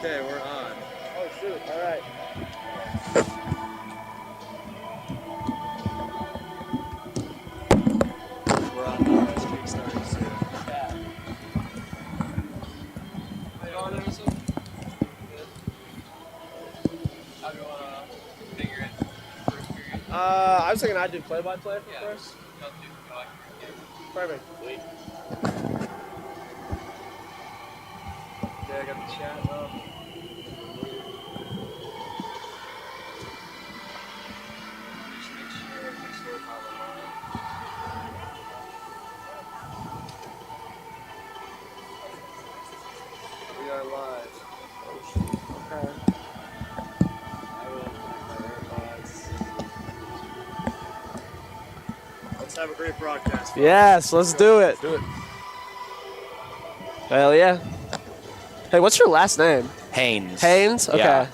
Okay, we're on. Oh shoot! All right. We're on the streak starting soon. Yeah. Wait on Emerson? Good. How do you want to figure it first period? I was thinking I'd do play-by-play for Yeah. first. Y'all do go after your game. Perfect. Sweet. Okay, I got the chat up. Just make sure it's on the line. We are live. Oh shoot. Okay. I will connect my AirPods. Let's have a great broadcast. folks. Yes, let's do it. Do it. Hell yeah. Hey, what's your last name? Haynes. Haynes? Okay. Yeah.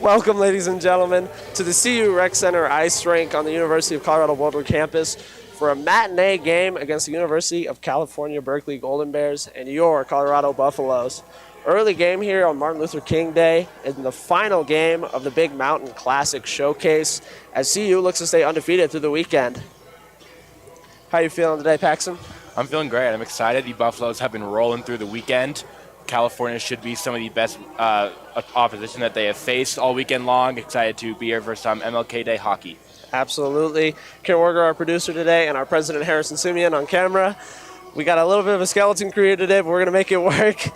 Welcome, ladies and gentlemen, to the CU Rec Center ice rink on the University of Colorado Boulder campus for a matinee game against the University of California, Berkeley Golden Bears and your Colorado Buffaloes. Early game here on Martin Luther King Day in the final game of the Big Mountain Classic Showcase as CU looks to stay undefeated through the weekend. How you feeling today, Paxton? I'm feeling great. I'm excited. The Buffaloes have been rolling through the weekend. California should be some of the best opposition that they have faced all weekend long. Excited to be here for some MLK Day hockey. Absolutely. Karen Werger, our producer today, and our president, Harrison Simeon, on camera. We got a little bit of a skeleton crew today, but we're going to make it work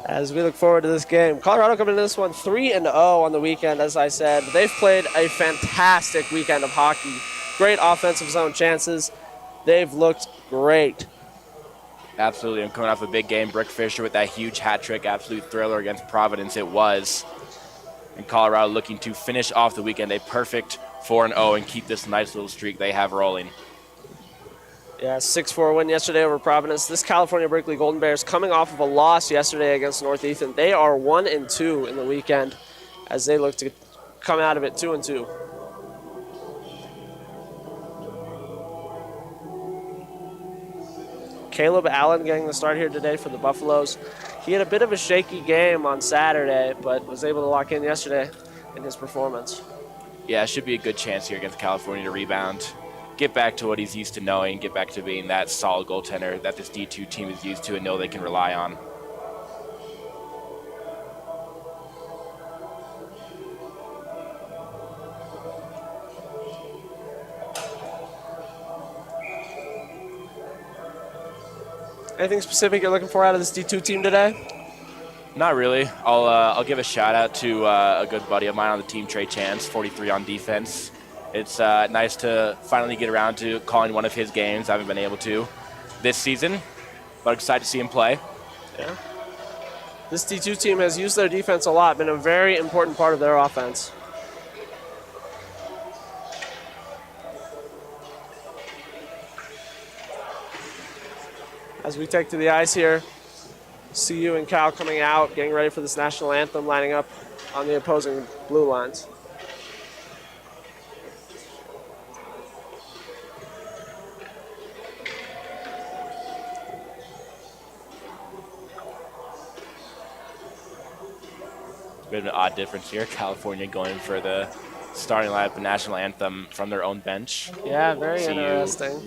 as we look forward to this game. Colorado coming into this one 3-0 on the weekend, as I said. They've played a fantastic weekend of hockey. Great offensive zone chances. They've looked great. Absolutely. I'm coming off a big game. Brick Fisher with that huge hat trick, absolute thriller against Providence it was. And Colorado looking to finish off the weekend a perfect 4-0 and keep this nice little streak they have rolling. Yeah, 6-4 win yesterday over Providence. This California Berkeley Golden Bears coming off of a loss yesterday against Northeastern. They are 1-2 in the weekend as they look to come out of it 2-2. Caleb Allen getting the start here today for the Buffaloes. He had a bit of a shaky game on Saturday, but was able to lock in yesterday in his performance. Yeah, it should be a good chance here against California to rebound, get back to what he's used to knowing, get back to being that solid goaltender that this D2 team is used to and know they can rely on. Anything specific you're looking for out of this D2 team today? Not really. I'll give a shout out to a good buddy of mine on the team, Trey Chance, 43 on defense. It's nice to finally get around to calling one of his games. I haven't been able to this season, but excited to see him play. Yeah. This D2 team has used their defense a lot, been a very important part of their offense. As we take to the ice here, CU and Cal coming out, getting ready for this national anthem, lining up on the opposing blue lines. Bit of an odd difference here. California going for the starting lineup, the national anthem from their own bench. Yeah, very CU interesting.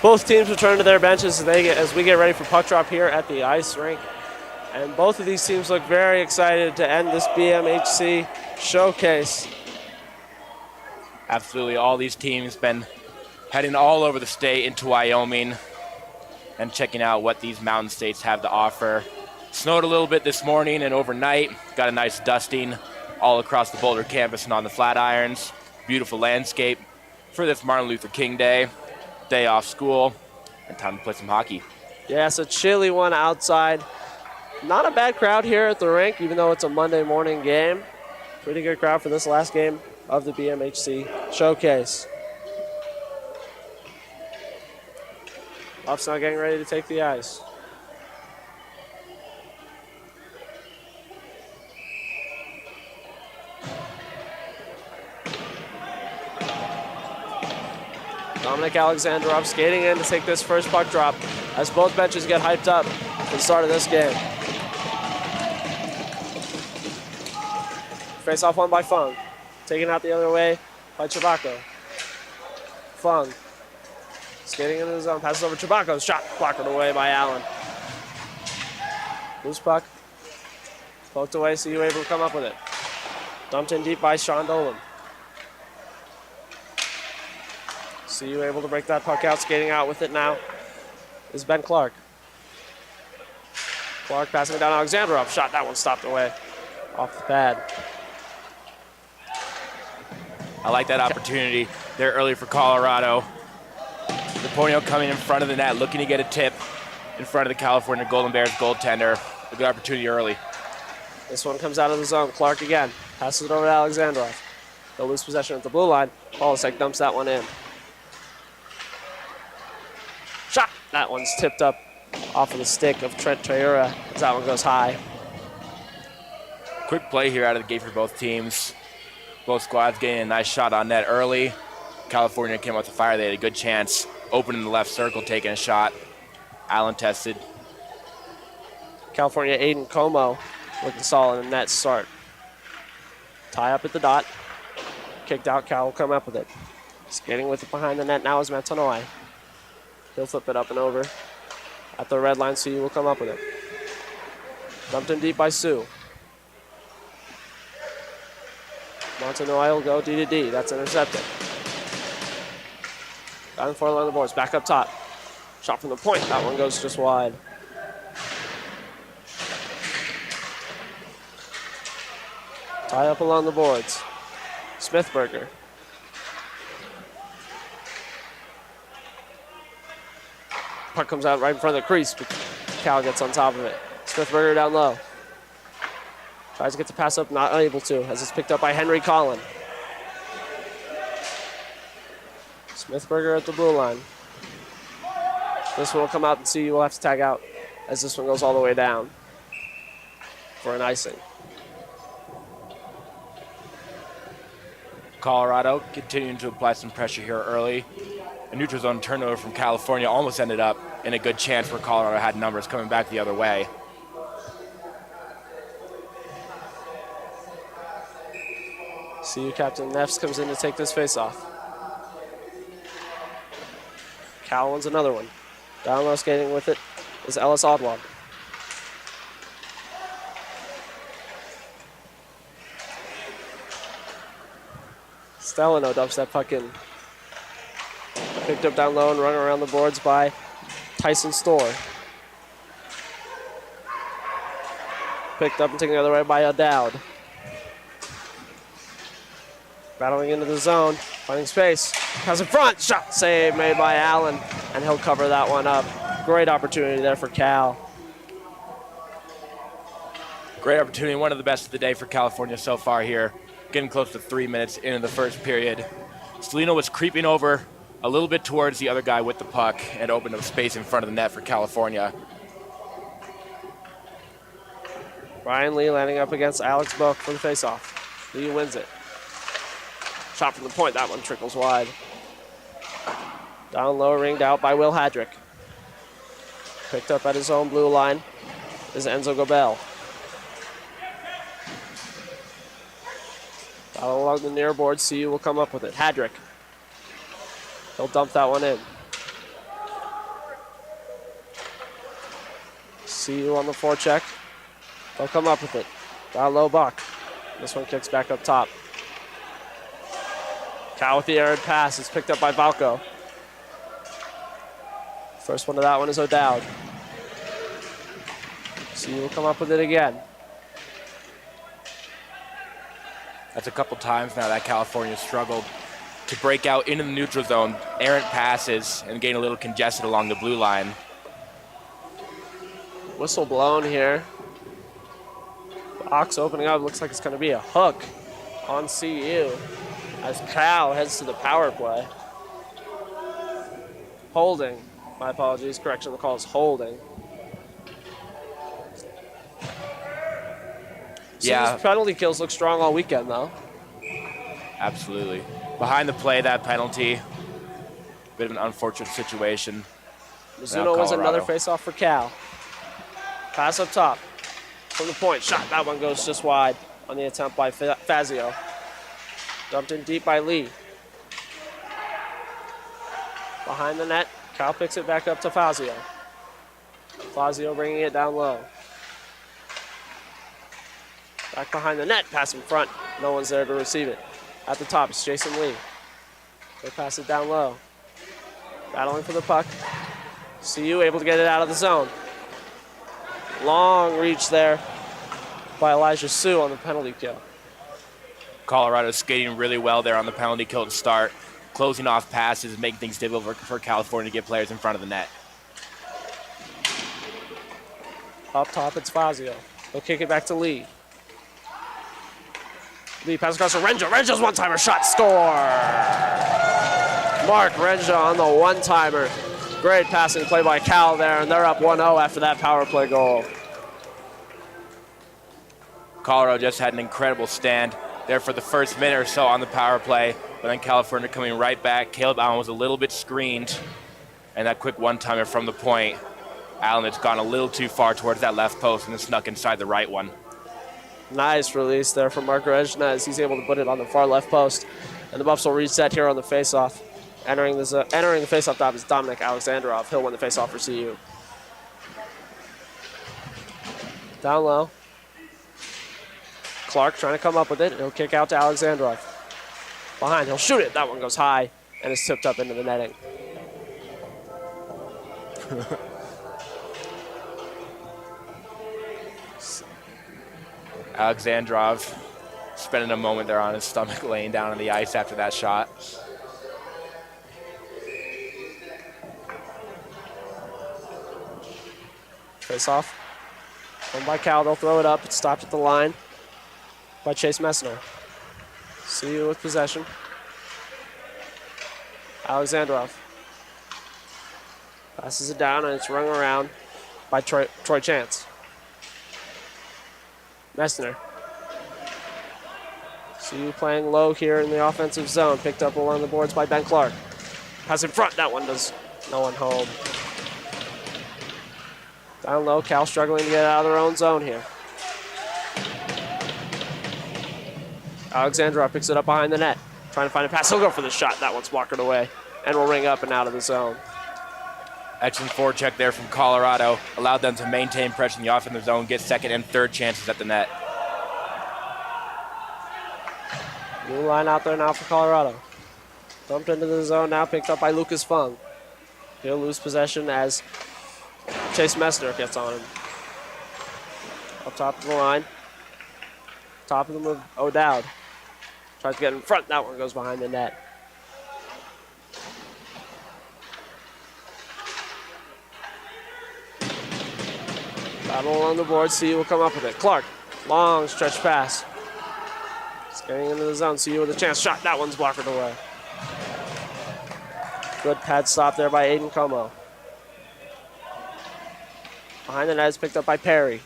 Both teams return to their benches as we get ready for puck drop here at the ice rink. And both of these teams look very excited to end this BMHC showcase. Absolutely, all these teams been heading all over the state into Wyoming and checking out what these mountain states have to offer. Snowed a little bit this morning and overnight. Got a nice dusting all across the Boulder campus and on the Flatirons. Beautiful landscape for this Martin Luther King Day. Day off school and time to play some hockey. Yeah, it's a chilly one outside. Not a bad crowd here at the rink, even though it's a Monday morning game. Pretty good crowd for this last game of the BMHC showcase. Buffs now getting ready to take the ice. Dominic Alexandrov skating in to take this first puck drop as both benches get hyped up for the start of this game. Face off one by Fung. Taken out the other way by Chabako. Fung skating into the zone, passes over Chabako. Shot blocked away by Allen. Loose puck. Poked away, so you able to come up with it. Dumped in deep by Sean Dolan. So you able to break that puck out, skating out with it now is Ben Clark. Clark passing it down Alexandrov. Shot, that one stopped away off the pad. I like that opportunity there early for Colorado. Deponio coming in front of the net, looking to get a tip in front of the California Golden Bears goaltender. A good opportunity early. This one comes out of the zone. Clark again. Passes it over to Alexandrov. They'll lose possession at the blue line. Polasek dumps that one in. Shot. That one's tipped up off of the stick of Trent Toyura as that one goes high. Quick play here out of the gate for both teams. Both squads getting a nice shot on net early. California came out to fire. They had a good chance. Open in the left circle, taking a shot. Allen tested. California Aiden Como looking solid in net start. Tie up at the dot. Kicked out. Cal will come up with it. Skating with it behind the net now is Matanoi. He'll flip it up and over. At the red line, Sue will come up with it. Dumped in deep by Sue. Montanoy will go D to D. That's intercepted. Down the forward line of the boards. Back up top. Shot from the point. That one goes just wide. Tie up along the boards. Smithberger. Puck comes out right in front of the crease, but Cal gets on top of it. Smithberger down low. Tries to get the pass up, not able to, as it's picked up by Henry Collin. Smithberger at the blue line. This one will come out and see you will have to tag out as this one goes all the way down for an icing. Colorado continuing to apply some pressure here early. A neutral zone turnover from California almost ended up in a good chance where Colorado had numbers coming back the other way. CU captain Neffs comes in to take this face-off. Cal wins another one. Down low skating with it is Ellis Odwald. Stelino dumps that puck in. Picked up down low and run around the boards by Tyson Storr. Picked up and taken the other way by O'Dowd. Battling into the zone, finding space. Has in front, shot save made by Allen, and he'll cover that one up. Great opportunity there for Cal. Great opportunity, one of the best of the day for California so far here. Getting close to 3 minutes into the first period. Stelino was creeping over a little bit towards the other guy with the puck and opened up space in front of the net for California. Ryan Lee landing up against Alex Book for the faceoff. Lee wins it. Shot from the point, that one trickles wide. Down low, ringed out by Will Hadrick. Picked up at his own blue line is Enzo Gobel. Battle along the near board, CU will come up with it. Hadrick. He'll dump that one in. CU on the forecheck. They'll come up with it. Down low, Buck. This one kicks back up top. Cal with the errant pass. It's picked up by Valco. First one to that one is O'Dowd. CU will come up with it again. That's a couple times now that California struggled to break out into the neutral zone, errant passes, and getting a little congested along the blue line. Whistle blown here. Box opening up. Looks like it's going to be a hook on CU as Cal heads to the power play. Holding. My apologies. Correction, the call is holding. Yeah. CU's penalty kills look strong all weekend, though. Absolutely. Behind the play, that penalty. Bit of an unfortunate situation. Mizuno wins another faceoff for Cal. Pass up top. From the point. Shot. That one goes just wide on the attempt by Fazio. Dumped in deep by Lee. Behind the net. Cal picks it back up to Fazio. Fazio bringing it down low. Back behind the net. Pass in front. No one's there to receive it. At the top, it's Jason Lee. They pass it down low. Battling for the puck. CU able to get it out of the zone. Long reach there by Elijah Sue on the penalty kill. Colorado skating really well there on the penalty kill to start, closing off passes, making things difficult for California to get players in front of the net. Up top, it's Fazio. They'll kick it back to Lee. Lee passes across to Renja. Renja's one-timer shot, score! Mark Renja on the one-timer. Great passing play by Cal there, and they're up 1-0 after that power play goal. Colorado just had an incredible stand there for the first minute or so on the power play, but then California coming right back. Caleb Allen was a little bit screened, and that quick one-timer from the point. Allen has gone a little too far towards that left post and then snuck inside the right one. Nice release there from Mark Renja as he's able to put it on the far left post. And the Buffs will reset here on the faceoff. Entering the faceoff top is Dominic Alexandrov. He'll win the faceoff for CU. Down low. Clark trying to come up with it. He'll kick out to Alexandrov. Behind, he'll shoot it. That one goes high and is tipped up into the netting. Alexandrov spending a moment there on his stomach laying down on the ice after that shot. Face off. One by Cal, they'll throw it up. It's stopped at the line by Chase Messner. CU with possession. Alexandrov passes it down and it's rung around by Troy Chance. Messner. CU playing low here in the offensive zone. Picked up along the boards by Ben Clark. Pass in front. That one does no one home. Down low, Cal struggling to get out of their own zone here. Alexandrov picks it up behind the net. Trying to find a pass. He'll go for the shot. That one's blockered away. And will ring up and out of the zone. Excellent forecheck there from Colorado. Allowed them to maintain pressure in the offensive zone, get second and third chances at the net. New line out there now for Colorado. Dumped into the zone now, picked up by Lucas Fung. He'll lose possession as Chase Messner gets on him. Up top of the line. Top of the move, O'Dowd. Tries to get in front. That one goes behind the net. Battle along the board. CU will come up with it. Clark, long stretch pass. It's getting into the zone. CU with a chance. Shot. That one's blockered away. Good pad stop there by Aiden Como. Behind the net is picked up by Perry.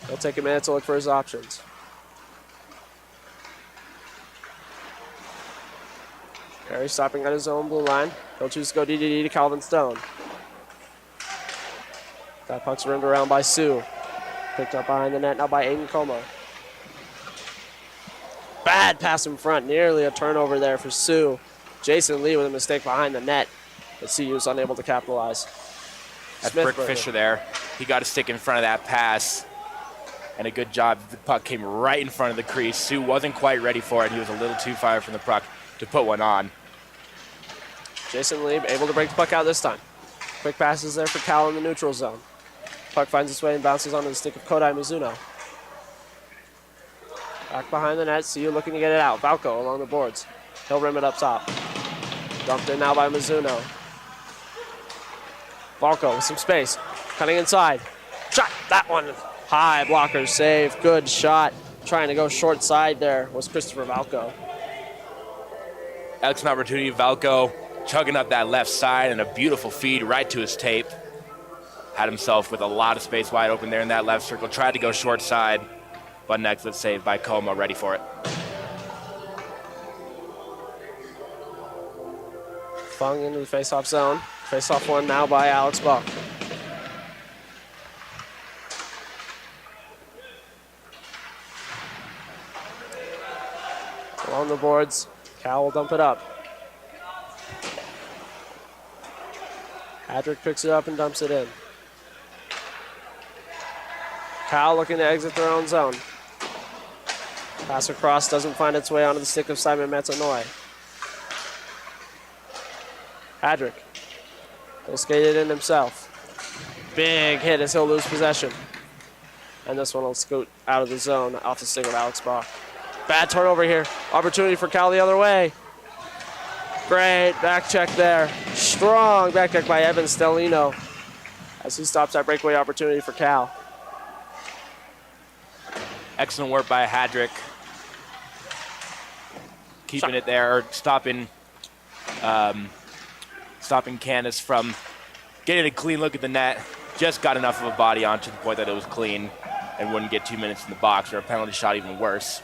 He'll take a minute to look for his options. Perry stopping at his own blue line. He'll choose to go DDD to Calvin Stone. That puck's rimmed around by Sue. Picked up behind the net now by Aiden Como. Bad pass in front. Nearly a turnover there for Sue. Jason Lee with a mistake behind the net. But CU is unable to capitalize. That's Smith Brick Burger. Fisher there. He got a stick in front of that pass. And a good job. The puck came right in front of the crease. Sue wasn't quite ready for it. He was a little too far from the puck to put one on. Jason Lee able to break the puck out this time. Quick passes there for Cal in the neutral zone. Puck finds its way and bounces onto the stick of Kodai Mizuno. Back behind the net, CU looking to get it out. Valco along the boards. He'll rim it up top. Dumped in now by Mizuno. Valco with some space. Cutting inside. Shot! That one! High blocker save. Good shot. Trying to go short side there was Christopher Valco. Excellent opportunity. Valco chugging up that left side and a beautiful feed right to his tape. Had himself with a lot of space wide open there in that left circle. Tried to go short side, but an excellent save by Como, ready for it. Fung into the face-off zone. Face-off one now by Alex Buck. Along the boards, Cal will dump it up. Hadrick picks it up and dumps it in. Cal looking to exit their own zone. Pass across doesn't find its way onto the stick of Simon Metanoy. Hadrick will skate it in himself. Big hit as he'll lose possession. And this one will scoot out of the zone off the stick of Alex Bach. Bad turnover here. Opportunity for Cal the other way. Great back check there. Strong back check by Evan Stellino as he stops that breakaway opportunity for Cal. Excellent work by Hadrick. Keeping it there, stopping Candace from getting a clean look at the net. Just got enough of a body on to the point that it was clean and wouldn't get 2 minutes in the box, or a penalty shot even worse.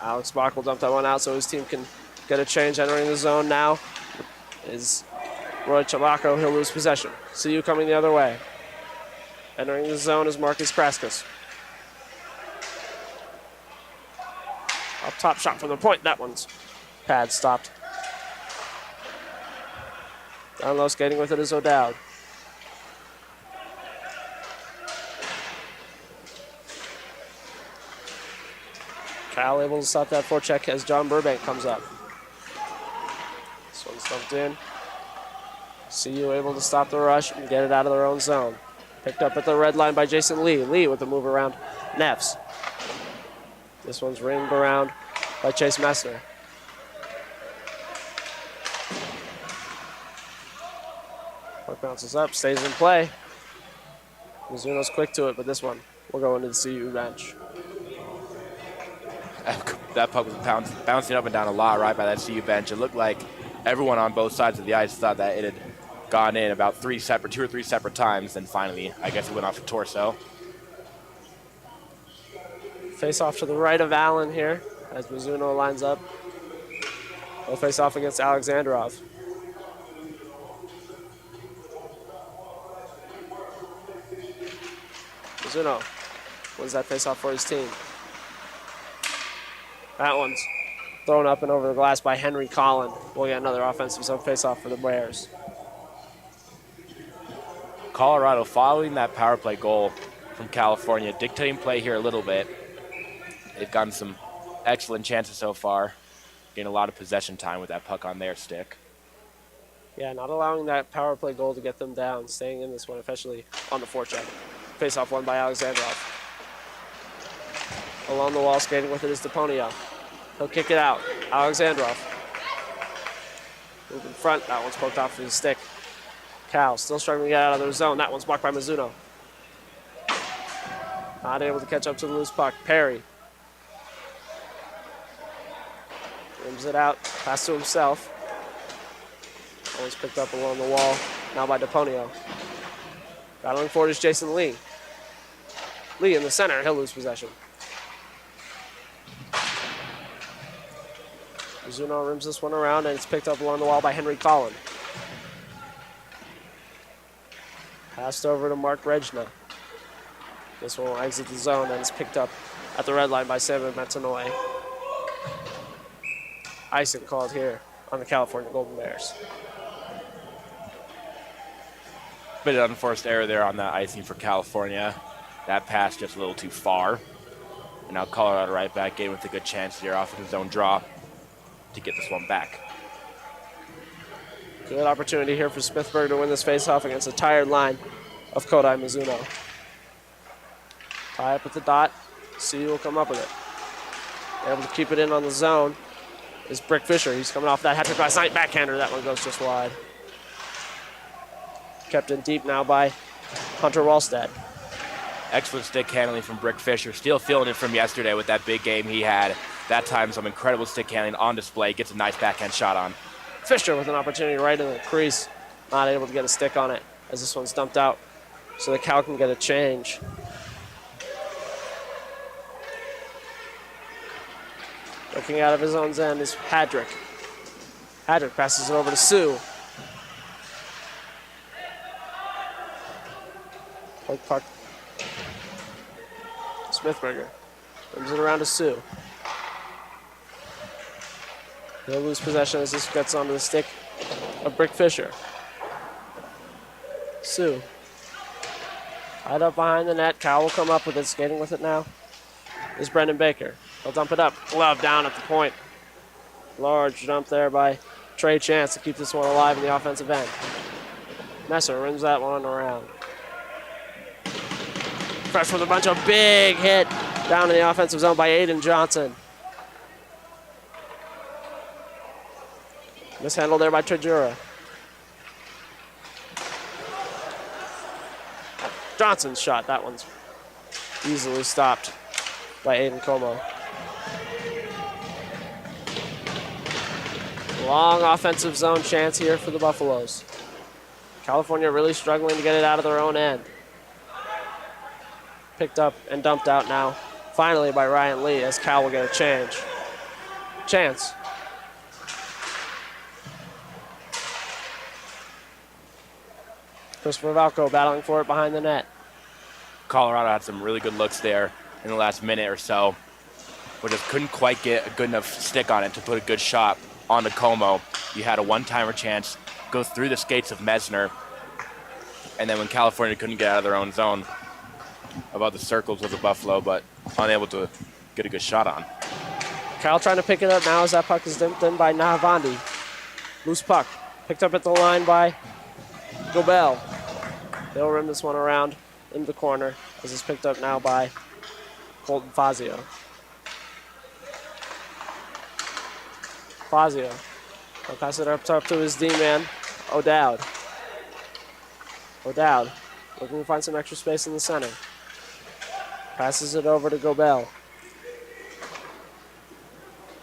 Alex Bach will dump that one out so his team can get a change. Entering the zone now is Roy Chalaco. He'll lose possession. CU coming the other way. Entering the zone is Marcus Kraskus. Up top shot from the point. That one's pad stopped. Down low skating with it is O'Dowd. Cal able to stop that forecheck as John Burbank comes up. This one's dumped in. CU able to stop the rush and get it out of their own zone. Picked up at the red line by Jason Lee. Lee with the move around Neffs. This one's ringed around by Chase Messner. Puck bounces up, stays in play. Mizuno's quick to it, but this one will go into the CU bench. That puck was bouncing up and down a lot right by that CU bench. It looked like everyone on both sides of the ice thought that it had gone in about two or three separate times. Then finally, I guess it went off the torso. Face off to the right of Allen here as Mizuno lines up. He'll face off against Alexandrov. Mizuno wins that face off for his team. That one's thrown up and over the glass by Henry Collin. We'll get another offensive zone face-off for the Bears. Colorado following that power play goal from California, dictating play here a little bit. They've gotten some excellent chances so far, getting a lot of possession time with that puck on their stick. Yeah, not allowing that power play goal to get them down, staying in this one, especially on the forecheck. Face-off won by Alexandrov. Along the wall, skating with it is DePonio. He'll kick it out. Alexandrov. Move in front. That one's poked off his stick. Cal still struggling to get out of their zone. That one's blocked by Mizuno. Not able to catch up to the loose puck. Perry. Rims it out. Pass to himself. Always picked up along the wall. Now by DePonio. Battling forward is Jason Lee. Lee in the center. He'll lose possession. Mizuno rims this one around, and it's picked up along the wall by Henry Collin. Passed over to Mark Regna. This one will exit the zone, and it's picked up at the red line by Simon Metanoy. Icing called here on the California Golden Bears. Bit of unforced error there on that icing for California. That pass just a little too far. And now Colorado right back in with a good chance here off of his own draw to get this one back. Good opportunity here for Smithburg to win this faceoff against a tired line of Kodai Mizuno. Tie up at the dot. C will come up with it. Able to keep it in on the zone is Brick Fisher. He's coming off that hat trick last night. Backhander. That one goes just wide. Kept in deep now by Hunter Wallstad. Excellent stick handling from Brick Fisher. Still feeling it from yesterday with that big game he had. That time, some incredible stick handling on display. Gets a nice backhand shot on. Fisher with an opportunity right in the crease. Not able to get a stick on it as this one's dumped out so that Cal can get a change. Looking out of his own end is Hadrick. Hadrick passes it over to Sue. Point puck. Smithberger brings it around to Sue. He'll lose possession as this gets onto the stick of Brick Fisher. Sue. Tied up behind the net. Cal will come up with it. Skating with it now is Brendan Baker. He'll dump it up. Glove down at the point. Large jump there by Trey Chance to keep this one alive in the offensive end. Messer rims that one around. Fresh with a bunch of big hit down in the offensive zone by Aiden Johnson. Mishandled there by Trejura. Johnson's shot. That one's easily stopped by Aiden Como. Long offensive zone chance here for the Buffaloes. California really struggling to get it out of their own end. Picked up and dumped out now, finally by Ryan Lee as Cal will get a change. Chance. Christopher Valco battling for it behind the net. Colorado had some really good looks there in the last minute or so, but just couldn't quite get a good enough stick on it to put a good shot on the Como. You had a one-timer chance, go through the skates of Mesner, and then when California couldn't get out of their own zone, about the circles of the Buffalo, but unable to get a good shot on. Cal trying to pick it up now as that puck is dumped in by Nahavandi. Loose puck. Picked up at the line by Gobel. They'll rim this one around into the corner as it's picked up now by Colton Fazio. Fazio. He'll pass it up top to his D-man, O'Dowd. O'Dowd looking to find some extra space in the center. Passes it over to Gobel.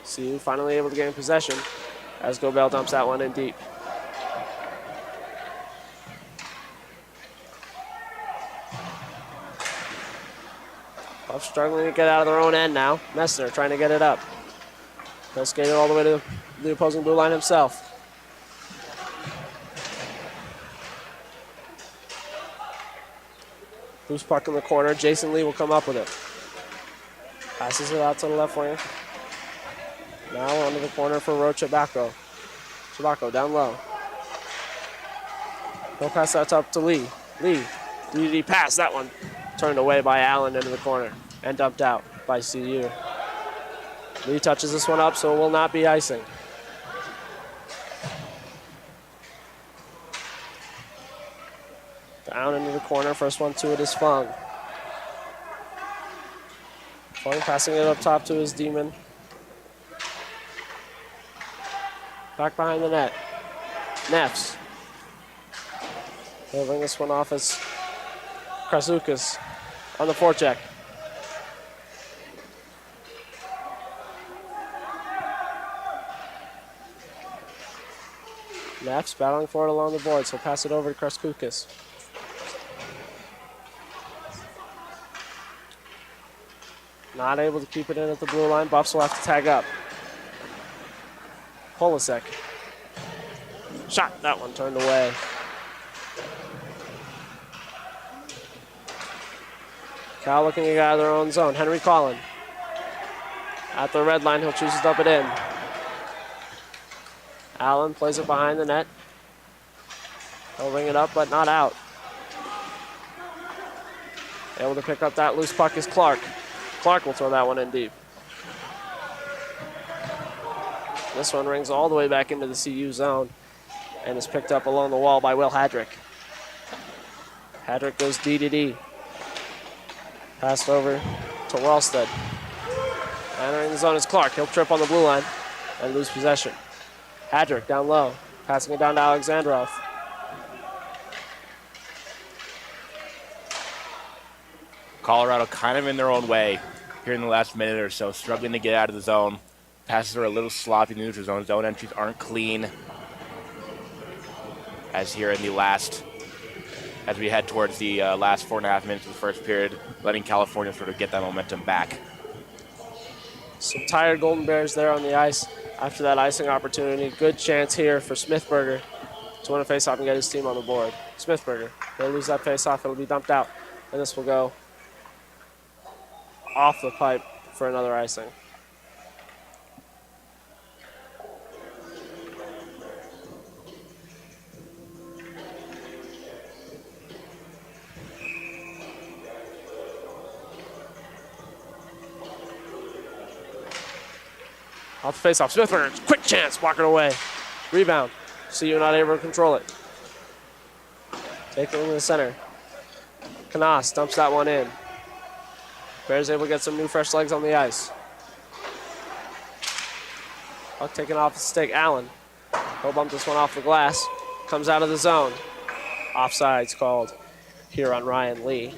See, finally able to gain possession as Gobel dumps that one in deep. Buff struggling to get out of their own end now. Messner trying to get it up. He'll skate it all the way to the opposing blue line himself. Loose puck in the corner. Jason Lee will come up with it. Passes it out to the left wing. Now onto the corner for Rocha Chabaco. Chabaco down low. He'll pass that up to Lee. Lee, DD pass. That one turned away by Allen into the corner and dumped out by CU. Lee touches this one up, so it will not be icing. Down into the corner. First one to it is Fung. Fung passing it up top to his demon. Back behind the net. Neffs. He'll bring this one off as Krasukas on the forecheck. Neffs battling for it along the boards. He'll pass it over to Krasukas. Not able to keep it in at the blue line. Buffs will have to tag up. Polasek. Shot. That one turned away. Cal looking to get out of their own zone. Henry Collin. At the red line, he'll choose to dump it in. Allen plays it behind the net. He'll ring it up, but not out. Able to pick up that loose puck is Clark. Clark will throw that one in deep. This one rings all the way back into the CU zone and is picked up along the wall by Will Hadrick. Hadrick goes D to D. Passed over to Wallstead. Entering the zone is Clark. He'll trip on the blue line and lose possession. Hadrick down low, passing it down to Alexandrov. Colorado kind of in their own way here in the last minute or so, struggling to get out of the zone. Passes are a little sloppy in the neutral zone. Zone entries aren't clean. As here in the last, as we head towards the last 4.5 minutes of the first period, letting California sort of get that momentum back. Some tired Golden Bears there on the ice after that icing opportunity. Good chance here for Smithberger to win a faceoff and get his team on the board. Smithberger, they'll lose that faceoff. It'll be dumped out, and this will go off the pipe for another icing. Off the faceoff, Smithberger, quick chance, block it away. Rebound, CU not able to control it. Take it into the center. Canas dumps that one in. Bears able to get some new fresh legs on the ice. Puck taken off the stick, Allen. He'll bump this one off the glass. Comes out of the zone. Offside's called here on Ryan Lee.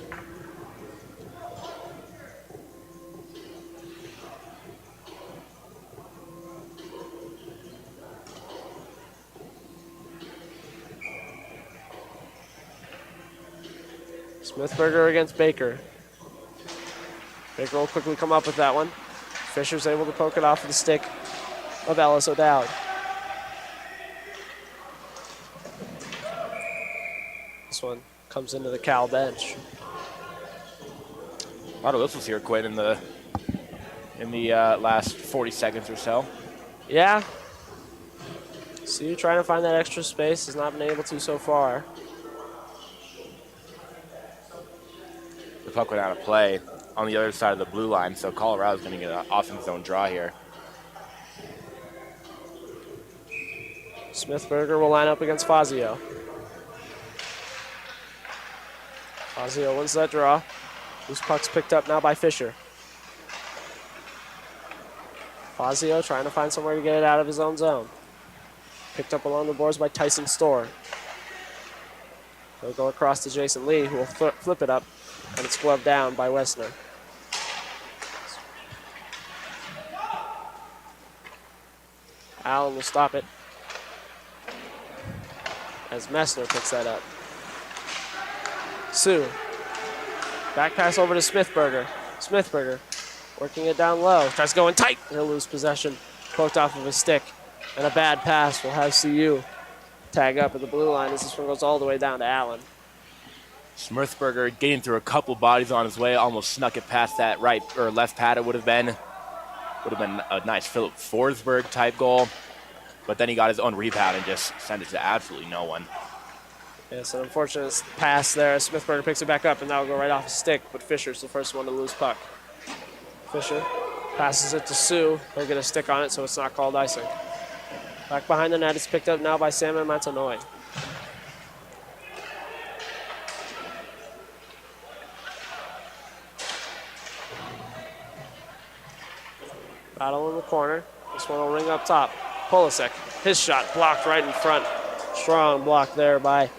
Smithberger against Baker. Baker will quickly come up with that one. Fisher's able to poke it off of the stick of Ellis O'Dowd. This one comes into the Cal bench. A lot of whistles here, Quinn, in the last 40 seconds or so. Yeah. CU trying to find that extra space, has not been able to so far. The puck went out of play on the other side of the blue line, so Colorado's going to get an offense zone draw here. Smithberger will line up against Fazio. Fazio wins that draw. Loose puck's picked up now by Fisher. Fazio trying to find somewhere to get it out of his own zone. Picked up along the boards by Tyson Storr. He'll go across to Jason Lee, who will flip it up, and it's gloved down by Wessner. Allen will stop it as Messner picks that up. Sue. Back pass over to Smithberger. Smithberger working it down low. Tries going tight. He'll lose possession. Poked off of his stick. And a bad pass will have CU tag up at the blue line as this one goes all the way down to Allen. Smithberger getting through a couple bodies on his way, almost snuck it past that right or left pad. It would have been a nice Philip Forsberg type goal, but then he got his own rebound and just sent it to absolutely no one. Yes, an unfortunate pass there. Smithberger picks it back up, and that will go right off his stick, but Fisher's the first one to lose puck. Fisher passes it to Sue. He'll get a stick on it, so it's not called icing. Back behind the net, it's picked up now by Salmon Mantonoy. Battle in the corner. This one will ring up top. Polasek, his shot blocked right in front. Strong block there by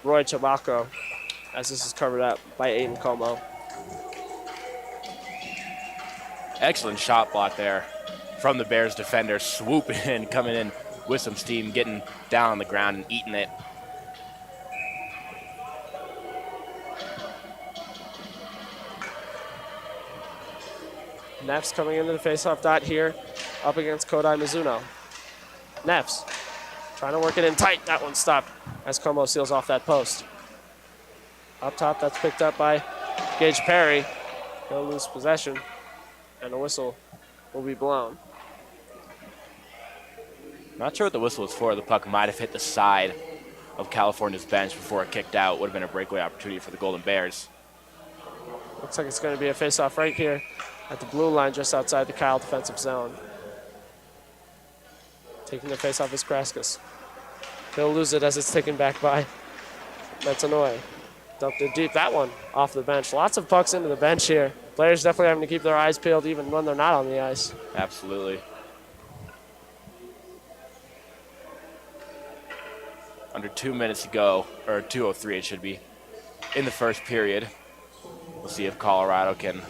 Roy Chabako as this is covered up by Aiden Como. Excellent shot block there from the Bears defender, swooping in, coming in with some steam, getting down on the ground and eating it. Neffs coming into the faceoff dot here, up against Kodai Mizuno. Neffs trying to work it in tight. That one stopped as Como seals off that post. Up top, that's picked up by Gage Perry. He'll lose possession, and a whistle will be blown. Not sure what the whistle was for. The puck might have hit the side of California's bench before it kicked out. Would have been a breakaway opportunity for the Golden Bears. Looks like it's going to be a face-off right here at the blue line just outside the Kyle defensive zone. Taking the face-off is Kraskus. He'll lose it as it's taken back by Metanoy. Dumped it deep. That one off the bench. Lots of pucks into the bench here. Players definitely having to keep their eyes peeled even when they're not on the ice. Absolutely. Under 2 minutes to go, or 2:03 it should be, in the first period. We'll see if Colorado can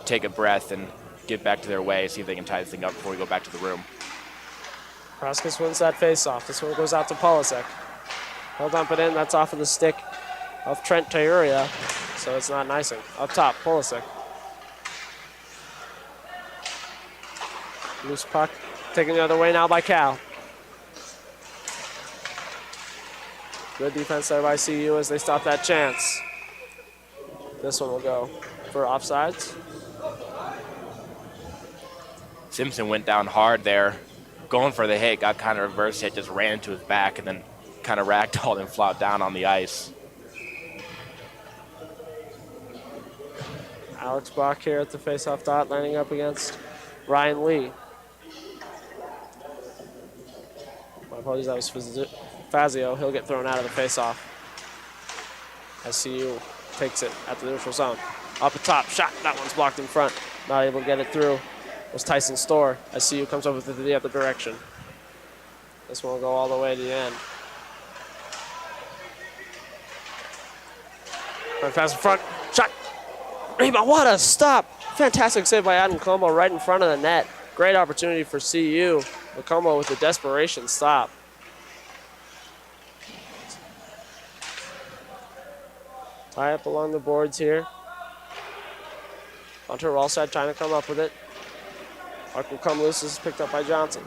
take a breath and get back to their way, see if they can tie this thing up before we go back to the room. Kraskus wins that face-off. This one goes out to Polasek. He'll dump it in. That's off of the stick of Trent Tayuria, so it's not icing. Up top, Polasek. Loose puck. Taken the other way now by Cal. Good defense there by CU as they stop that chance. This one will go for offsides. Simpson went down hard there, going for the hit, got kind of reverse hit, just ran into his back, and then kind of ragdolled and flopped down on the ice. Alex Bach here at the faceoff dot, lining up against Ryan Lee. My apologies, that was Fazio. He'll get thrown out of the faceoff as CU takes it at the neutral zone. Up the top, shot. That one's blocked in front. Not able to get it through. Was Tyson Storr as CU comes over to the other direction. This one will go all the way to the end. Pass in front, shot. Rebound, what a stop. Fantastic save by Adam Como right in front of the net. Great opportunity for CU. Como with a desperation stop. Tie up along the boards here. Hunter Wallside trying to come up with it. Puck will come loose. This is picked up by Johnson.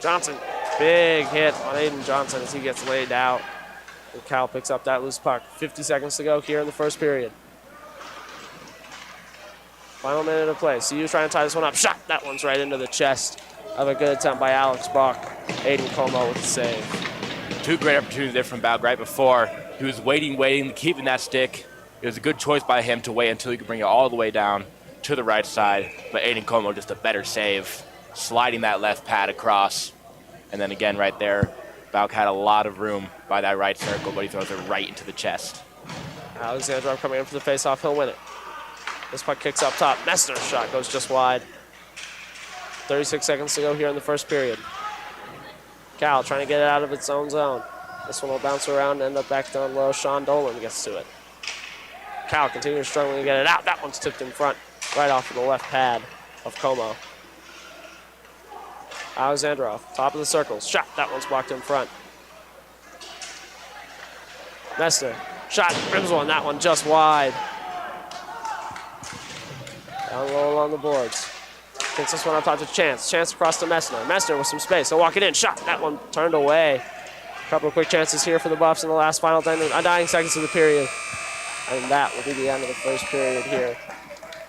Johnson, big hit on Aiden Johnson as he gets laid out. And Cal picks up that loose puck. 50 seconds to go here in the first period. Final minute of play. CU trying to tie this one up. Shot. That one's right into the chest of a good attempt by Alex Bach. Aiden Como with the save. Two great opportunities there from Baug right before. He was waiting, keeping that stick. It was a good choice by him to wait until he could bring it all the way down to the right side. But Aiden Como just a better save, sliding that left pad across. And then again right there, Baug had a lot of room by that right circle, but he throws it right into the chest. Alexandrov coming in for the faceoff. He'll win it. This puck kicks up top. Messner's shot goes just wide. 36 seconds to go here in the first period. Cal trying to get it out of its own zone. This one will bounce around and end up back down low. Sean Dolan gets to it. Cal continues struggling to get it out. That one's tipped in front, right off of the left pad of Como. Alexandrov, top of the circle. Shot. That one's blocked in front. Messner, shot. Rims one. That one just wide. Down low along the boards. Takes this one up top to Chance. Chance across to Messner. Messner with some space. He'll walk it in. Shot. That one turned away. A couple of quick chances here for the Buffs in the last final dying seconds of the period. And that will be the end of the first period here.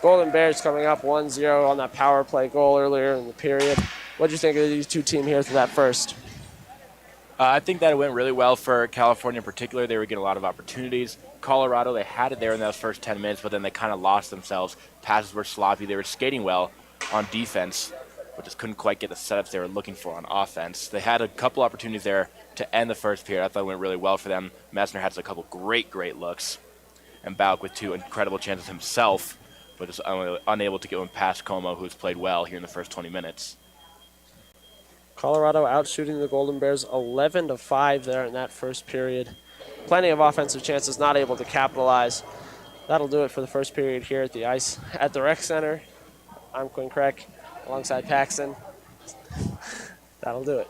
Golden Bears coming up 1-0 on that power play goal earlier in the period. What do you think of these two teams here through that first? I think that it went really well for California in particular. They were getting a lot of opportunities. Colorado, they had it there in those first 10 minutes, but then they kind of lost themselves. Passes were sloppy. They were skating well on defense, but just couldn't quite get the setups they were looking for on offense. They had a couple opportunities there to end the first period. I thought it went really well for them. Messner had a couple great looks, and Bauk with two incredible chances himself, but just unable to get one past Como, who's played well here in the first 20 minutes. Colorado outshooting the Golden Bears 11-5 there in that first period. Plenty of offensive chances, not able to capitalize. That'll do it for the first period here at the ice at the Rec Center. I'm Quinn Craig alongside Paxton. That'll do it.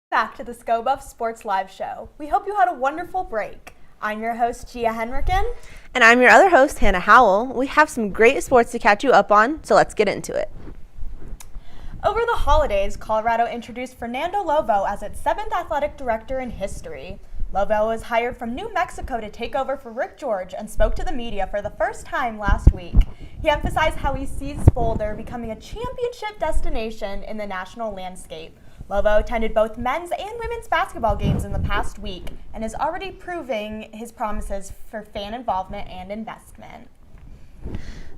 Back to the ScoBuff Sports Live Show. We hope you had a wonderful break. I'm your host, Gia Henriken. And I'm your other host, Hannah Howell. We have some great sports to catch you up on, so let's get into it. Over the holidays, Colorado introduced Fernando Lovo as its 7th athletic director in history. Lovo was hired from New Mexico to take over for Rick George and spoke to the media for the first time last week. He emphasized how he sees Boulder becoming a championship destination in the national landscape. Lovo attended both men's and women's basketball games in the past week and is already proving his promises for fan involvement and investment.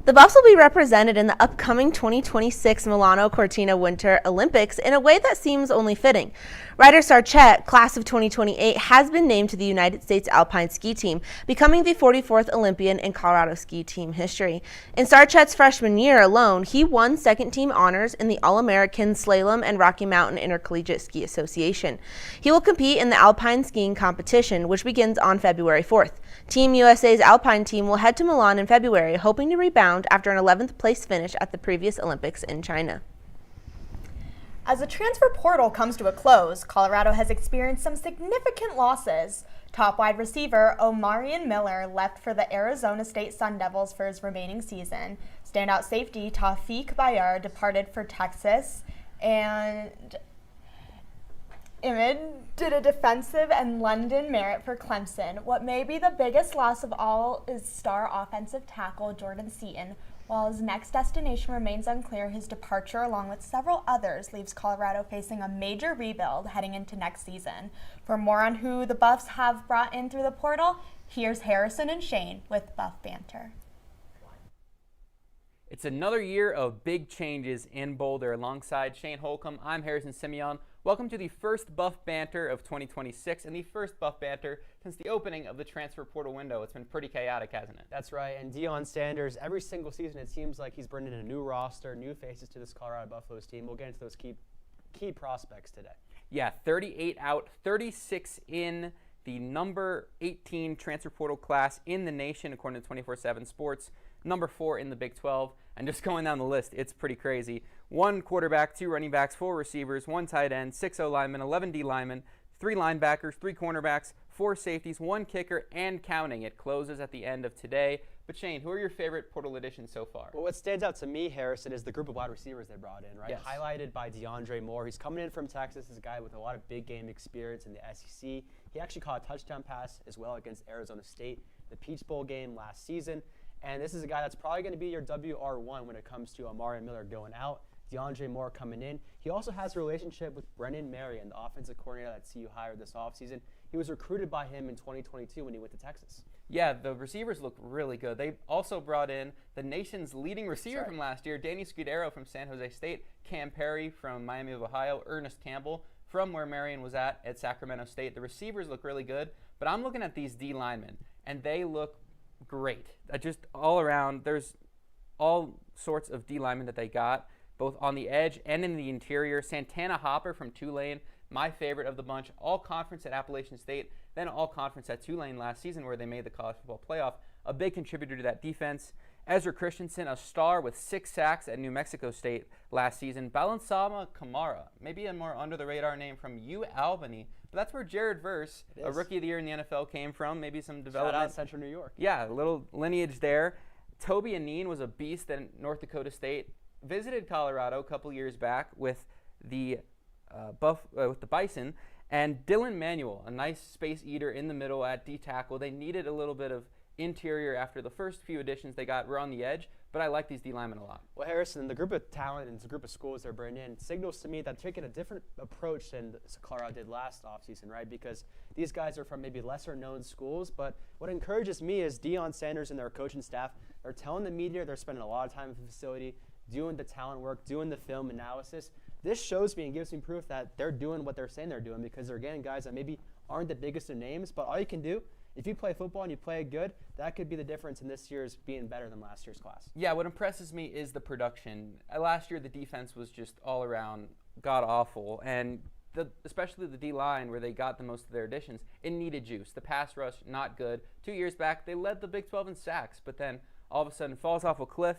The Buffs will be represented in the upcoming 2026 Milano Cortina Winter Olympics in a way that seems only fitting. Ryder Sarchett, class of 2028, has been named to the United States Alpine Ski Team, becoming the 44th Olympian in Colorado ski team history. In Sarchett's freshman year alone, he won second-team honors in the All-American Slalom and Rocky Mountain Intercollegiate Ski Association. He will compete in the Alpine skiing competition, which begins on February 4th. Team USA's Alpine team will head to Milan in February, hoping to rebound after an 11th place finish at the previous Olympics in China. As the transfer portal comes to a close, Colorado has experienced some significant losses. Top wide receiver Omarion Miller left for the Arizona State Sun Devils for his remaining season. Standout safety Taufik Bayar departed for Texas, and Imid did a defensive and London Merritt for Clemson. What may be the biggest loss of all is star offensive tackle Jordan Seaton. While his next destination remains unclear, his departure, along with several others, leaves Colorado facing a major rebuild heading into next season. For more on who the Buffs have brought in through the portal, here's Harrison and Shane with Buff Banter. It's another year of big changes in Boulder. Alongside Shane Holcomb, I'm Harrison Simeon. Welcome to the first Buff Banter of 2026 and the first Buff Banter since the opening of the transfer portal window. It's been pretty chaotic, hasn't it? That's right, and Deion Sanders, every single season it seems like he's bringing in a new roster, new faces to this Colorado Buffaloes team. We'll get into those key prospects today. Yeah, 38 out, 36 in, the number 18 transfer portal class in the nation according to 24/7 Sports, number 4 in the Big 12, and just going down the list, it's pretty crazy. 1 quarterback, 2 running backs, 4 receivers, 1 tight end, 6 O-linemen, 11 D-linemen, 3 linebackers, 3 cornerbacks, 4 safeties, 1 kicker, and counting. It closes at the end of today. But Shane, who are your favorite portal additions so far? Well, what stands out to me, Harrison, is the group of wide receivers they brought in, right? Yes. Highlighted by DeAndre Moore. He's coming in from Texas. He's a guy with a lot of big game experience in the SEC. He actually caught a touchdown pass as well against Arizona State, the Peach Bowl game last season. And this is a guy that's probably going to be your WR1 when it comes to Omarion Miller going out, DeAndre Moore coming in. He also has a relationship with Brennan Marion, the offensive coordinator that CU hired this offseason. He was recruited by him in 2022 when he went to Texas. Yeah, the receivers look really good. They also brought in the nation's leading receiver from last year, Danny Scudero from San Jose State, Cam Perry from Miami of Ohio, Ernest Campbell from where Marion was at Sacramento State. The receivers look really good, but I'm looking at these D linemen, and they look great. Just all around, there's all sorts of D linemen that they got, both on the edge and in the interior. Santana Hopper from Tulane, my favorite of the bunch, all conference at Appalachian State, then all conference at Tulane last season where they made the college football playoff, a big contributor to that defense. Ezra Christensen, a star with 6 sacks at New Mexico State last season. Balansama Kamara, maybe a more under-the-radar name from UAlbany, but that's where Jared Verse, a rookie of the year in the NFL, came from. Maybe some development. Shout out Central New York. Yeah, a little lineage there. Toby Aneen was a beast at North Dakota State. Visited Colorado a couple years back with the Bison, and Dylan Manuel, a nice space eater in the middle at D tackle. They needed a little bit of interior after the first few additions they got were on the edge, but I like these D linemen a lot. Well, Harrison, the group of talent and the group of schools they're bringing in signals to me that they're taking a different approach than Colorado did last offseason, right? Because these guys are from maybe lesser known schools, but what encourages me is Deion Sanders and their coaching staff are telling the media they're spending a lot of time in the facility, doing the talent work, doing the film analysis. This shows me and gives me proof that they're doing what they're saying they're doing because they're getting guys that maybe aren't the biggest of names, but all you can do, if you play football and you play it good, that could be the difference in this year's being better than last year's class. Yeah, what impresses me is the production. Last year, the defense was just all around god-awful, and especially the D-line where they got the most of their additions, it needed juice. The pass rush, not good. 2 years back, they led the Big 12 in sacks, but then all of a sudden falls off a cliff.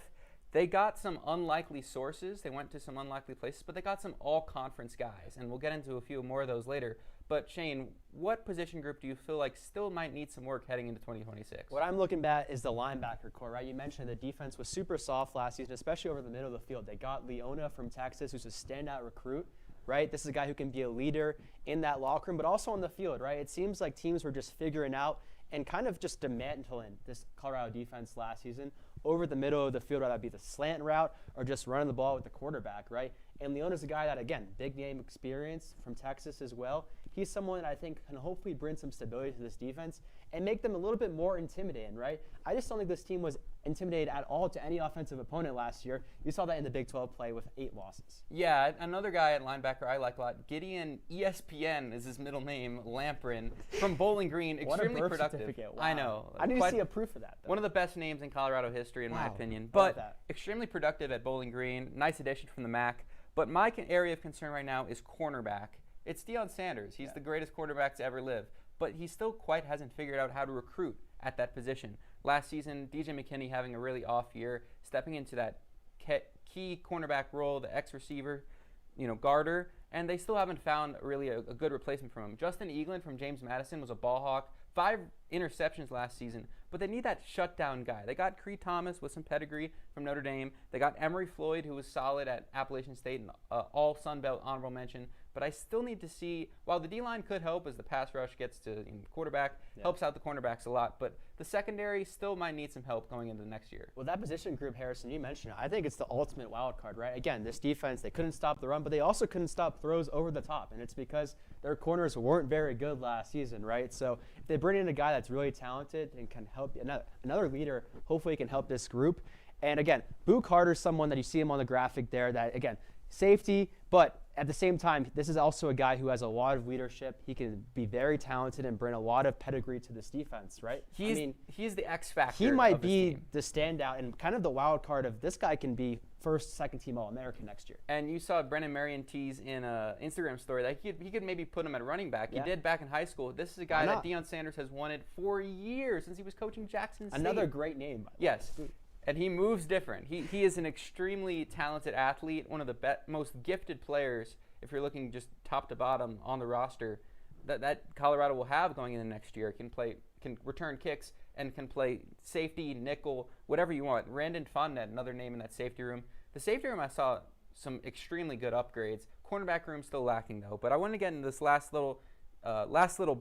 they got some unlikely sources. They went to some unlikely places, but they got some all-conference guys, and we'll get into a few more of those later. But Shane, what position group do you feel like still might need some work heading into 2026? What I'm looking at is the linebacker core, right? You mentioned the defense was super soft last season, especially over the middle of the field. They got Leona from Texas, who's a standout recruit, right? This is a guy who can be a leader in that locker room, but also on the field, right? It seems like teams were just figuring out and kind of just dismantling this Colorado defense last season over the middle of the field, whether that be the slant route or just running the ball with the quarterback, right? And Leona's a guy that, again, big name experience from Texas as well. He's someone that I think can hopefully bring some stability to this defense and make them a little bit more intimidating, right? I just don't think this team was intimidated at all to any offensive opponent last year. You saw that in the Big 12 play with 8 losses. Yeah, another guy at linebacker I like a lot, Gideon ESPN is his middle name, Lamprin, from Bowling Green, extremely productive. Certificate. Wow. I know. I didn't see a proof of that, though. One of the best names in Colorado history, in my opinion. I love But that. extremely productive at Bowling Green. Nice addition from the MAC. But my area of concern right now is cornerback. It's Deion Sanders. He's the greatest quarterback to ever live. But he still quite hasn't figured out how to recruit at that position. Last season, DJ McKinney having a really off year, stepping into that key cornerback role, the ex-receiver, guarder, and they still haven't found really a good replacement for him. Justin Eaglin from James Madison was a ball hawk, 5 interceptions last season, but they need that shutdown guy. They got Cree Thomas with some pedigree from Notre Dame. They got Emory Floyd, who was solid at Appalachian State and all Sun Belt honorable mention. But I still need to see, while the D-line could help as the pass rush gets to quarterback, helps out the cornerbacks a lot, but the secondary still might need some help going into the next year. Well, that position group, Harrison, you mentioned, I think it's the ultimate wild card, right? Again, this defense, they couldn't stop the run, but they also couldn't stop throws over the top, and it's because their corners weren't very good last season, right? So if they bring in a guy that's really talented and can help, another leader, hopefully can help this group. And again, Boo Carter's someone that you see him on the graphic there that, again, safety, but at the same time, this is also a guy who has a lot of leadership. He can be very talented and bring a lot of pedigree to this defense, right? He's the X factor. He might of this be team. the standout and kind of the wild card of this guy can be first, second team All-American next year. And you saw Brennan Marion tease in an Instagram story that he could maybe put him at running back. Yeah. He did back in high school. This is a guy that Deion Sanders has wanted for years since he was coaching Jackson State. Another great name. Yes. And he moves different. He is an extremely talented athlete, one of the most gifted players, if you're looking just top to bottom on the roster, that Colorado will have going into next year. Can return kicks and can play safety, nickel, whatever you want. Randon Fonnet, another name in that safety room. The safety room, I saw some extremely good upgrades. Cornerback room still lacking, though. But I want to get into this last little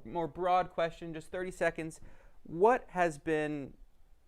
more broad question, just 30 seconds. What has been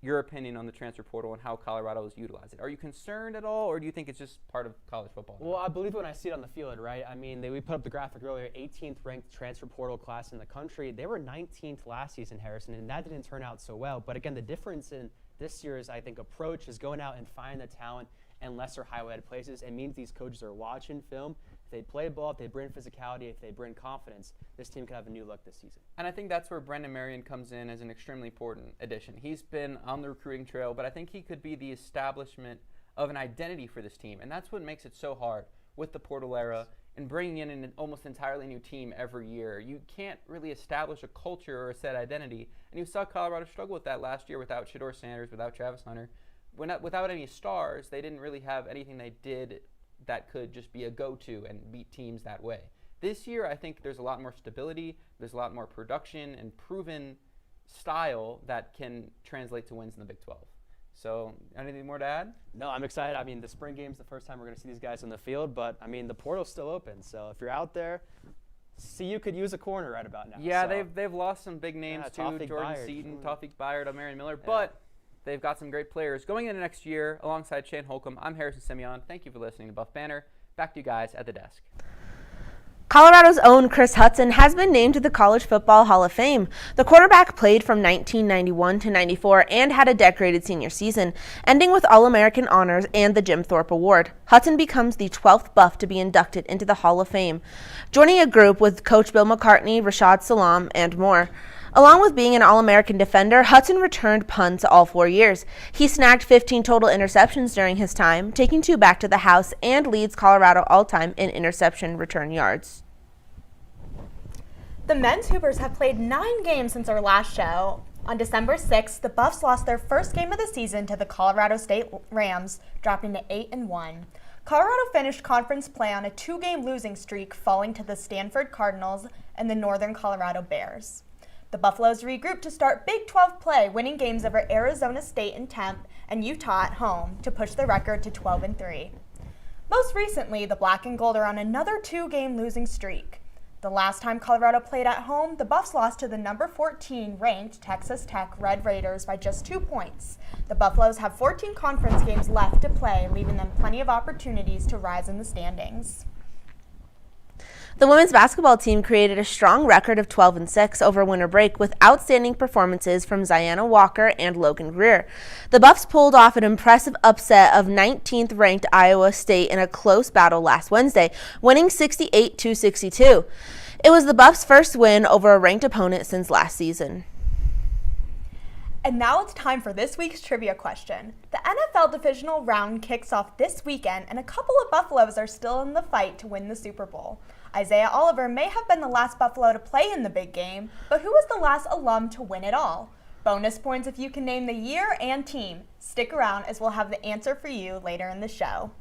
your opinion on the transfer portal and how Colorado has utilized it? Are you concerned at all, or do you think it's just part of college football now? Well, I believe when I see it on the field, right? I mean, we put up the graphic earlier, 18th ranked transfer portal class in the country. They were 19th last season, Harrison, and that didn't turn out so well. But again, the difference in this year's, I think, approach is going out and finding the talent in lesser highlighted places. It means these coaches are watching film. If they play ball, if they bring physicality, if they bring confidence, this team could have a new look this season. And I think that's where Brendan Marion comes in as an extremely important addition. He's been on the recruiting trail, but I think he could be the establishment of an identity for this team. And that's what makes it so hard with the portal era and bringing in an almost entirely new team every year. You can't really establish a culture or a set identity. And you saw Colorado struggle with that last year without Shedeur Sanders, without Travis Hunter. Without any stars, they didn't really have anything they did that could just be a go-to and beat teams that way. This year, I think there's a lot more stability, there's a lot more production and proven style that can translate to wins in the Big 12. So, anything more to add? No, I'm excited. I mean, the spring game's the first time we're going to see these guys on the field, but, I mean, the portal's still open. So, if you're out there, CU could use a corner right about now. Yeah, so. they've lost some big names too, Tawfiq Jordan Byard. Seaton, Tawfiq Byard, O'Marion Miller, but they've got some great players. Going into next year, alongside Shane Holcomb, I'm Harrison Simeon. Thank you for listening to Buff Banner. Back to you guys at the desk. Colorado's own Chris Hudson has been named to the College Football Hall of Fame. The quarterback played from 1991 to 94 and had a decorated senior season, ending with All-American honors and the Jim Thorpe Award. Hudson becomes the 12th Buff to be inducted into the Hall of Fame, joining a group with Coach Bill McCartney, Rashad Salam, and more. Along with being an All-American defender, Hudson returned punts all 4 years. He snagged 15 total interceptions during his time, taking 2 back to the house, and leads Colorado all-time in interception return yards. The men's Hoopers have played 9 games since our last show. On December 6th, the Buffs lost their first game of the season to the Colorado State Rams, dropping to 8-1. Colorado finished conference play on a 2-game losing streak, falling to the Stanford Cardinals and the Northern Colorado Bears. The Buffaloes regrouped to start Big 12 play, winning games over Arizona State and Temp and Utah at home to push the record to 12-3. Most recently, the Black and Gold are on another 2-game losing streak. The last time Colorado played at home, the Buffs lost to the number 14 ranked Texas Tech Red Raiders by just 2 points. The Buffaloes have 14 conference games left to play, leaving them plenty of opportunities to rise in the standings. The women's basketball team created a strong record of 12-6 over winter break with outstanding performances from Ziana Walker and Logan Greer. The Buffs pulled off an impressive upset of 19th ranked Iowa State in a close battle last Wednesday, winning 68-62. It was the Buffs' first win over a ranked opponent since last season. And now it's time for this week's trivia question. The NFL divisional round kicks off this weekend, and a couple of Buffaloes are still in the fight to win the Super Bowl. Isaiah Oliver may have been the last Buffalo to play in the big game, but who was the last alum to win it all? Bonus points if you can name the year and team. Stick around as we'll have the answer for you later in the show.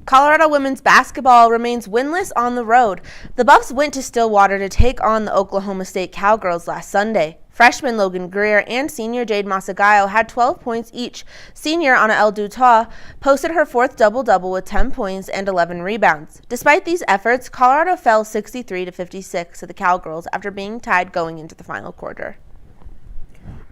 Colorado women's basketball remains winless on the road. The Buffs went to Stillwater to take on the Oklahoma State Cowgirls last Sunday. Freshman Logan Greer and senior Jade Masagayo had 12 points each. Senior Anna El Dutoit posted her fourth double-double with 10 points and 11 rebounds. Despite these efforts, Colorado fell 63-56 to the Cowgirls after being tied going into the final quarter.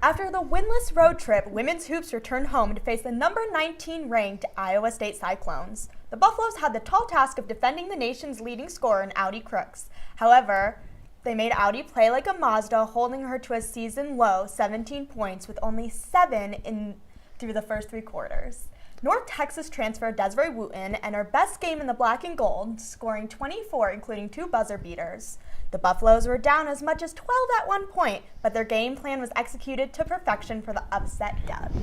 After the winless road trip, women's hoops returned home to face the number 19 ranked Iowa State Cyclones. The Buffaloes had the tall task of defending the nation's leading scorer in Audi Crooks. However, they made Audi play like a Mazda, holding her to a season-low 17 points with only 7 through the first 3 quarters. North Texas transfer Desiree Wooten and her best game in the black and gold, scoring 24, including 2 buzzer beaters. The Buffaloes were down as much as 12 at one point, but their game plan was executed to perfection for the upset dub.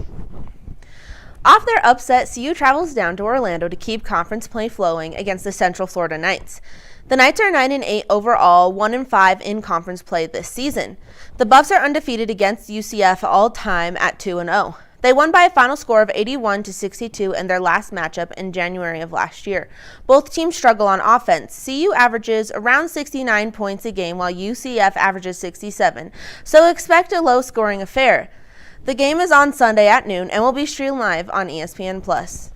Off their upset, CU travels down to Orlando to keep conference play flowing against the Central Florida Knights. The Knights are 9-8 overall, 1-5 in conference play this season. The Buffs are undefeated against UCF all time at 2-0. They won by a final score of 81-62 in their last matchup in January of last year. Both teams struggle on offense. CU averages around 69 points a game while UCF averages 67, so expect a low-scoring affair. The game is on Sunday at noon and will be streamed live on ESPN+.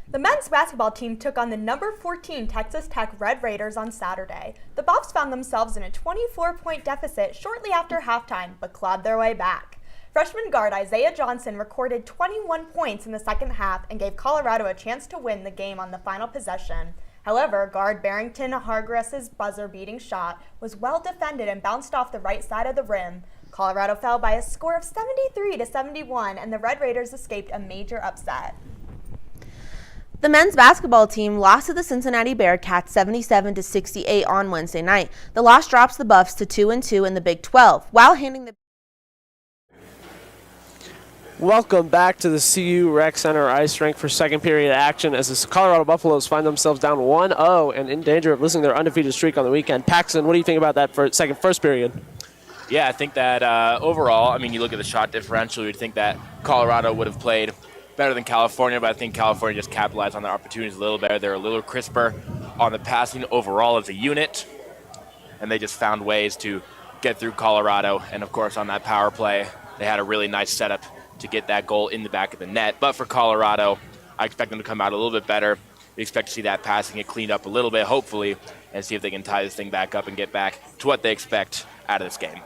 The men's basketball team took on the number 14 Texas Tech Red Raiders on Saturday. The Buffs found themselves in a 24-point deficit shortly after halftime, but clawed their way back. Freshman guard Isaiah Johnson recorded 21 points in the second half and gave Colorado a chance to win the game on the final possession. However, guard Barrington Hargress's buzzer-beating shot was well defended and bounced off the right side of the rim. Colorado fell by a score of 73-71, and the Red Raiders escaped a major upset. The men's basketball team lost to the Cincinnati Bearcats 77-68 on Wednesday night. The loss drops the Buffs to 2-2 in the Big 12, while handing the Welcome back to the CU Rec Center ice rink for second period action as the Colorado Buffaloes find themselves down 1-0 and in danger of losing their undefeated streak on the weekend. Paxton, what do you think about that for first period? Yeah, I think that overall, I mean, you look at the shot differential, you'd think that Colorado would have played better than California, but I think California just capitalized on their opportunities a little better. They're a little crisper on the passing overall as a unit, and they just found ways to get through Colorado. And, of course, on that power play, they had a really nice setup to get that goal in the back of the net. But for Colorado, I expect them to come out a little bit better we expect to see that passing get cleaned up a little bit, hopefully, and see if they can tie this thing back up and get back to what they expect out of this game.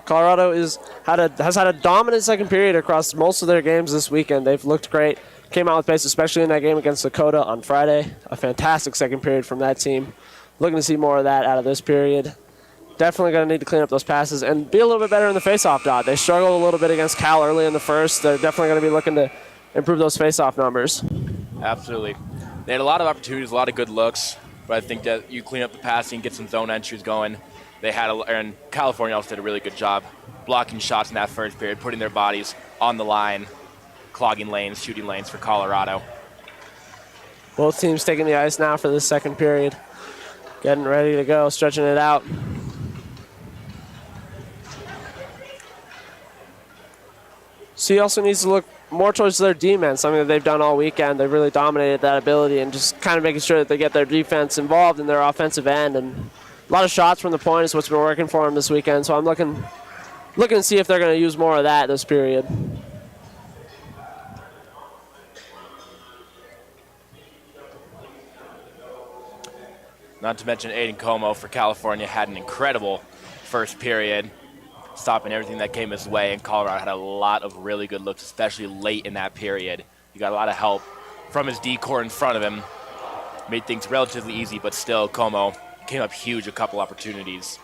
Colorado has had a dominant second period across most of their games this weekend. They've looked great. Came out with pace, especially in that game against Dakota on Friday. A fantastic second period from that team. Looking to see more of that out of this period. Definitely going to need to clean up those passes and be a little bit better in the faceoff dot. They struggled a little bit against Cal early in the first. They're definitely going to be looking to improve those faceoff numbers. Absolutely. They had a lot of opportunities, a lot of good looks, but I think that you clean up the passing, get some zone entries going. They had, and California also did a really good job blocking shots in that first period, putting their bodies on the line, clogging lanes, shooting lanes for Colorado. Both teams taking the ice now for this second period. Getting ready to go, stretching it out. CU also needs to look more towards their D-men, something that they've done all weekend. They've really dominated that ability and just kind of making sure that they get their defense involved in their offensive end. And a lot of shots from the point is what's been working for them this weekend. So I'm looking to see if they're going to use more of that this period. Not to mention Aiden Como for California had an incredible first period, stopping everything that came his way, and Colorado had a lot of really good looks, especially late in that period. He got a lot of help from his D-core in front of him. Made things relatively easy, but still Como came up huge a couple opportunities.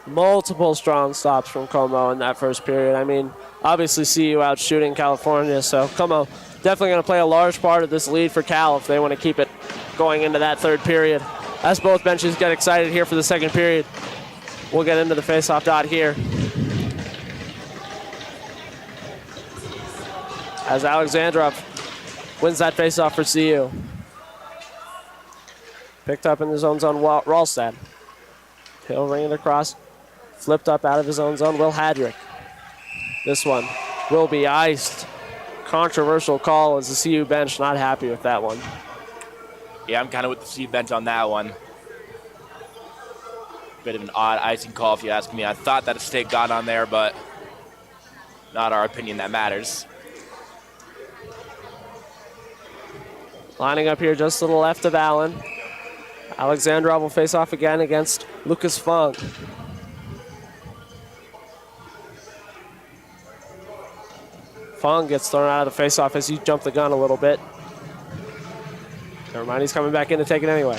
Multiple strong stops from Como in that first period. I mean, obviously CU out shooting California, so Como definitely going to play a large part of this lead for Cal if they want to keep it going into that third period. As both benches get excited here for the second period, we'll get into the faceoff dot here. As Alexandrov wins that faceoff for CU. Picked up in his own zone, Ralstad. He'll ring it across. Flipped up out of his own zone, Will Hadrick. This one will be iced. Controversial call as the CU bench not happy with that one. Yeah, I'm kind of with the CU bench on that one. Bit of an odd icing call if you ask me. I thought that a stick got on there, but not our opinion that matters. Lining up here just to the left of Allen. Alexandrov will face off again against Lucas Funk. Fong gets thrown out of the faceoff as he jumped the gun a little bit. Never mind, he's coming back in to take it anyway.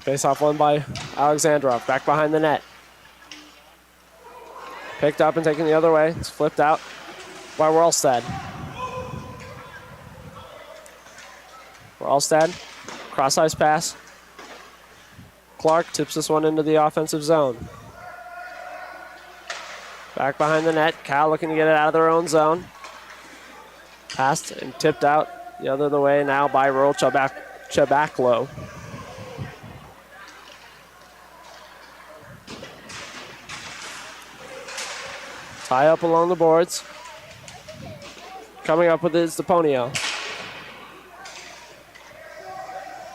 Faceoff won by Alexandrov, back behind the net. Picked up and taken the other way. It's flipped out by Ralstad. Ralstad, cross-ice pass. Clark tips this one into the offensive zone. Back behind the net. Cal looking to get it out of their own zone. Passed and tipped out the other way now by Earl Chabaklo. Tie up along the boards. Coming up with it is DePonio.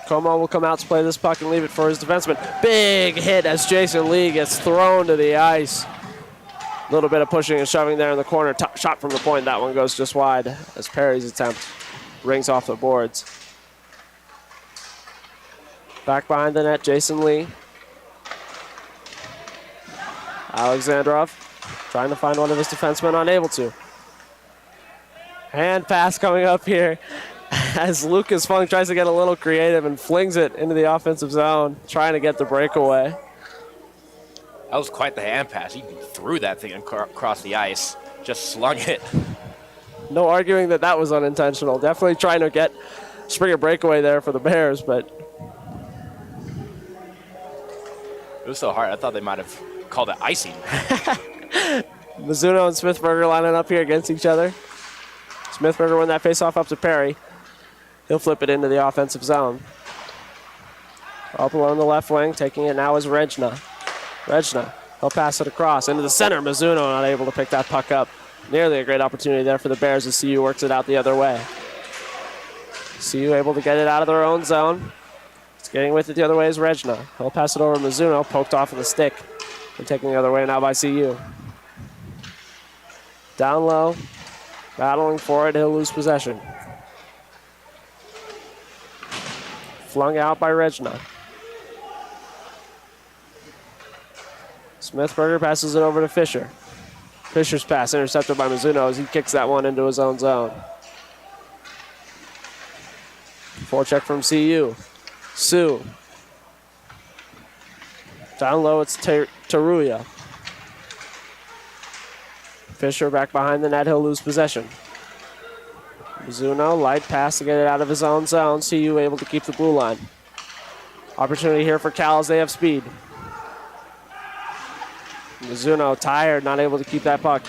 Como will come out to play this puck and leave it for his defenseman. Big hit as Jason Lee gets thrown to the ice. A little bit of pushing and shoving there in the corner. Top shot from the point. That one goes just wide as Perry's attempt rings off the boards. Back behind the net, Jason Lee. Alexandrov trying to find one of his defensemen, unable to. Hand pass coming up here as Lucas Funk tries to get a little creative and flings it into the offensive zone, trying to get the breakaway. That was quite the hand pass. He threw that thing across the ice, just slung it. No arguing that that was unintentional. Definitely trying to spring a breakaway there for the Bears, but it was so hard. I thought they might have called it icing. Mizuno and Smithberger lining up here against each other. Smithberger won that faceoff up to Perry. He'll flip it into the offensive zone. Up along the left wing, taking it now is Regna. He'll pass it across into the center. Mizuno not able to pick that puck up. Nearly a great opportunity there for the Bears as CU works it out the other way. CU able to get it out of their own zone. Getting with it the other way is Regna. He'll pass it over to Mizuno, poked off of the stick. And taking the other way now by CU. Down low, battling for it, he'll lose possession. Flung out by Regina. Smithberger passes it over to Fisher. Fisher's pass intercepted by Mizuno as he kicks that one into his own zone. Forecheck from CU. Sue. Down low, it's Taruya. Fisher back behind the net. He'll lose possession. Mizuno, light pass to get it out of his own zone. CU able to keep the blue line. Opportunity here for Cal as they have speed. Mizuno tired, not able to keep that puck.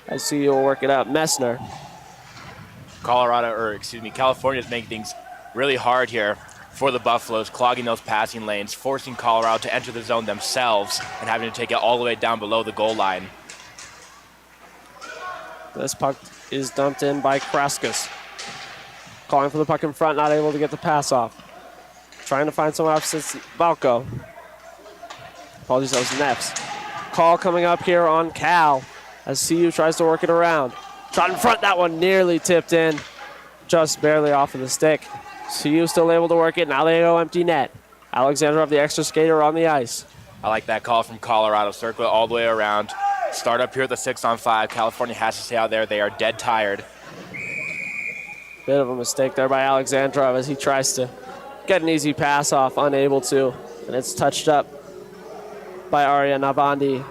As CU will work it up. Messner. California's making things really hard here for the Buffaloes, clogging those passing lanes, forcing Colorado to enter the zone themselves and having to take it all the way down below the goal line. This puck is dumped in by Kraskus. Calling for the puck in front, not able to get the pass off. Trying to find someone opposite Balco. Apologies, that was Neffs. Call coming up here on Cal as CU tries to work it around. Shot in front, that one nearly tipped in. Just barely off of the stick. CU still able to work it. Now they go empty net. Alexandrov, the extra skater, on the ice. I like that call from Colorado. Circle it all the way around. Start up here at the 6-on-5. California has to stay out there. They are dead tired. Bit of a mistake there by Alexandrov as he tries to get an easy pass off, unable to. And it's touched up by Arya Navandi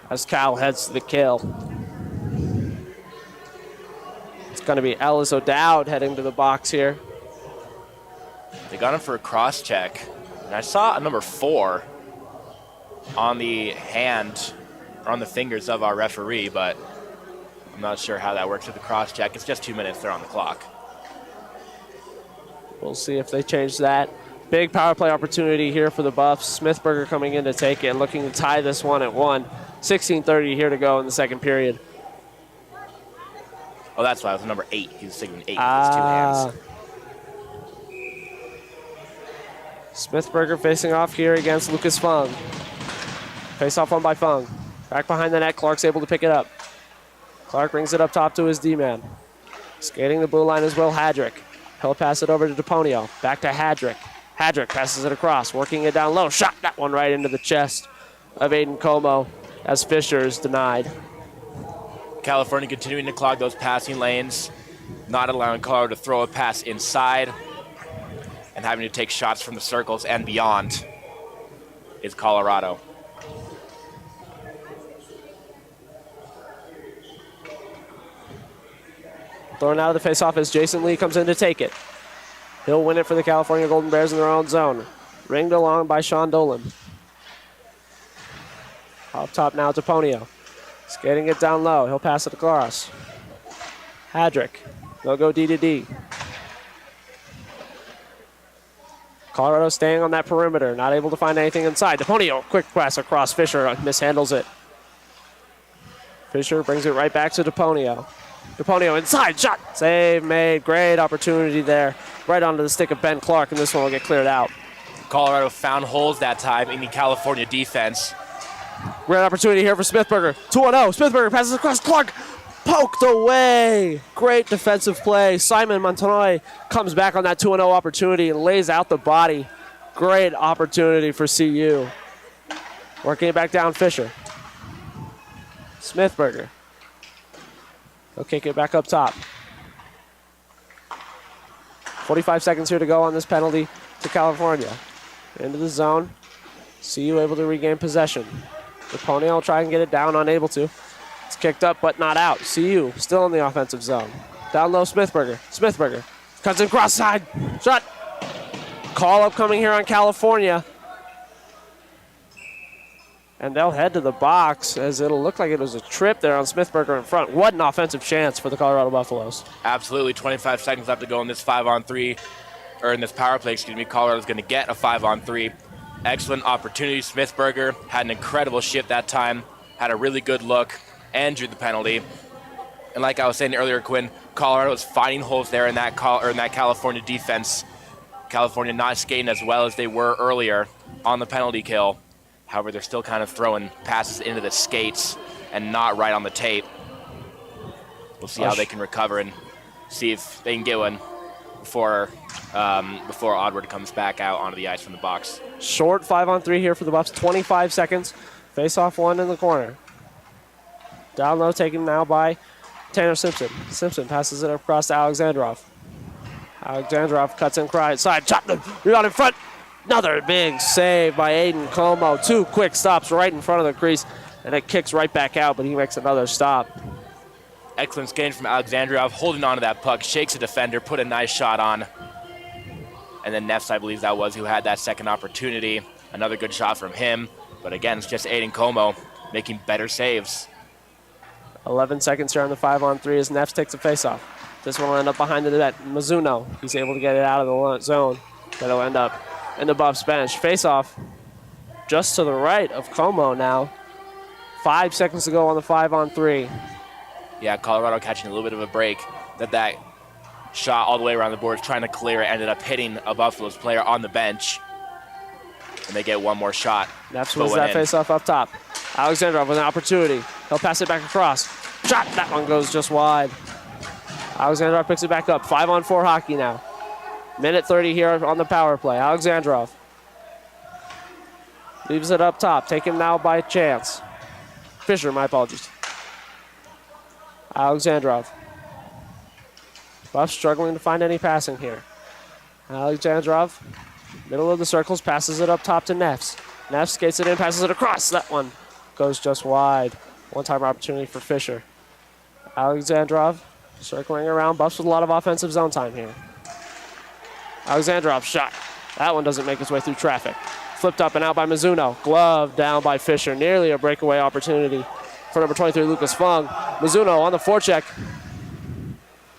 as Cal heads to the kill. It's going to be Ellis O'Dowd heading to the box here. They got him for a cross check. And I saw a number 4 on the hand, or on the fingers of our referee, but I'm not sure how that works with the cross check. It's just 2 minutes there on the clock. We'll see if they change that. Big power play opportunity here for the Buffs. Smithberger coming in to take it and looking to tie this one at 1. 16:30 here to go in the second period. Oh, that's why it was number 8. He was signaling 8 with his 2 hands. Smithberger facing off here against Lucas Fung. Face off one by Fung. Back behind the net, Clark's able to pick it up. Clark brings it up top to his D-man. Skating the blue line is Will Hadrick. He'll pass it over to DePonio. Back to Hadrick. Hadrick passes it across, working it down low. Shot that one right into the chest of Aiden Como as Fisher is denied. California continuing to clog those passing lanes, not allowing Colorado to throw a pass inside, and having to take shots from the circles and beyond is Colorado. Thrown out of the face-off as Jason Lee comes in to take it. He'll win it for the California Golden Bears in their own zone. Ringed along by Sean Dolan. Up top now to Ponio. Skating it down low. He'll pass it across. Hadrick. They'll go D to D. Colorado staying on that perimeter. Not able to find anything inside. DePonio, quick pass across. Fisher mishandles it. Fisher brings it right back to DePonio. DePonio inside, shot, save made, great opportunity there. Right onto the stick of Ben Clark, and this one will get cleared out. Colorado found holes that time in the California defense. Great opportunity here for Smithberger. 2-0, Smithberger passes across, Clark poked away. Great defensive play. Simon Montoy comes back on that 2-0 opportunity and lays out the body. Great opportunity for CU. Working it back down, Fisher. Smithberger. He'll kick it back up top. 45 seconds here to go on this penalty to California. Into the zone. CU able to regain possession. DePonio will try and get it down, unable to. It's kicked up, but not out. CU still in the offensive zone. Down low, Smithberger. Smithberger cuts in cross side. Shot. Call upcoming here on California. And they'll head to the box as it'll look like it was a trip there on Smithberger in front. What an offensive chance for the Colorado Buffaloes. Absolutely, 25 seconds left to go in this 5-on-3, or in this power play, Colorado's going to get a 5-on-3. Excellent opportunity. Smithberger had an incredible shift that time, had a really good look, and drew the penalty. And like I was saying earlier, Quinn, Colorado was finding holes there in that California defense. California not skating as well as they were earlier on the penalty kill. However, they're still kind of throwing passes into the skates and not right on the tape. We'll see how they can recover and see if they can get one. before Oddward comes back out onto the ice from the box. Short 5-on-3 here for the Buffs. 25 seconds. Face-off one in the corner. Down low, taken now by Tanner Simpson. Simpson passes it across to Alexandrov. Alexandrov cuts in side. Chop the rebound in front. Another big save by Aiden Como. 2 quick stops right in front of the crease, and it kicks right back out, but he makes another stop. Excellent skating from Alexandrov, holding on to that puck, shakes a defender, put a nice shot on. And then Neffs, I believe that was, who had that second opportunity. Another good shot from him. But again, it's just Aiden Como making better saves. 11 seconds here on the 5-on-3 as Neffs takes a faceoff. This one will end up behind the net. Mizuno, he's able to get it out of the zone. That'll end up in the Buffs bench. Faceoff just to the right of Como now. 5 seconds to go on the 5-on-3. Yeah, Colorado catching a little bit of a break. That shot all the way around the boards, trying to clear it, ended up hitting a Buffalo's player on the bench. And they get one more shot. Neffs wins that faceoff up top. Alexandrov with an opportunity. He'll pass it back across. Shot! That one goes just wide. Alexandrov picks it back up. 5-on-4 hockey now. Minute 30 here on the power play. Alexandrov leaves it up top. Taken now by Chance. Fisher, my apologies. Alexandrov. Buffs struggling to find any passing here. Alexandrov, middle of the circles, passes it up top to Neffs. Neffs skates it in, passes it across. That one goes just wide. One-time opportunity for Fisher. Alexandrov circling around. Buffs with a lot of offensive zone time here. Alexandrov shot. That one doesn't make its way through traffic. Flipped up and out by Mizuno. Glove down by Fisher. Nearly a breakaway opportunity for number 23, Lucas Fung. Mizuno on the forecheck.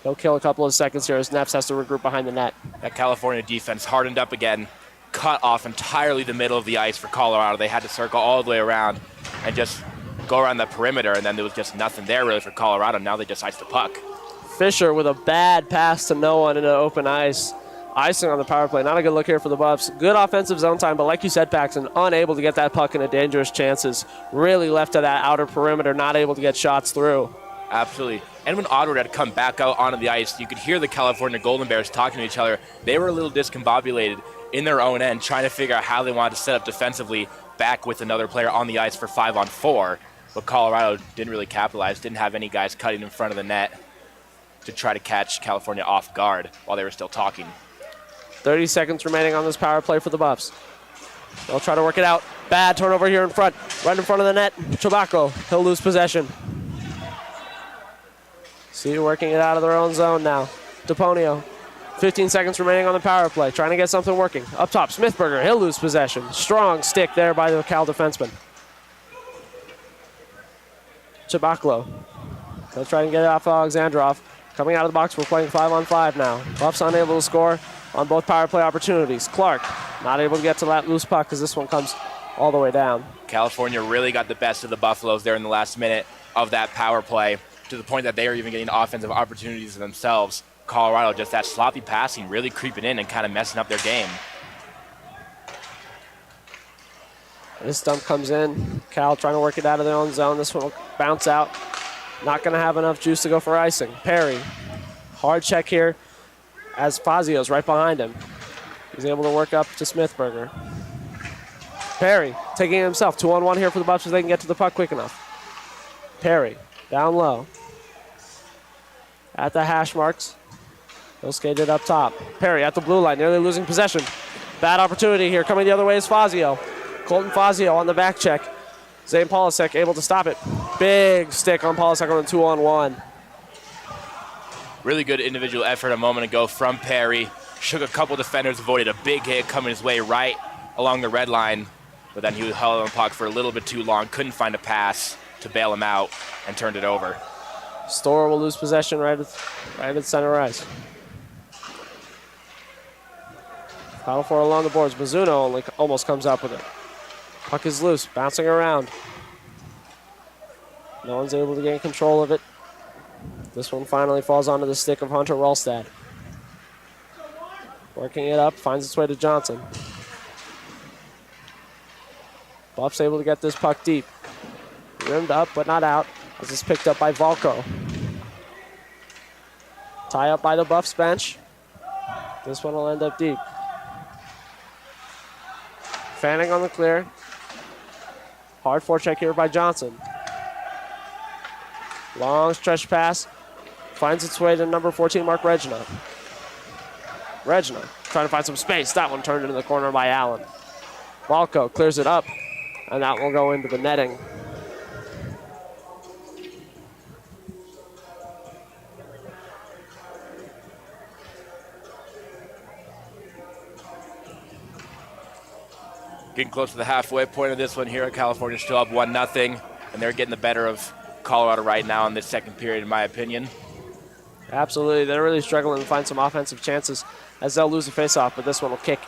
He'll kill a couple of seconds here as Neffs has to regroup behind the net. That California defense hardened up again, cut off entirely the middle of the ice for Colorado. They had to circle all the way around and just go around the perimeter, and then there was just nothing there really for Colorado. Now they just ice the puck. Fisher with a bad pass to no one into open ice. Icing on the power play. Not a good look here for the Buffs. Good offensive zone time, but like you said, Paxton, unable to get that puck into dangerous chances. Really left to that outer perimeter, not able to get shots through. Absolutely. And when Oddward had come back out onto the ice, you could hear the California Golden Bears talking to each other. They were a little discombobulated in their own end, trying to figure out how they wanted to set up defensively back with another player on the ice for 5-on-4. But Colorado didn't really capitalize, didn't have any guys cutting in front of the net to try to catch California off guard while they were still talking. 30 seconds remaining on this power play for the Buffs. They'll try to work it out. Bad turnover here in front. Right in front of the net. Chewbacca, he'll lose possession. See, working it out of their own zone now. DePonio. 15 seconds remaining on the power play. Trying to get something working. Up top, Smithberger, he'll lose possession. Strong stick there by the Cal defenseman. Chewbacca. They'll try and get it off Alexandrov. Coming out of the box, we're playing 5-on-5 now. Buffs unable to score on both power play opportunities. Clark not able to get to that loose puck as this one comes all the way down. California really got the best of the Buffaloes there in the last minute of that power play, to the point that they are even getting offensive opportunities themselves. Colorado, just that sloppy passing, really creeping in and kind of messing up their game. This dump comes in. Cal trying to work it out of their own zone. This one will bounce out. Not going to have enough juice to go for icing. Perry, hard check here as Fazio's right behind him. He's able to work up to Smithberger. Perry taking it himself. 2-on-1 here for the Buffs so they can get to the puck quick enough. Perry down low. At the hash marks. He'll skate it up top. Perry at the blue line, nearly losing possession. Bad opportunity here. Coming the other way is Fazio. Colton Fazio on the back check. Zane Polasek able to stop it. Big stick on Polasek on the 2-on-1. Really good individual effort a moment ago from Perry. Shook a couple defenders, avoided a big hit coming his way right along the red line. But then he was held on the puck for a little bit too long. Couldn't find a pass to bail him out and turned it over. Storer will lose possession right at center ice. Final four along the boards. Mizuno only almost comes up with it. Puck is loose, bouncing around. No one's able to gain control of it. This one finally falls onto the stick of Hunter Ralstad. Working it up, finds its way to Johnson. Buff's able to get this puck deep. Rimmed up, but not out, as it's picked up by Valco. Tie up by the Buffs bench. This one will end up deep. Fanning on the clear. Hard forecheck here by Johnson. Long stretch pass. Finds its way to number 14, Mark Regina. Regina trying to find some space. That one turned into the corner by Allen. Walco clears it up, and that will go into the netting. Getting close to the halfway point of this one here. California still up 1-0, and they're getting the better of Colorado right now in this second period, in my opinion. Absolutely. They're really struggling to find some offensive chances as they'll lose the faceoff, but this one will kick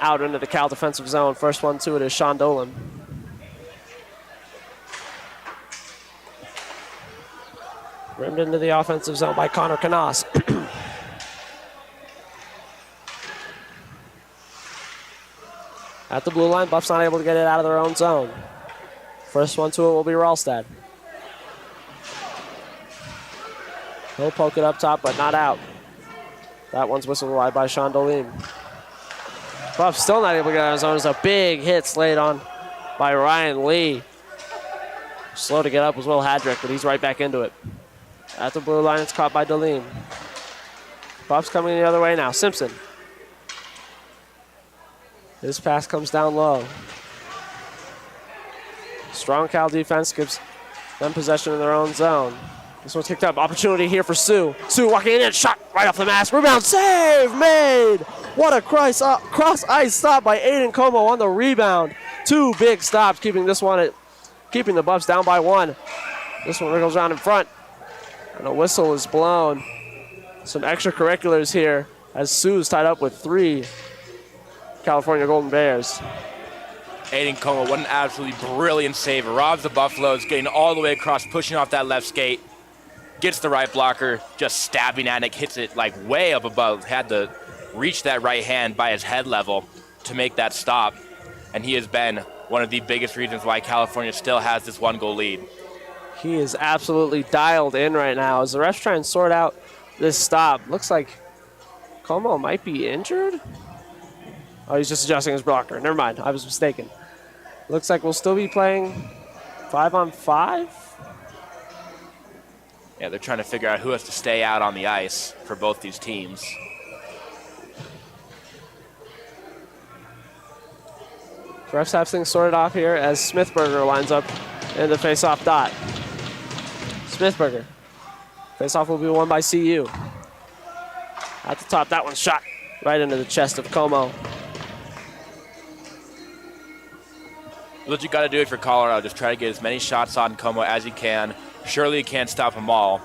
out into the Cal defensive zone. First one to it is Sean Dolan. Rimmed into the offensive zone by Connor Canas. At the blue line, Buff's not able to get it out of their own zone. First one to it will be Ralstad. He'll poke it up top, but not out. That one's whistled wide by Sean Dolan. Buff still not able to get out of his zone. It's a big hit slayed on by Ryan Lee. Slow to get up was Will Hadrick, but he's right back into it. At the blue line, it's caught by Dolan. Buff's coming the other way now. Simpson. His pass comes down low. Strong Cal defense gives them possession in their own zone. This one's kicked up. Opportunity here for Sue. Sue walking in, shot right off the mask. Rebound, save made. What a cross-ice stop by Aiden Como on the rebound. Two big stops, keeping the Buffs down by one. This one wriggles around in front, and a whistle is blown. Some extracurriculars here as Sue's tied up with 3 California Golden Bears. Aiden Como, what an absolutely brilliant save. Robs the Buffaloes, getting all the way across, pushing off that left skate. Gets the right blocker, just stabbing at it, hits it like way up above. Had to reach that right hand by his head level to make that stop. And he has been one of the biggest reasons why California still has this 1-goal lead. He is absolutely dialed in right now as the refs try and sort out this stop. Looks like Como might be injured. Oh, he's just adjusting his blocker. Never mind, I was mistaken. Looks like we'll still be playing 5-on-5. Yeah, they're trying to figure out who has to stay out on the ice for both these teams. Refs have things sorted off here as Smithberger lines up in the face-off dot. Smithberger. Face-off will be won by CU. At the top, that one's shot right into the chest of Como. What you got to do it for Colorado, just try to get as many shots on Como as you can. Surely you can't stop them all.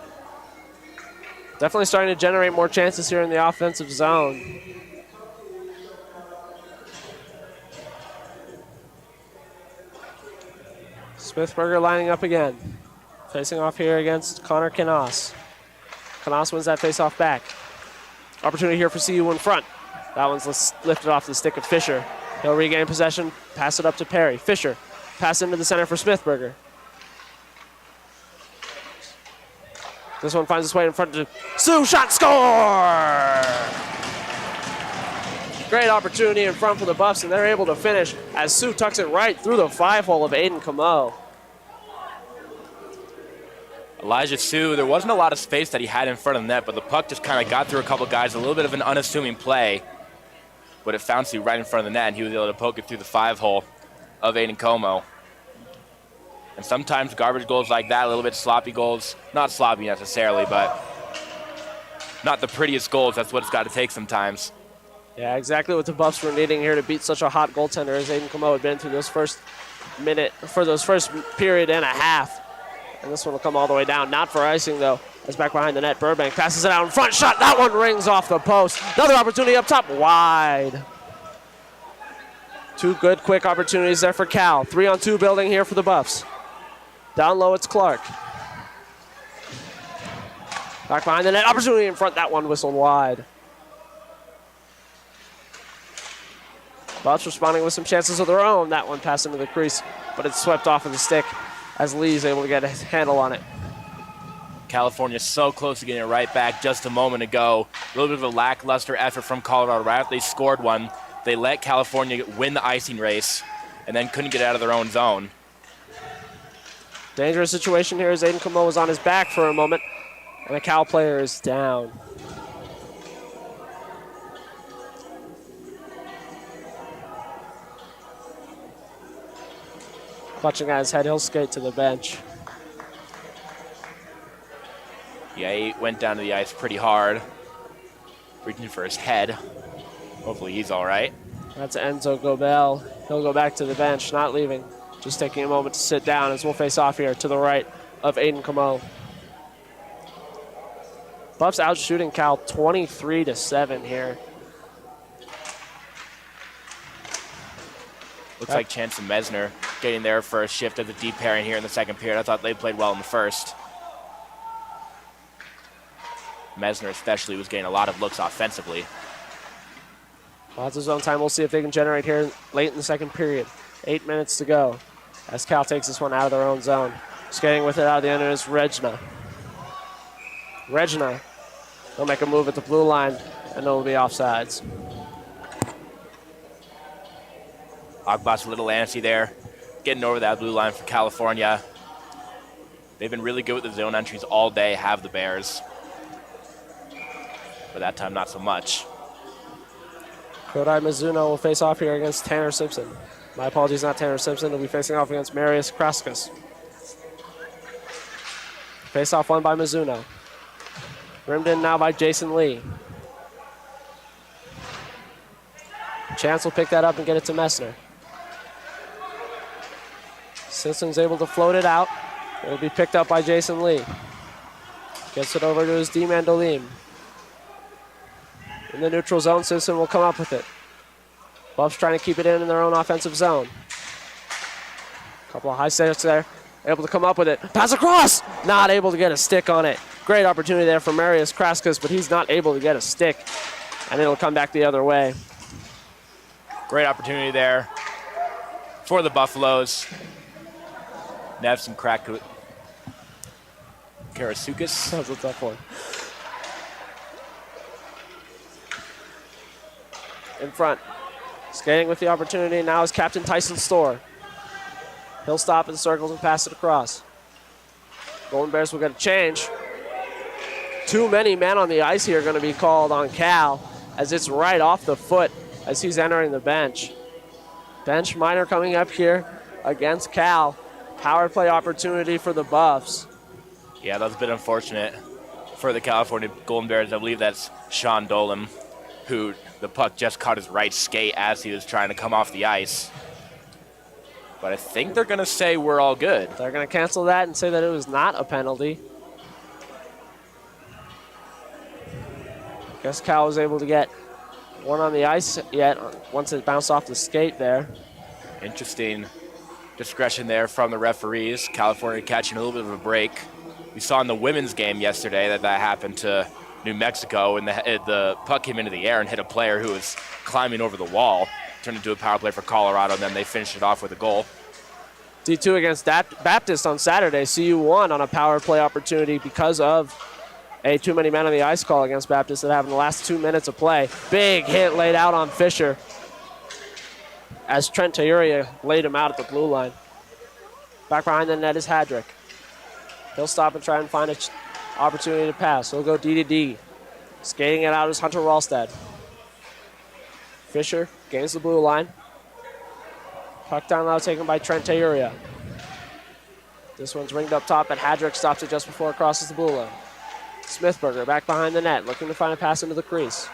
Definitely starting to generate more chances here in the offensive zone. Smithberger lining up again. Facing off here against Connor Canas. Canas wins that face-off back. Opportunity here for CU in front. That one's lifted off the stick of Fisher. He'll regain possession, pass it up to Perry. Fisher, pass into the center for Smithberger. This one finds its way in front to Sue, shot, score! Great opportunity in front for the Buffs, and they're able to finish as Sue tucks it right through the 5-hole of Aiden Como. Elijah Sue, there wasn't a lot of space that he had in front of the net, but the puck just kind of got through a couple guys, a little bit of an unassuming play, but it found Sue right in front of the net, and he was able to poke it through the 5-hole of Aiden Como. And sometimes garbage goals like that, a little bit sloppy goals, not sloppy necessarily, but not the prettiest goals. That's what it's got to take sometimes. Yeah, exactly what the Buffs were needing here to beat such a hot goaltender as Aiden Como had been through those first period and a half. And this one will come all the way down. Not for icing, though. As back behind the net, Burbank passes it out in front. Shot, that one rings off the post. Another opportunity up top, wide. Two good, quick opportunities there for Cal. 3-on-2 building here for the Buffs. Down low, it's Clark. Back behind the net, opportunity in front. That one whistled wide. Buffs responding with some chances of their own. That one passed into the crease, but it's swept off of the stick as Lee's able to get a handle on it. California so close to getting it right back just a moment ago. A little bit of a lackluster effort from Colorado. Right after they scored one, they let California win the icing race and then couldn't get out of their own zone. Dangerous situation here as Aiden Camo was on his back for a moment, and the Cal player is down. Clutching at his head, he'll skate to the bench. Yeah, he went down to the ice pretty hard, reaching for his head. Hopefully he's all right. That's Enzo Gobel. He'll go back to the bench, not leaving. Just taking a moment to sit down as we'll face off here to the right of Aiden Camo. Buffs out shooting Cal 23-7 here. Looks like Chance and Mesner getting their first shift of the deep pairing here in the second period. I thought they played well in the first. Mesner especially was getting a lot of looks offensively. Lots of zone time. We'll see if they can generate here late in the second period. 8 minutes to go as Cal takes this one out of their own zone. Skating with it out of the end is Regna. Regna will make a move at the blue line, and it'll be offsides. Ogbot's a little antsy there, getting over that blue line for California. They've been really good with the zone entries all day, have the Bears. But that time, not so much. Kodai Mizuno will face off here against Tanner Simpson. My apologies, not Tanner Simpson. He'll be facing off against Marius Kraskus. Face off won by Mizuno. Rimmed in now by Jason Lee. Chance will pick that up and get it to Messner. Simpson's able to float it out. It'll be picked up by Jason Lee. Gets it over to his D. Mandolim. In the neutral zone, Simpson will come up with it. Buffs trying to keep it in their own offensive zone. Couple of high steps there. Able to come up with it. Pass across! Not able to get a stick on it. Great opportunity there for Marius Kraskus, but he's not able to get a stick. And it'll come back the other way. Great opportunity there for the Buffaloes. Nevson Karasukis. That was a tough one. In front. Skating with the opportunity now is Captain Tyson Storr. He'll stop in circles and pass it across. Golden Bears will get a change. Too many men on the ice here are going to be called on Cal as it's right off the foot as he's entering the bench. Bench minor coming up here against Cal. Power play opportunity for the Buffs. Yeah, that's a bit unfortunate for the California Golden Bears. I believe that's Sean Dolan, who the puck just caught his right skate as he was trying to come off the ice. But I think they're going to say we're all good. They're going to cancel that and say that it was not a penalty. Guess Cal was able to get one on the ice yet once it bounced off the skate there. Interesting discretion there from the referees. California catching a little bit of a break. We saw in the women's game yesterday that happened to New Mexico, and the puck came into the air and hit a player who was climbing over the wall. Turned into a power play for Colorado, and then they finished it off with a goal. D2 against Baptist on Saturday. CU won on a power play opportunity because of a too many men on the ice call against Baptist that happened in the last 2 minutes of play. Big hit laid out on Fisher as Trent Tayuria laid him out at the blue line. Back behind the net is Hadrick. He'll stop and try and find an opportunity to pass. He'll go D to D. Skating it out is Hunter Ralstad. Fisher gains the blue line. Puck down low taken by Trent Tayuria. This one's ringed up top, but Hadrick stops it just before it crosses the blue line. Smithberger back behind the net, looking to find a pass into the crease.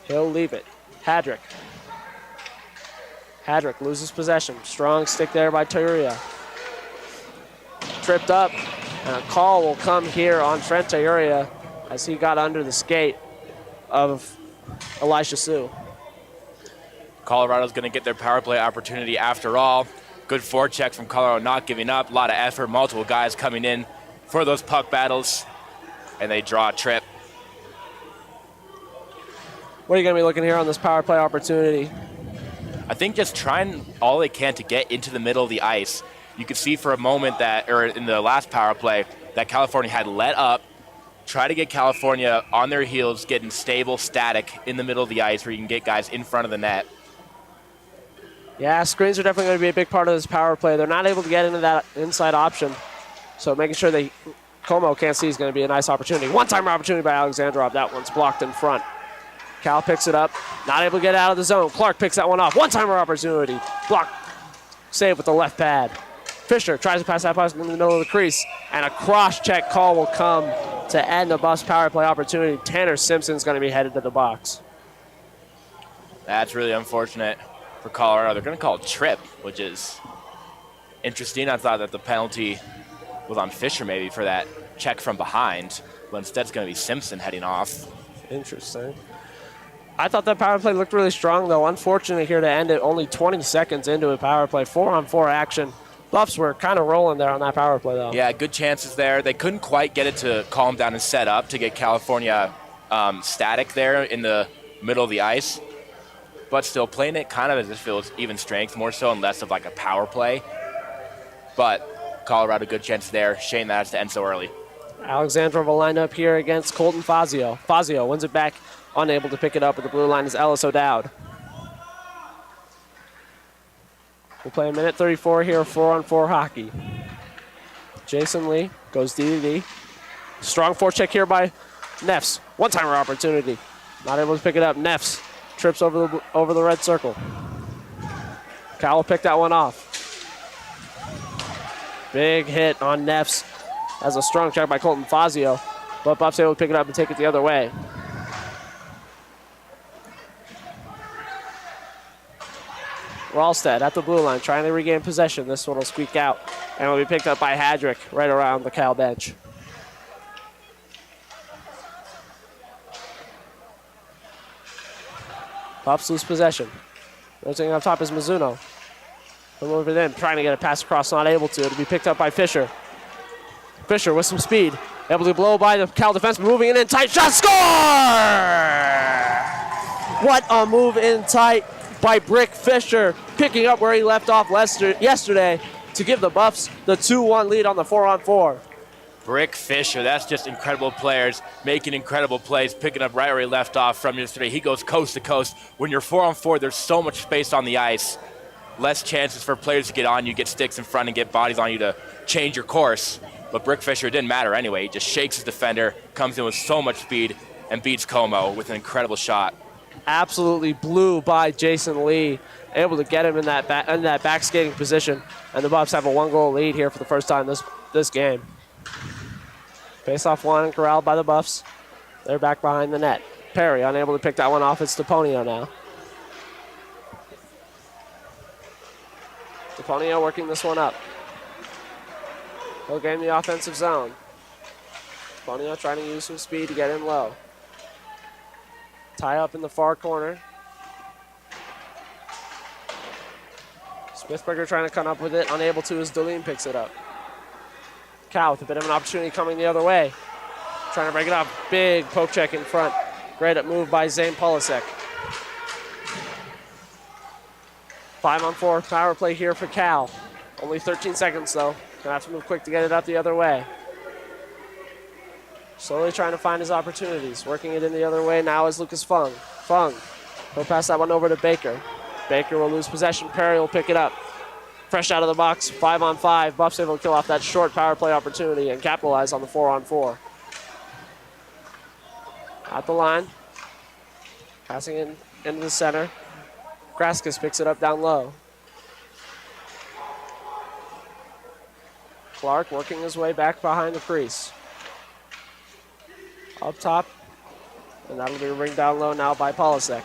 He'll leave it. Hadrick. Hadrick loses possession. Strong stick there by Tayuria. Tripped up, and a call will come here on Trent Tayuria as he got under the skate of Elisha Sue. Colorado's going to get their power play opportunity after all. Good forecheck from Colorado, not giving up. A lot of effort, multiple guys coming in for those puck battles, and they draw a trip. What are you going to be looking here on this power play opportunity? I think just trying all they can to get into the middle of the ice. You could see for a moment that, or in the last power play, that California had let up, try to get California on their heels, getting stable, static in the middle of the ice where you can get guys in front of the net. Yeah, screens are definitely going to be a big part of this power play. They're not able to get into that inside option, so making sure Como can't see is going to be a nice opportunity. One-timer opportunity by Alexandrov. That one's blocked in front. Cal picks it up, not able to get out of the zone. Clark picks that one off. One-timer opportunity. Block, save with the left pad. Fisher tries to pass that pass in the middle of the crease, and a cross-check call will come to end the Buffs power play opportunity. Tanner Simpson's going to be headed to the box. That's really unfortunate for Colorado. They're going to call a trip, which is interesting. I thought that the penalty was on Fisher maybe for that check from behind, but instead it's going to be Simpson heading off. Interesting. I thought that power play looked really strong, though. Unfortunate here to end it only 20 seconds into a power play. 4-on-4 action. Buffs were kind of rolling there on that power play, though. Yeah, good chances there. They couldn't quite get it to calm down and set up to get California static there in the middle of the ice, but still playing it kind of as if it was even strength, more so and less of like a power play. But Colorado, good chance there. Shame that has to end so early. Alexandrov will line up here against Colton Fazio. Fazio wins it back, unable to pick it up at the blue line is Ellis O'Dowd. We'll play a minute 34 here, 4-on-4 hockey. Jason Lee goes D-to-D. Strong forecheck here by Neffs. One-timer opportunity. Not able to pick it up. Neffs trips over the red circle. Cal will pick that one off. Big hit on Neffs as a strong check by Colton Fazio, but Buffs able to pick it up and take it the other way. Ralstad at the blue line trying to regain possession. This one will squeak out and will be picked up by Hadrick right around the Cal bench. Buffs lose possession. Rotating up top is Mizuno. From over them, trying to get a pass across, not able to. It'll be picked up by Fisher. Fisher with some speed. Able to blow by the Cal defense, moving in tight. Shot, score! What a move in tight by Brick Fisher, picking up where he left off yesterday to give the Buffs the 2-1 lead on the 4-on-4. Brick Fisher, that's just incredible players making incredible plays, picking up right where he left off from yesterday. He goes coast to coast. When you're 4-on-4, there's so much space on the ice. Less chances for players to get on you, get sticks in front, and get bodies on you to change your course. But Brick Fisher, it didn't matter anyway. He just shakes his defender, comes in with so much speed, and beats Como with an incredible shot. Absolutely blew by Jason Lee, able to get him in that back skating position, and the Buffs have a 1-goal lead here for the first time this game. Face-off one and corralled by the Buffs. They're back behind the net. Perry unable to pick that one off. It's Deponio now. Deponio working this one up. He'll gain the offensive zone. Deponio trying to use some speed to get in low. Tie up in the far corner. Smithberger trying to come up with it. Unable to as Doline picks it up. Cal with a bit of an opportunity coming the other way. Trying to break it up. Big poke check in front. Great up move by Zane Polasek. 5-on-4 power play here for Cal. Only 13 seconds though. Gonna have to move quick to get it up the other way. Slowly trying to find his opportunities. Working it in the other way now is Lucas Fung. Fung will pass that one over to Baker. Baker will lose possession. Perry will pick it up. Fresh out of the box, 5-on-5. Buffs able to kill off that short power play opportunity and capitalize on the 4-on-4. At the line. Passing it into the center. Kraskis picks it up down low. Clark working his way back behind the crease. Up top. And that'll be ringed down low now by Polasek.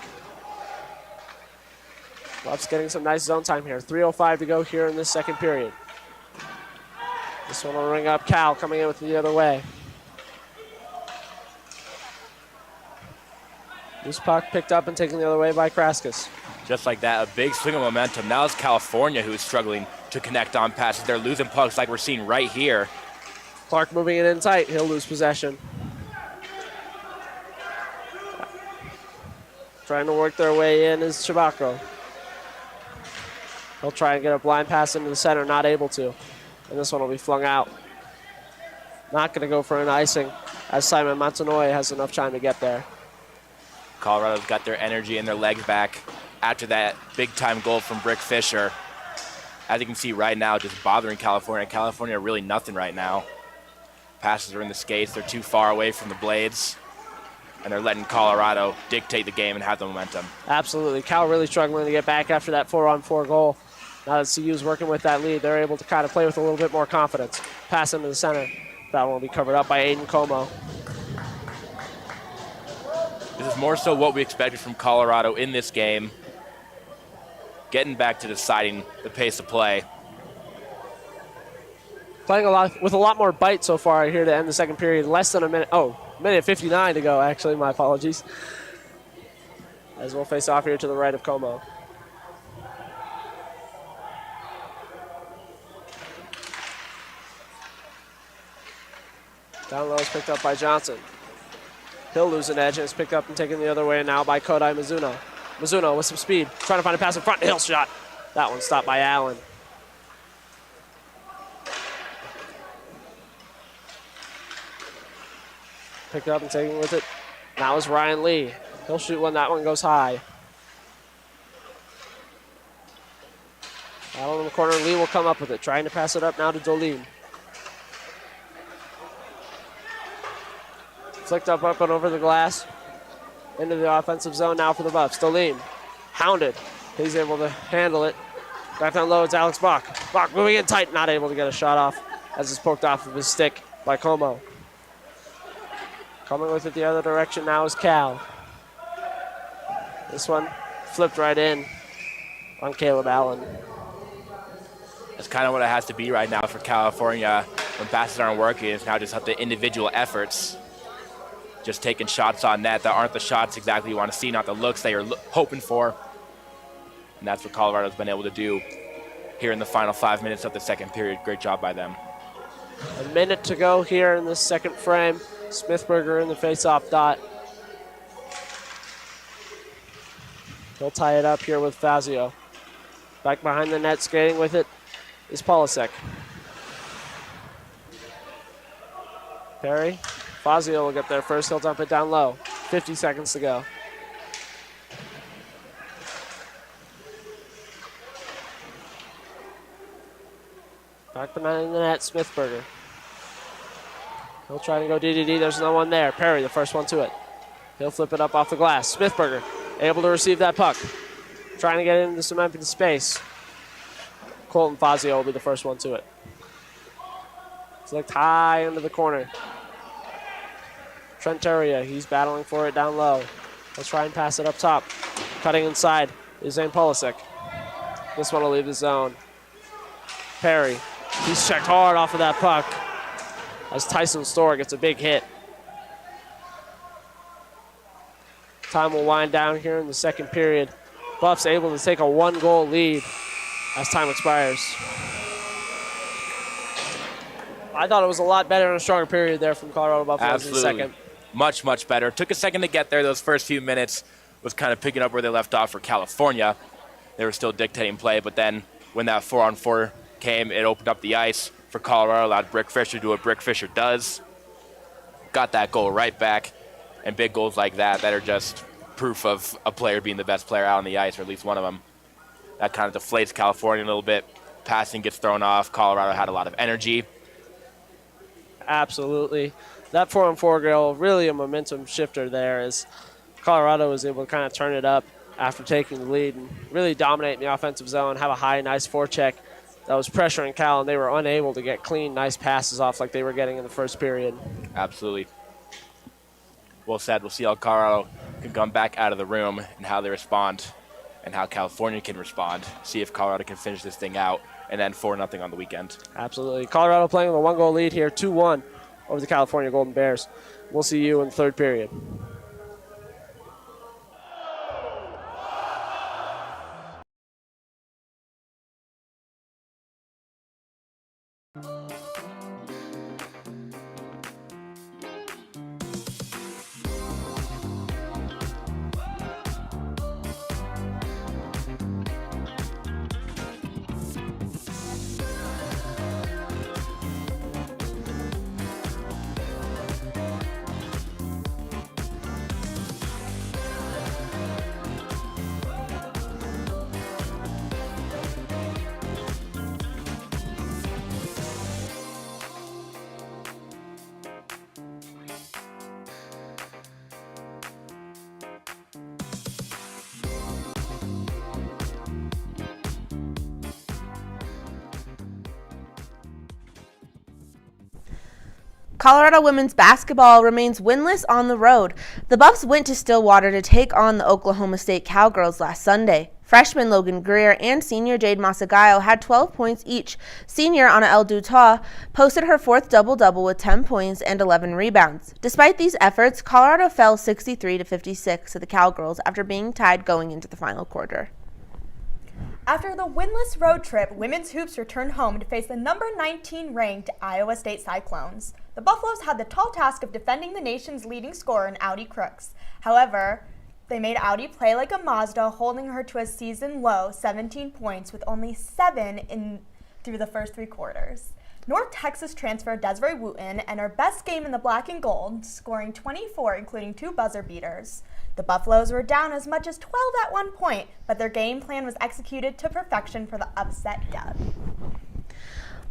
Buffs getting some nice zone time here. 3:05 to go here in this second period. This one will ring up. Cal coming in with the other way. Loose puck picked up and taken the other way by Kraskis. Just like that, a big swing of momentum. Now it's California who's struggling to connect on passes. They're losing pucks like we're seeing right here. Clark moving it in tight. He'll lose possession. Trying to work their way in is Chabacco. He'll try and get a blind pass into the center, not able to. And this one will be flung out. Not going to go for an icing as Simon Montanoy has enough time to get there. Colorado's got their energy and their legs back after that big-time goal from Brick Fisher. As you can see right now, just bothering California. California are really nothing right now. Passes are in the skates. They're too far away from the blades. And they're letting Colorado dictate the game and have the momentum. Absolutely. Cal really struggling to get back after that 4-on-4 goal. Now that CU's working with that lead, they're able to kind of play with a little bit more confidence. Pass into the center. That one will be covered up by Aiden Como. This is more so what we expected from Colorado in this game. Getting back to deciding the pace of play. Playing with a lot more bite so far here to end the second period. Less than a minute. Oh, minute 59 to go, actually. My apologies. As we'll face off here to the right of Como. Down low is picked up by Johnson. He'll lose an edge and is picked up and taken the other way now by Kodai Mizuno. Mizuno with some speed, trying to find a pass in front. Hill shot. That one stopped by Allen. Picked up and taken with it. Now is Ryan Lee. He'll shoot one. That one goes high. Out in the corner, Lee will come up with it. Trying to pass it up now to Dolin. Flicked up and over the glass. Into the offensive zone now for the Buffs. Dolin, hounded. He's able to handle it. Back down low, it's Alex Bach. Bach moving in tight, not able to get a shot off as it's poked off of his stick by Como. Coming with it the other direction now is Cal. This one flipped right in on Caleb Allen. That's kind of what it has to be right now for California. When passes aren't working, it's now just up to individual efforts. Just taking shots on net that aren't the shots exactly you want to see, not the looks that you're hoping for. And that's what Colorado's been able to do here in the final 5 minutes of the second period. Great job by them. A minute to go here in the second frame. Smithberger in the face-off dot. He'll tie it up here with Fazio. Back behind the net, skating with it is Polasek. Perry. Fazio will get there first. He'll dump it down low. 50 seconds to go. Back behind the net, Smithberger. He'll try to go DDD. There's no one there. Perry, the first one to it. He'll flip it up off the glass. Smithberger able to receive that puck. Trying to get it into some empty space. Colton Fazio will be the first one to it. Flicked high into the corner. Trent Terria, he's battling for it down low. Let's try and pass it up top. Cutting inside is Zane Polasek. This one will leave the zone. Perry, he's checked hard off of that puck as Tyson Storr gets a big hit. Time will wind down here in the second period. Buffs able to take a 1-goal lead as time expires. I thought it was a lot better and a stronger period there from Colorado Buffaloes in the second. Much, much better. Took a second to get there. Those first few minutes was kind of picking up where they left off for California. They were still dictating play, but then when that 4-on-4 came, it opened up the ice for Colorado, allowed Brick Fisher to do what Brick Fisher does. Got that goal right back, and big goals like that are just proof of a player being the best player out on the ice, or at least one of them. That kind of deflates California a little bit. Passing gets thrown off. Colorado had a lot of energy. Absolutely. That 4-on-4 goal, really a momentum shifter there as Colorado was able to kind of turn it up after taking the lead and really dominate in the offensive zone, have a high, nice forecheck that was pressuring Cal, and they were unable to get clean, nice passes off like they were getting in the first period. Absolutely. Well said. We'll see how Colorado can come back out of the room and how they respond and how California can respond. See if Colorado can finish this thing out and then 4-0 on the weekend. Absolutely. Colorado playing with a 1-goal lead here, 2-1 over the California Golden Bears. We'll see you in the third period. Colorado women's basketball remains winless on the road. The Buffs went to Stillwater to take on the Oklahoma State Cowgirls last Sunday. Freshman Logan Greer and senior Jade Masagayo had 12 points each. Senior Anna El Dutoit posted her fourth double-double with 10 points and 11 rebounds. Despite these efforts, Colorado fell 63-56 to the Cowgirls after being tied going into the final quarter. After the winless road trip, women's hoops returned home to face the number 19 ranked Iowa State Cyclones. The Buffaloes had the tall task of defending the nation's leading scorer in Audi Crooks. However, they made Audi play like a Mazda, holding her to a season-low 17 points with only 7 through the first 3 quarters. North Texas transfer Desiree Wooten and her best game in the black and gold, scoring 24, including 2 buzzer beaters. The Buffaloes were down as much as 12 at one point, but their game plan was executed to perfection for the upset dub.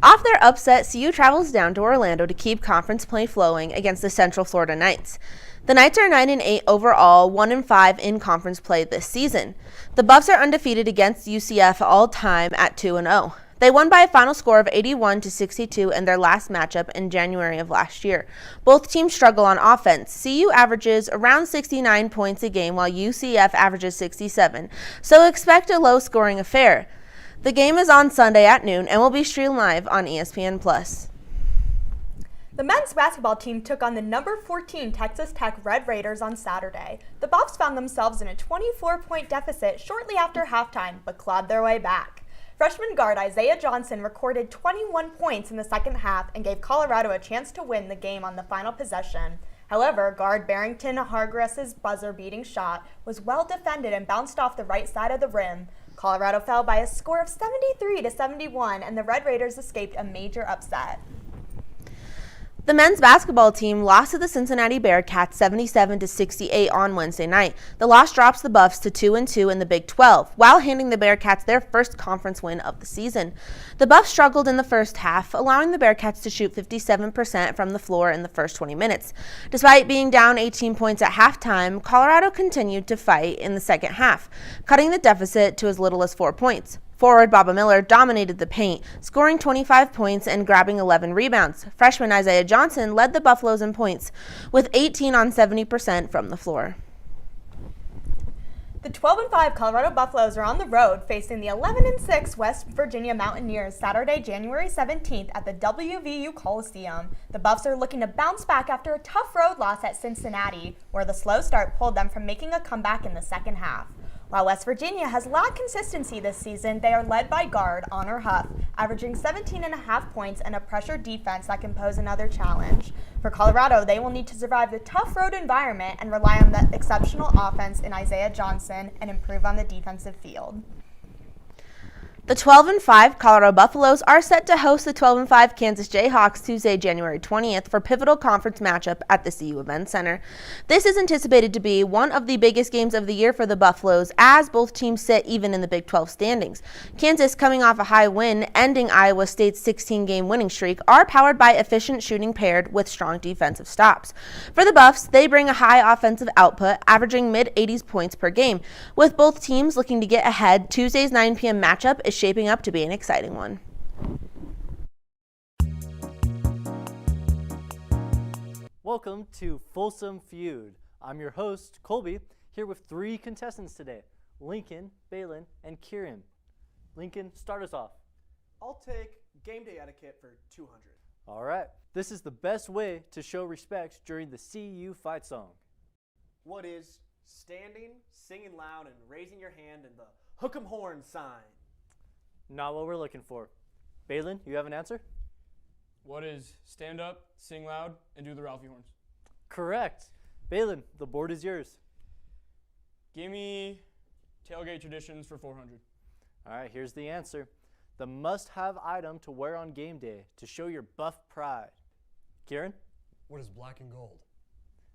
Off their upset, CU travels down to Orlando to keep conference play flowing against the Central Florida Knights. The Knights are 9-8 overall, 1-5 in conference play this season. The Buffs are undefeated against UCF all-time at 2-0. They won by a final score of 81-62 in their last matchup in January of last year. Both teams struggle on offense. CU averages around 69 points a game while UCF averages 67, so expect a low-scoring affair. The game is on Sunday at noon and will be streamed live on ESPN+. The men's basketball team took on the number 14 Texas Tech Red Raiders on Saturday. The Buffs found themselves in a 24-point deficit shortly after halftime, but clawed their way back. Freshman guard Isaiah Johnson recorded 21 points in the second half and gave Colorado a chance to win the game on the final possession. However, guard Barrington Hargress's buzzer-beating shot was well defended and bounced off the right side of the rim. Colorado fell by a score of 73-71, and the Red Raiders escaped a major upset. The men's basketball team lost to the Cincinnati Bearcats 77-68 on Wednesday night. The loss drops the Buffs to 2-2 in the Big 12, while handing the Bearcats their first conference win of the season. The Buffs struggled in the first half, allowing the Bearcats to shoot 57% from the floor in the first 20 minutes. Despite being down 18 points at halftime, Colorado continued to fight in the second half, cutting the deficit to as little as 4 points. Forward Baba Miller dominated the paint, scoring 25 points and grabbing 11 rebounds. Freshman Isaiah Johnson led the Buffaloes in points, with 18 on 70% from the floor. The 12-5 Colorado Buffaloes are on the road facing the 11-6 West Virginia Mountaineers Saturday, January 17th at the WVU Coliseum. The Buffs are looking to bounce back after a tough road loss at Cincinnati, where the slow start pulled them from making a comeback in the second half. While West Virginia has lacked consistency this season, they are led by guard Honor Huff, averaging 17.5 points and a pressure defense that can pose another challenge. For Colorado, they will need to survive the tough road environment and rely on the exceptional offense in Isaiah Johnson and improve on the defensive field. The 12-5 Colorado Buffaloes are set to host the 12-5 Kansas Jayhawks Tuesday, January 20th for pivotal conference matchup at the CU Event Center. This is anticipated to be one of the biggest games of the year for the Buffaloes as both teams sit even in the Big 12 standings. Kansas, coming off a high win, ending Iowa State's 16-game winning streak, are powered by efficient shooting paired with strong defensive stops. For the Buffs, they bring a high offensive output, averaging mid-80s points per game. With both teams looking to get ahead, Tuesday's 9 p.m. matchup is shaping up to be an exciting one. Welcome to Folsom Feud. I'm your host, Colby, here with 3 contestants today, Lincoln, Balin, and Kieran. Lincoln, start us off. I'll take game day etiquette for 200. All right. This is the best way to show respect during the CU fight song. What is standing, singing loud, and raising your hand in the hook 'em horn sign? Not what we're looking for. Balin, you have an answer? What is stand up, sing loud, and do the Ralphie horns? Correct. Balin, the board is yours. Give me tailgate traditions for 400. All right, here's the answer. The must-have item to wear on game day to show your Buff pride. Kieran? What is black and gold?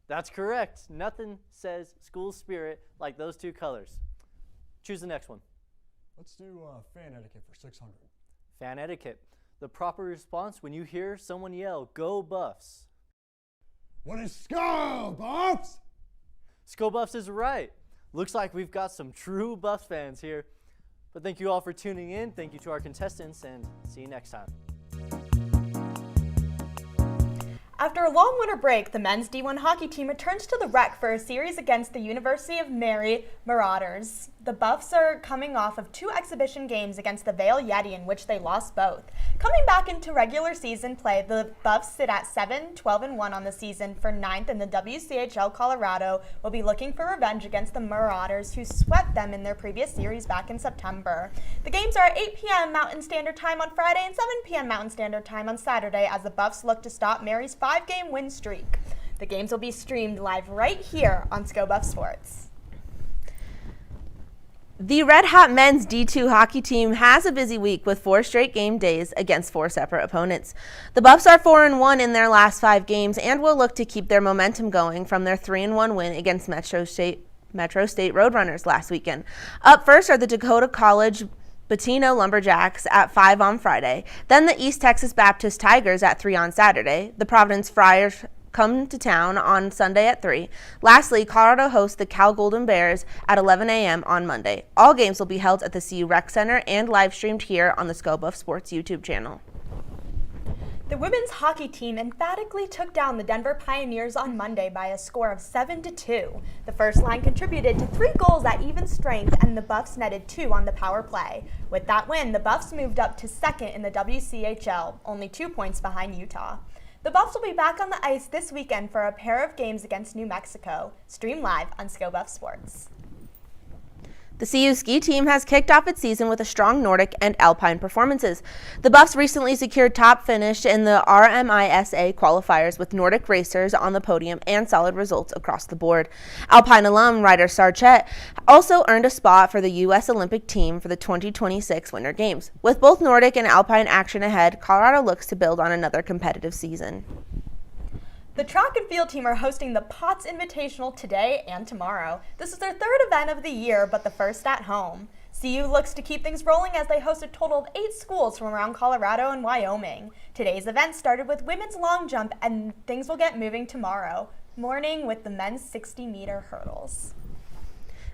That's correct. Nothing says school spirit like those 2 colors. Choose the next one. Let's do fan etiquette for 600. Fan etiquette. The proper response when you hear someone yell, "Go Buffs." What is Skull Buffs? Skull Buffs is right. Looks like we've got some true Buffs fans here. But thank you all for tuning in. Thank you to our contestants, and see you next time. After a long winter break, the men's D1 hockey team returns to the rec for a series against the University of Mary Marauders. The Buffs are coming off of 2 exhibition games against the Vale Yeti in which they lost both. Coming back into regular season play, the Buffs sit at 7-12-1 on the season for 9th, and the WCHL Colorado will be looking for revenge against the Marauders, who swept them in their previous series back in September. The games are at 8 p.m. Mountain Standard Time on Friday and 7 p.m. Mountain Standard Time on Saturday as the Buffs look to stop Mary's 5-game win streak. The games will be streamed live right here on ScoBuff Sports. The Red Hot men's D2 hockey team has a busy week with 4 straight game days against 4 separate opponents. The Buffs are 4-1 in their last 5 games and will look to keep their momentum going from their 3-1 win against Metro State Roadrunners last weekend. Up first are the Dakota College Batino Lumberjacks at 5 on Friday, then the East Texas Baptist Tigers at 3 on Saturday, the Providence Friars come to town on Sunday at 3. Lastly, Colorado hosts the Cal Golden Bears at 11 a.m. on Monday. All games will be held at the CU Rec Center and live streamed here on the ScoBuff Sports YouTube channel. The women's hockey team emphatically took down the Denver Pioneers on Monday by a score of 7-2. The first line contributed to 3 goals at even strength, and the Buffs netted 2 on the power play. With that win, the Buffs moved up to 2nd in the WCHL, only 2 points behind Utah. The Buffs will be back on the ice this weekend for a pair of games against New Mexico. Stream live on ScoBuff Sports. The CU ski team has kicked off its season with a strong Nordic and Alpine performances. The Buffs recently secured top finish in the RMISA qualifiers with Nordic racers on the podium and solid results across the board. Alpine alum Ryder Sarchet also earned a spot for the U.S. Olympic team for the 2026 Winter Games. With both Nordic and Alpine action ahead, Colorado looks to build on another competitive season. The track and field team are hosting the Potts Invitational today and tomorrow. This is their 3rd event of the year, but the first at home. CU looks to keep things rolling as they host a total of 8 schools from around Colorado and Wyoming. Today's event started with women's long jump, and things will get moving tomorrow morning with the men's 60-meter hurdles.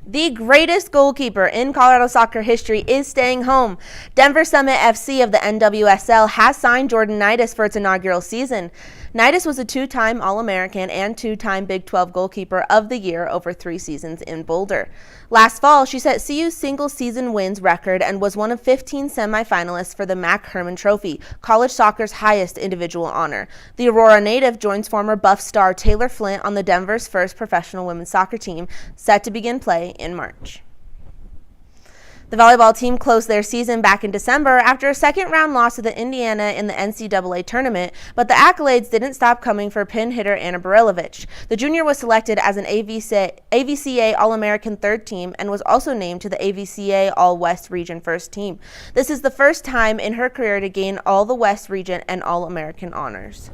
The greatest goalkeeper in Colorado soccer history is staying home. Denver Summit FC of the NWSL has signed Jordan Nidis for its inaugural season. Nidis was a 2-time All-American and 2-time Big 12 goalkeeper of the year over 3 seasons in Boulder. Last fall, she set CU's single-season wins record and was one of 15 semifinalists for the Mac Hermann Trophy, college soccer's highest individual honor. The Aurora native joins former Buff star Taylor Flint on the Denver's first professional women's soccer team, set to begin play in March. The volleyball team closed their season back in December after a second-round loss to the Indiana in the NCAA tournament, but the accolades didn't stop coming for pin hitter Anna Barilovic. The junior was selected as an AVCA All-American third team and was also named to the AVCA All-West Region first team. This is the first time in her career to gain all the West Region and All-American honors.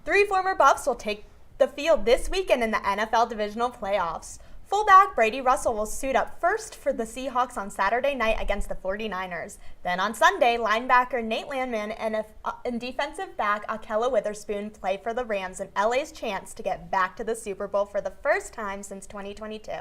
3 former Buffs will take the field this weekend in the NFL Divisional Playoffs. Fullback Brady Russell will suit up first for the Seahawks on Saturday night against the 49ers. Then on Sunday, linebacker Nate Landman and defensive back Akella Witherspoon play for the Rams in LA's chance to get back to the Super Bowl for the first time since 2022.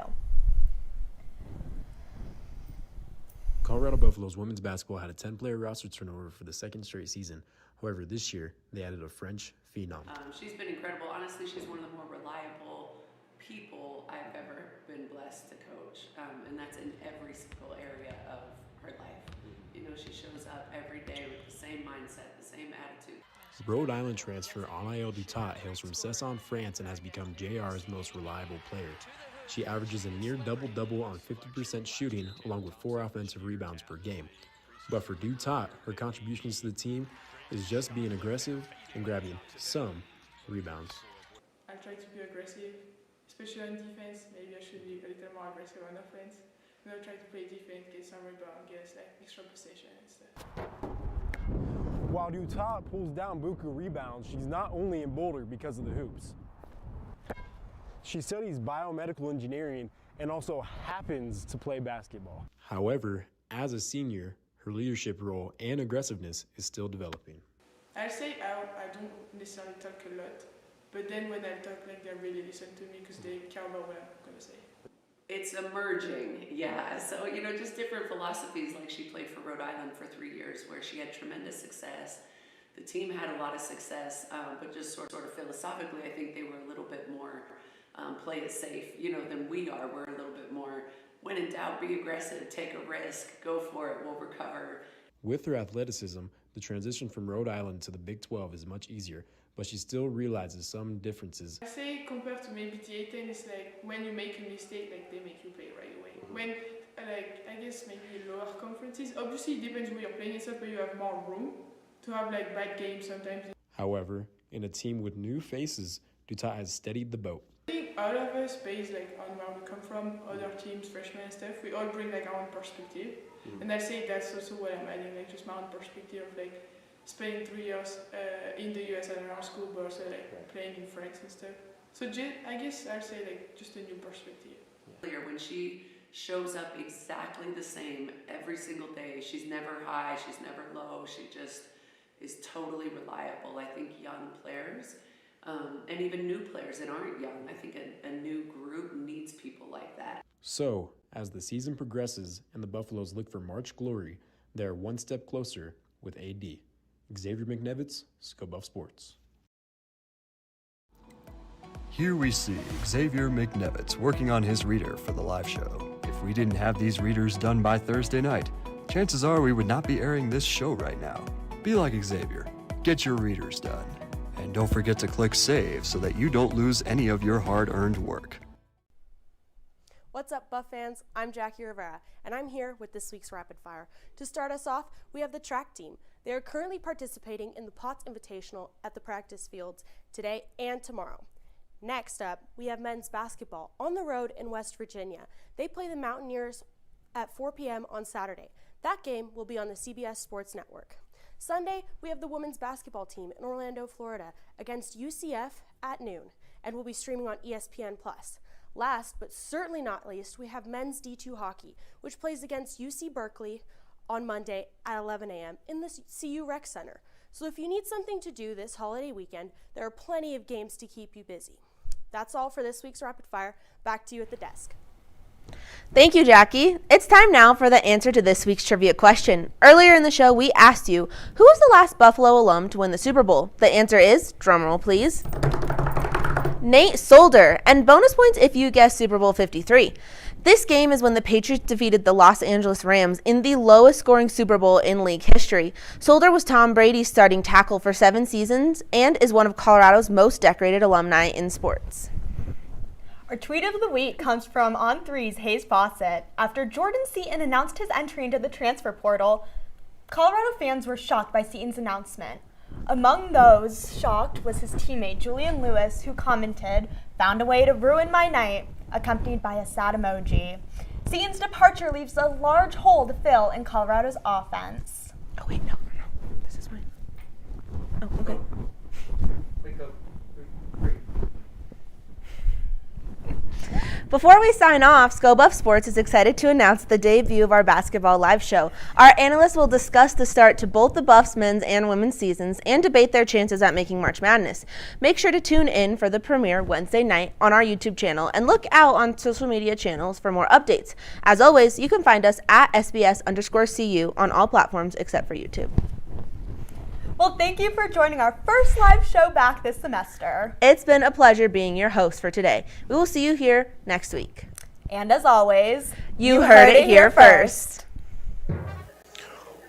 Colorado Buffaloes women's basketball had a 10-player roster turnover for the 2nd straight season. However, this year, they added a French phenom. She's been incredible. Honestly, she's one of the more reliable people I've ever been blessed to coach, and that's in every single area of her life. You know, she shows up every day with the same mindset, the same attitude. Rhode Island transfer Anaël Dutat hails from Cesson, France, and has become JR's most reliable player. She averages a near double-double on 50% shooting, along with 4 offensive rebounds per game. But for Dutat, her contributions to the team is just being aggressive and grabbing some rebounds. I try to be aggressive, especially on defense. Maybe I should be a little more aggressive on offense. You know, try to play defense, get some rebound, get us like extra possession and stuff. While Dutat pulls down buku rebounds, she's not only in Boulder because of the hoops. She studies biomedical engineering and also happens to play basketball. However, as a senior, her leadership role and aggressiveness is still developing. I say I don't necessarily talk a lot, but then when I talk, like, they really listen to me because they care about what I'm going to say. It's emerging, yeah. So, you know, just different philosophies. Like, she played for Rhode Island for 3 years where she had tremendous success. the team had a lot of success, but just sort of philosophically, I think they were a little bit more play it safe, than we are. We're a little bit more, when in doubt, be aggressive, take a risk, go for it, we'll recover. With her athleticism, the transition from Rhode Island to the Big 12 is much easier, but she still realizes some differences. I say compared to maybe the A10, it's like when you make a mistake, like they make you play right away. When, I guess maybe lower conferences, obviously it depends who you're playing and stuff, but you have more room to have like bad games sometimes. However, in a team with new faces, Dutat has steadied the boat. I think all of us, based like on where we come from, other teams, freshmen and stuff, we all bring like our own perspective. And I say that's also what I'm adding, like just my own perspective of like spending 3 years in the US at an art school, but also like playing in France and stuff. So I guess I'd say like just a new perspective. When she shows up exactly the same every single day, she's never high, she's never low, she just is totally reliable. I think young players, and even new players that aren't young, I think a new group needs people like that. So, as the season progresses and the Buffaloes look for March glory, they're one step closer with AD. Xavier McNevitz, ScoBuff Sports. Here we see Xavier McNevitz working on his reader for the live show. If we didn't have these readers done by Thursday night, chances are we would not be airing this show right now. Be like Xavier. Get your readers done. And don't forget to click save so that you don't lose any of your hard-earned work. What's up, Buff fans? I'm Jackie Rivera, and I'm here with this week's Rapid Fire. To start us off, we have the track team. They are currently participating in the Potts Invitational at the practice fields today and tomorrow. Next up, we have men's basketball on the road in West Virginia. They play the Mountaineers at 4 p.m. on Saturday. That game will be on the CBS Sports Network. Sunday, we have the women's basketball team in Orlando, Florida against UCF at noon and will be streaming on ESPN+. Last, but certainly not least, we have men's D2 hockey, which plays against UC Berkeley on Monday at 11 a.m. in the CU Rec Center. So if you need something to do this holiday weekend, there are plenty of games to keep you busy. That's all for this week's Rapid Fire. Back to you at the desk. Thank you, Jackie. It's time now for the answer to this week's trivia question. Earlier in the show, we asked you, who was the last Buffalo alum to win the Super Bowl? The answer is, drumroll please, Nate Solder. And bonus points if you guessed Super Bowl 53. This game is when the Patriots defeated the Los Angeles Rams in the lowest scoring Super Bowl in league history. Solder was Tom Brady's starting tackle for 7 seasons and is one of Colorado's most decorated alumni in sports. Our tweet of the week comes from On3's Hayes Fawcett. After Jordan Seaton announced his entry into the transfer portal, Colorado fans were shocked by Seaton's announcement. Among those shocked was his teammate Julian Lewis, who commented, "Found a way to ruin my night," accompanied by a sad emoji. Seaton's departure leaves a large hole to fill in Colorado's offense. Oh wait, no. This is mine. Oh, okay. Before we sign off, ScoBuff Sports is excited to announce the debut of our basketball live show. Our analysts will discuss the start to both the Buffs men's and women's seasons and debate their chances at making March Madness. Make sure to tune in for the premiere Wednesday night on our YouTube channel and look out on social media channels for more updates. As always, you can find us at SBS_CU on all platforms except for YouTube. Well, thank you for joining our first live show back this semester. It's been a pleasure being your host for today. We will see you here next week. And as always, you heard it here first.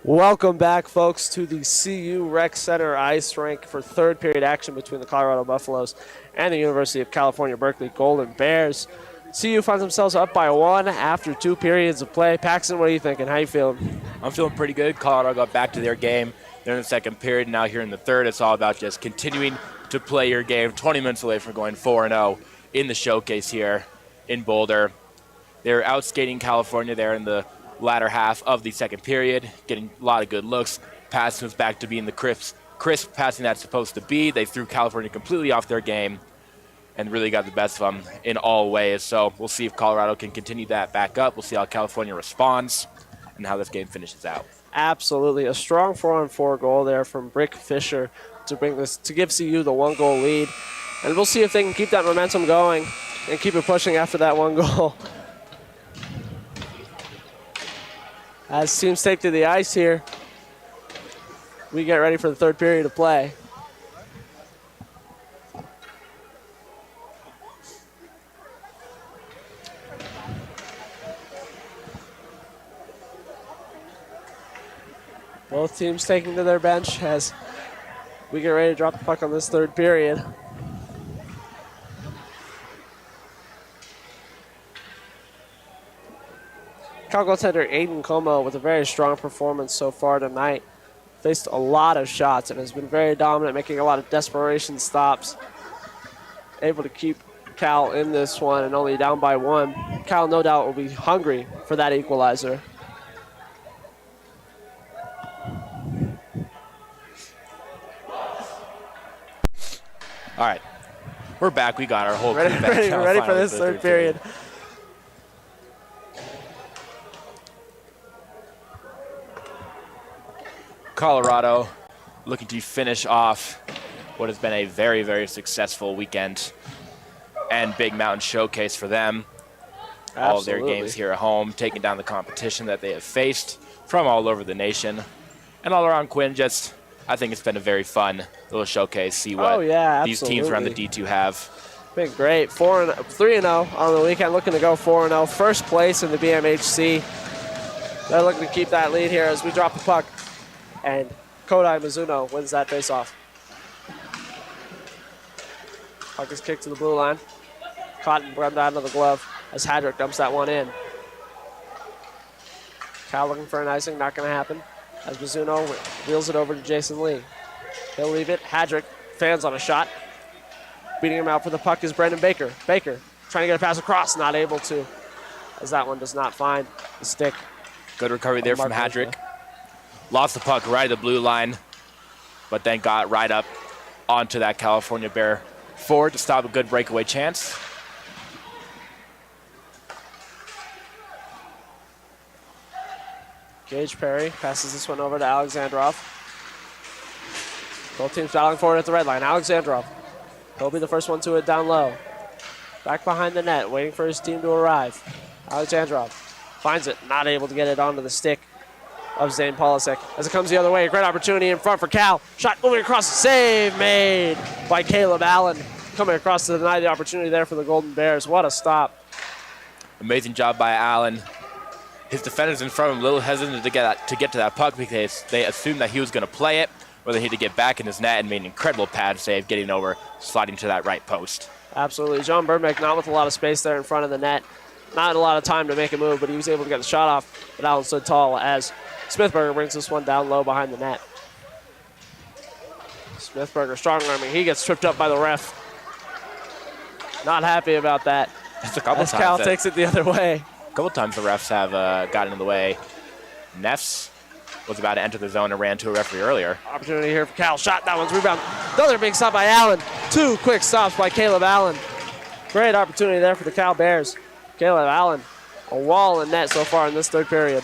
Welcome back, folks, to the CU Rec Center ice rink for third period action between the Colorado Buffaloes and the University of California, Berkeley Golden Bears. CU finds themselves up by 1 after 2 periods of play. Paxton, what are you thinking? How you feeling? I'm feeling pretty good. Colorado got back to their game. They're in the second period. Now here in the third, it's all about just continuing to play your game. 20 minutes away from going 4-0 in the showcase here in Boulder. They're outskating California there in the latter half of the second period, getting a lot of good looks. Passing was back to being the crisp passing that's supposed to be. They threw California completely off their game and really got the best of them in all ways. So we'll see if Colorado can continue that back up. We'll see how California responds and how this game finishes out. Absolutely. A strong 4-on-4 goal there from Rick Fisher to give CU the 1-goal lead. And we'll see if they can keep that momentum going and keep it pushing after that 1 goal. As teams take to the ice here. we get ready for the third period of play. Both teams taking to their bench as we get ready to drop the puck on this third period. Cal goaltender Aiden Como with a very strong performance so far tonight. Faced a lot of shots and has been very dominant, making a lot of desperation stops. Able to keep Cal in this one and only down by 1. Cal no doubt will be hungry for that equalizer. All right, we're back. We got our whole ready, crew back. ready for this third period. Colorado looking to finish off what has been a very, very successful weekend and Big Mountain showcase for them. Absolutely. All of their games here at home, taking down the competition that they have faced from all over the nation. And all around Quinn, I think it's been a very fun little showcase. See what these teams around the D2 have. Been great. 3-0 on the weekend, looking to go 4-0. First place in the BMHC. They're looking to keep that lead here as we drop the puck. And Kodai Mizuno wins that faceoff. Puck is kicked to the blue line. Caught and run down to the glove as Hadrick dumps that one in. Cal looking for an icing, not going to happen. As Mizuno wheels it over to Jason Lee. He'll leave it. Hadrick fans on a shot. Beating him out for the puck is Brendan Baker. Baker trying to get a pass across, not able to, as that one does not find the stick. Good recovery there from Hadrick. Lost the puck right at the blue line, but then got right up onto that California Bear forward to stop a good breakaway chance. Gage Perry passes this one over to Alexandrov. Both teams battling forward at the red line. Alexandrov, he'll be the first one to it down low. Back behind the net, waiting for his team to arrive. Alexandrov finds it, not able to get it onto the stick of Zane Polasek. As it comes the other way, a great opportunity in front for Cal. Shot moving across, save made by Caleb Allen. Coming across to deny the opportunity there for the Golden Bears. What a stop. Amazing job by Allen. His defenders in front of him a little hesitant to get to that puck because they assumed that he was going to play it, or they had to get back in his net and made an incredible pad save, getting over, sliding to that right post. Absolutely. John Burbank not with a lot of space there in front of the net. Not a lot of time to make a move, but he was able to get the shot off, but Allen stood tall as Smithberger brings this one down low behind the net. Smithberger strong arming. He gets tripped up by the ref. Not happy about that. That's a couple as times. Cal takes it the other way. A couple times the refs have gotten in the way. Neffs was about to enter the zone and ran to a referee earlier. Opportunity here for Cal. Shot. That one's rebound. Another big stop by Allen. 2 quick stops by Caleb Allen. Great opportunity there for the Cal Bears. Caleb Allen, a wall in net so far in this third period.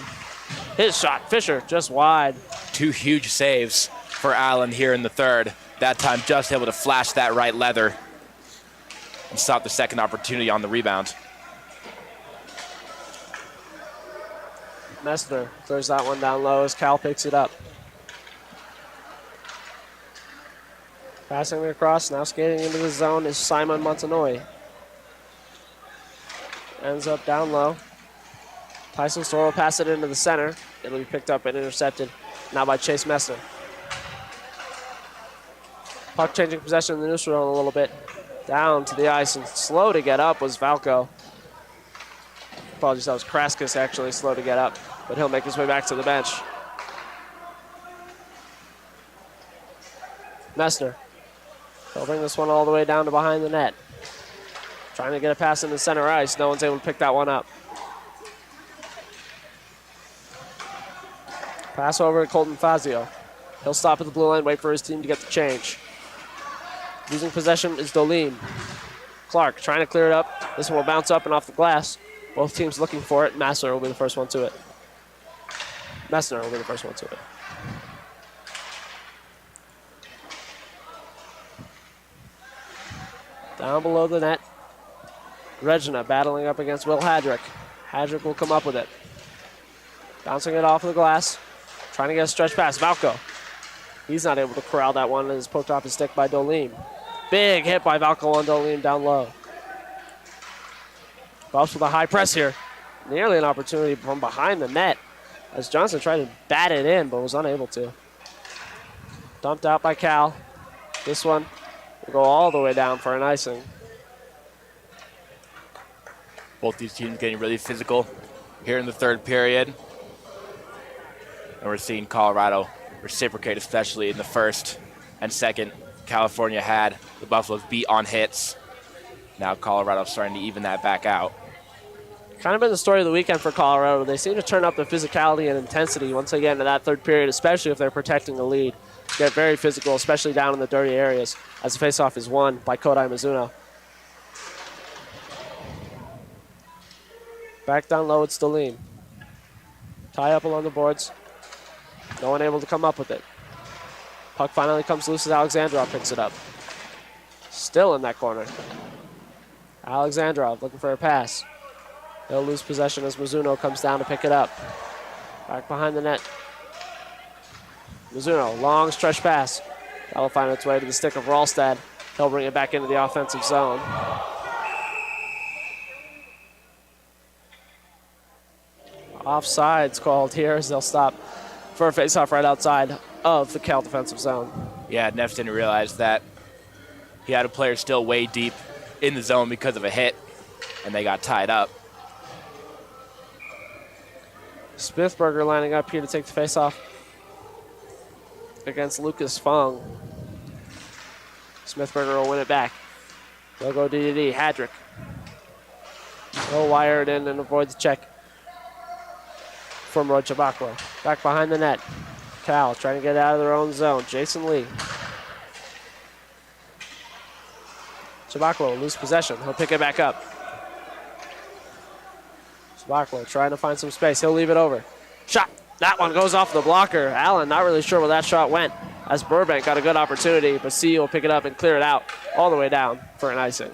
His shot, Fisher, just wide. 2 huge saves for Allen here in the third. That time just able to flash that right leather and stop the second opportunity on the rebound. Messner throws that one down low as Cal picks it up. Passing it across, now skating into the zone is Simon Montanoy. Ends up down low. Tyson Stoll will pass it into the center. It'll be picked up and intercepted now by Chase Messner. Puck changing possession in the neutral zone a little bit. Down to the ice and slow to get up was Valco. Apologies, that was Kraskis actually slow to get up, but he'll make his way back to the bench. Messner. He'll bring this one all the way down to behind the net. Trying to get a pass in the center ice. No one's able to pick that one up. Pass over to Colton Fazio. He'll stop at the blue line, wait for his team to get the change. Losing possession is Dolim. Clark trying to clear it up. This one will bounce up and off the glass. Both teams looking for it. Messner will be the first one to it. Messner will be the first one to it. Down below the net. Regina battling up against Will Hadrick. Hadrick will come up with it. Bouncing it off the glass. Trying to get a stretch pass. Valco He's not able to corral that one and is poked off his stick by Dolim. Big hit by Valco on Dolim down low. Buffs with a high press here. Nearly an opportunity from behind the net as Johnson tried to bat it in but was unable to. Dumped out by Cal. This one will go all the way down for an icing. Both these teams getting really physical here in the third period. And we're seeing Colorado reciprocate, especially in the first and second. California had the Buffaloes beat on hits. Now Colorado's starting to even that back out. Kind of been the story of the weekend for Colorado. They seem to turn up the physicality and intensity once they get into that third period, especially if they're protecting the lead. Get very physical, especially down in the dirty areas, as the faceoff is won by Kodai Mizuno. Back down low, it's Dolim. Tie up along the boards. No one able to come up with it. Puck finally comes loose as Alexandrov picks it up. Still in that corner. Alexandrov looking for a pass. They'll lose possession as Mizuno comes down to pick it up. Back behind the net. Mizuno, long stretch pass. That'll find its way to the stick of Ralstad. He'll bring it back into the offensive zone. Offsides called here as they'll stop for a faceoff right outside of the Cal defensive zone. Yeah, Neff didn't realize that he had a player still way deep in the zone because of a hit, and they got tied up. Smithberger lining up here to take the faceoff against Lucas Fung. Smithberger will win it back. They'll go DDD. Hadrick. He'll wire it in and avoid the check from Rod Chabaklo. Back behind the net. Cal trying to get out of their own zone. Jason Lee. Chabaklo will lose possession. He'll pick it back up. Chabaklo trying to find some space. He'll leave it over. Shot. That one goes off the blocker. Allen not really sure where that shot went as Burbank got a good opportunity, but C will pick it up and clear it out all the way down for an icing.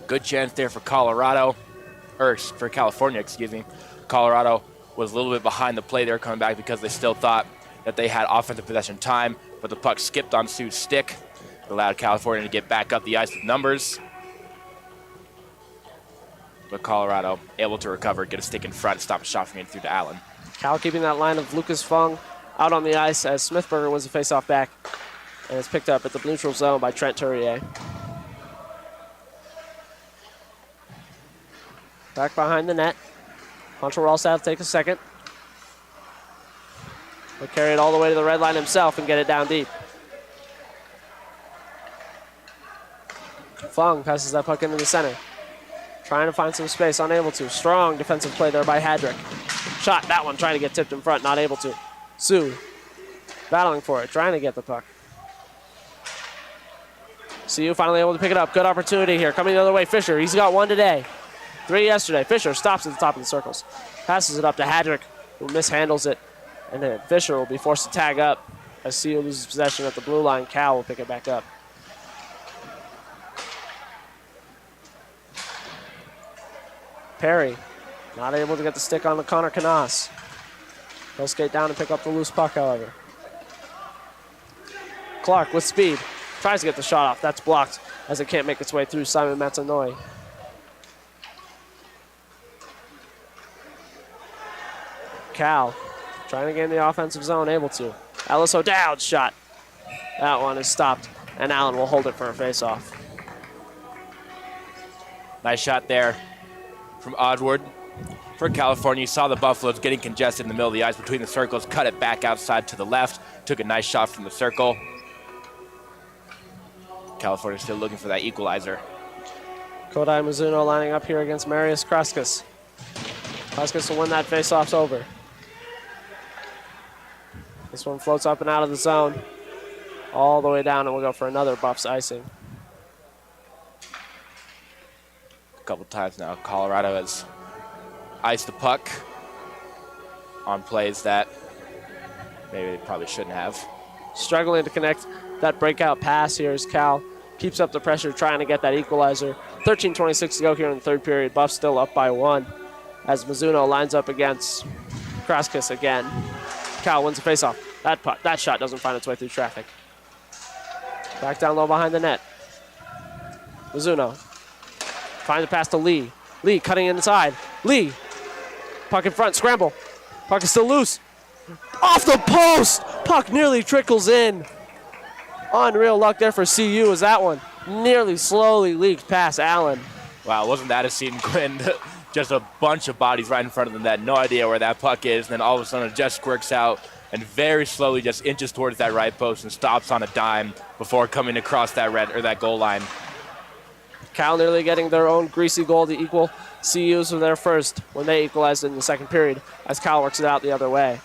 Good chance there for Colorado, or for California, excuse me. Colorado was a little bit behind the play there coming back because they still thought that they had offensive possession time, but the puck skipped on Sue's stick. It allowed California to get back up the ice with numbers. But Colorado able to recover, get a stick in front, stop a shot from getting through to Allen. Cal keeping that line of Lucas Fung out on the ice as Smithberger was a face-off back, and it's picked up at the neutral zone by Trent Turrier. Back behind the net. Hunter Ralstad will take a second. He'll carry it all the way to the red line himself and get it down deep. Fung passes that puck into the center. Trying to find some space, unable to. Strong defensive play there by Hadrick. Shot, that one trying to get tipped in front, not able to. Sue battling for it, trying to get the puck. CU finally able to pick it up. Good opportunity here. Coming the other way, Fisher. He's got one today. 3 yesterday. Fisher stops at the top of the circles. Passes it up to Hadrick, who mishandles it. And then Fisher will be forced to tag up as CU loses possession at the blue line. Cal will pick it back up. Perry, not able to get the stick on the Connor Canas. He'll skate down and pick up the loose puck, however. Clark with speed. Tries to get the shot off. That's blocked as it can't make its way through Simon Matanoi. Cal trying to get in the offensive zone, able to. Ellis O'Dowd's shot. That one is stopped, and Allen will hold it for a face-off. Nice shot there from Odward. For California, you saw the Buffaloes getting congested in the middle of the ice between the circles, cut it back outside to the left, took a nice shot from the circle. California still looking for that equalizer. Kodai Mizuno lining up here against Marius Kraskus. Kraskus will win that face-off's over. This one floats up and out of the zone, all the way down, and we'll go for another Buffs icing. A couple times now, Colorado has iced the puck on plays that maybe they probably shouldn't have. Struggling to connect that breakout pass here as Cal keeps up the pressure, trying to get that equalizer. 13:26 to go here in the third period. Buffs still up by 1 as Mizuno lines up against Kraskus again. Cal wins the faceoff. That shot doesn't find its way through traffic. Back down low behind the net. Mizuno finds a pass to Lee. Lee cutting inside. Lee, puck in front, scramble. Puck is still loose. Off the post! Puck nearly trickles in. Unreal luck there for CU as that one nearly slowly leaked past Allen. Wow, wasn't that a scene, Quinn? Just a bunch of bodies right in front of the net. No idea where that puck is. And then all of a sudden it just squirts out and very slowly just inches towards that right post and stops on a dime before coming across that goal line. Cal nearly getting their own greasy goal to equal CU's for their first when they equalized in the second period as Cal works it out the other way.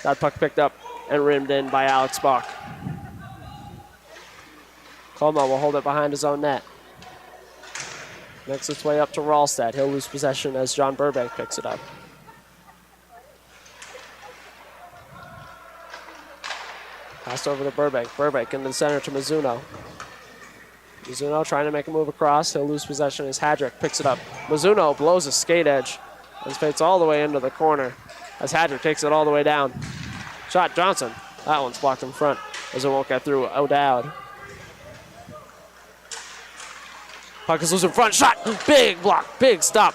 That puck picked up and rimmed in by Alex Bach. Como will hold it behind his own net. Makes its way up to Ralstad. He'll lose possession as John Burbank picks it up. Passed over to Burbank. Burbank in the center to Mizuno. Mizuno trying to make a move across. He'll lose possession as Hadrick picks it up. Mizuno blows a skate edge and fades all the way into the corner as Hadrick takes it all the way down. Shot Johnson. That one's blocked in front as it won't get through. O'Dowd. Puck is loose in front. Shot. Big block. Big stop.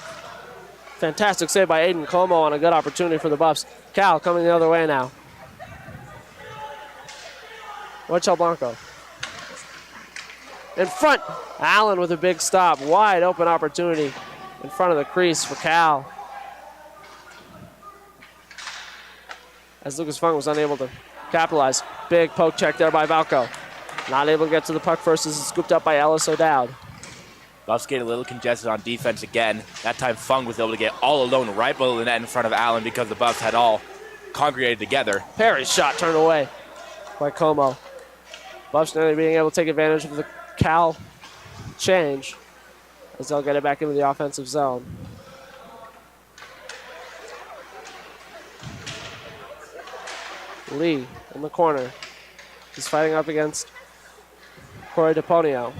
Fantastic save by Aiden Como on a good opportunity for the Buffs. Cal coming the other way now. Wachel Blanco. In front. Allen with a big stop. Wide open opportunity in front of the crease for Cal. As Lucas Fung was unable to capitalize. Big poke check there by Valco. Not able to get to the puck first as it's scooped up by Ellis O'Dowd. Buffs get a little congested on defense again. That time Fung was able to get all alone right below the net in front of Allen because the Buffs had all congregated together. Perry's shot turned away by Como. Buffs nearly being able to take advantage of the Cal change as they'll get it back into the offensive zone. Lee in the corner. He's fighting up against Corey DePonio.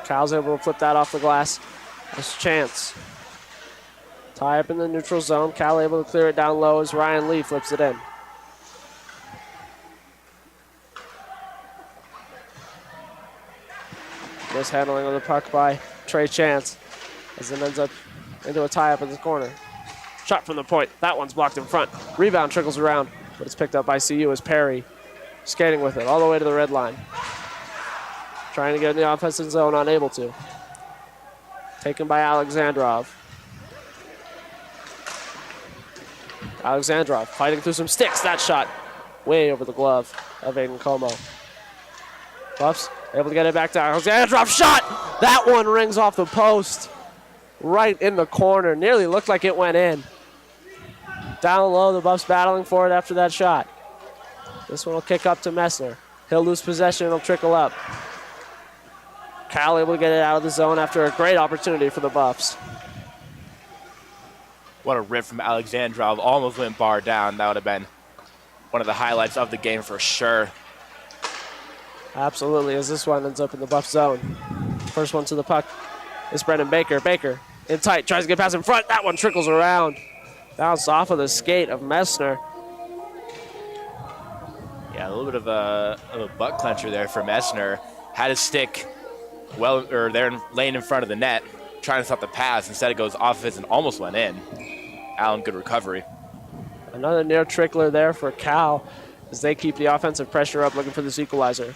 Cal's able to flip that off the glass. There's a chance. Tie up in the neutral zone. Cal able to clear it down low as Ryan Lee flips it in. Mishandling of the puck by Trey Chance as it ends up into a tie-up in the corner. Shot from the point. That one's blocked in front. Rebound trickles around, but it's picked up by CU as Perry skating with it all the way to the red line. Trying to get in the offensive zone, unable to. Taken by Alexandrov. Alexandrov fighting through some sticks. That shot way over the glove of Aiden Como. Buffs able to get it back to Alexandrov. Shot! That one rings off the post. Right in the corner. Nearly looked like it went in. Down low, the Buffs battling for it after that shot. This one will kick up to Messner. He'll lose possession. It'll trickle up. Cal able to get it out of the zone after a great opportunity for the Buffs. What a rip from Alexandrov. Almost went bar down. That would have been one of the highlights of the game for sure. Absolutely, as this one ends up in the Buff zone. First one to the puck is Brendan Baker. Baker in tight, tries to get past in front. That one trickles around. Bounced off of the skate of Messner. Yeah, a little bit of a butt clencher there for Messner. Had his stick there laying in front of the net, trying to stop the pass. Instead, it goes off of his and almost went in. Allen, good recovery. Another near trickler there for Cal as they keep the offensive pressure up, looking for this equalizer.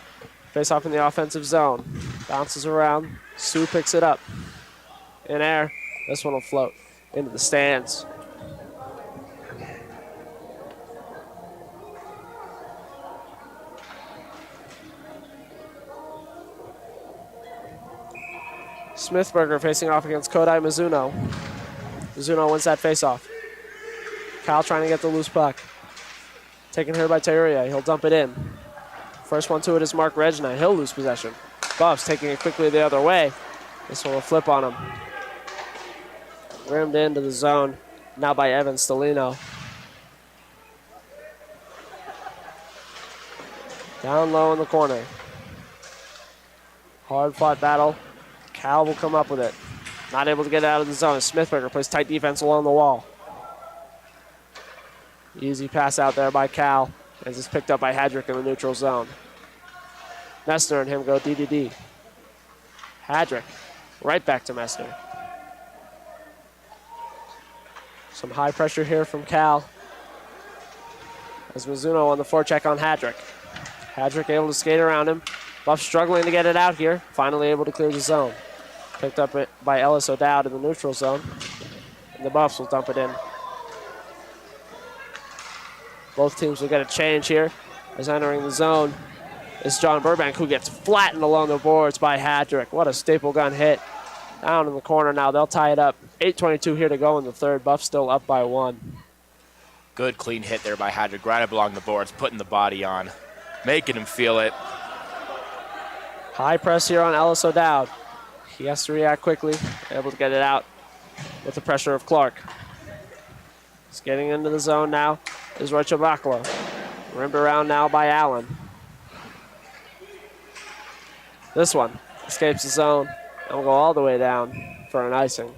Face off in the offensive zone. Bounces around. Sue picks it up. In air. This one will float into the stands. Smithberger facing off against Kodai Mizuno. Mizuno wins that face-off. Cal trying to get the loose puck. Taken here by Tauria. He'll dump it in. First one to it is Mark Regina. He'll lose possession. Buffs taking it quickly the other way. This one will flip on him. Rimmed into the zone. Now by Evan Stelino. Down low in the corner. Hard-fought battle. Cal will come up with it. Not able to get it out of the zone. Smithberger plays tight defense along the wall. Easy pass out there by Cal as it's picked up by Hadrick in the neutral zone. Messner and him go DDD. Hadrick right back to Messner. Some high pressure here from Cal. As Mizuno on the forecheck on Hadrick. Hadrick able to skate around him. Buff struggling to get it out here. Finally able to clear the zone. Picked up by Ellis O'Dowd in the neutral zone. And the Buffs will dump it in. Both teams will get a change here. As entering the zone is John Burbank, who gets flattened along the boards by Hadrick. What a staple gun hit. Down in the corner now. They'll tie it up. 8:22 here to go in the third. Buffs still up by 1. Good clean hit there by Hadrick, right up along the boards, putting the body on, making him feel it. High press here on Ellis O'Dowd. He has to react quickly, able to get it out with the pressure of Clark. He's getting into the zone now is Roy Chabaklo. Rimmed around now by Allen. This one escapes the zone and will go all the way down for an icing.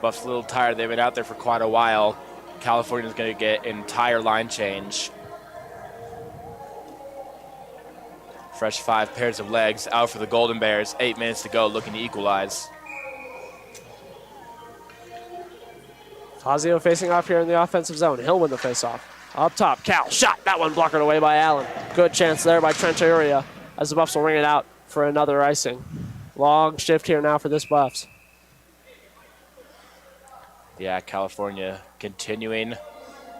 Buff's a little tired. They've been out there for quite a while. California's going to get an entire line change. Fresh 5 pairs of legs out for the Golden Bears. 8 minutes to go, looking to equalize. Fazio facing off here in the offensive zone. He'll win the faceoff. Up top, Cal shot. That one blockered away by Allen. Good chance there by Trent Area as the Buffs will ring it out for another icing. Long shift here now for this Buffs. Yeah, California continuing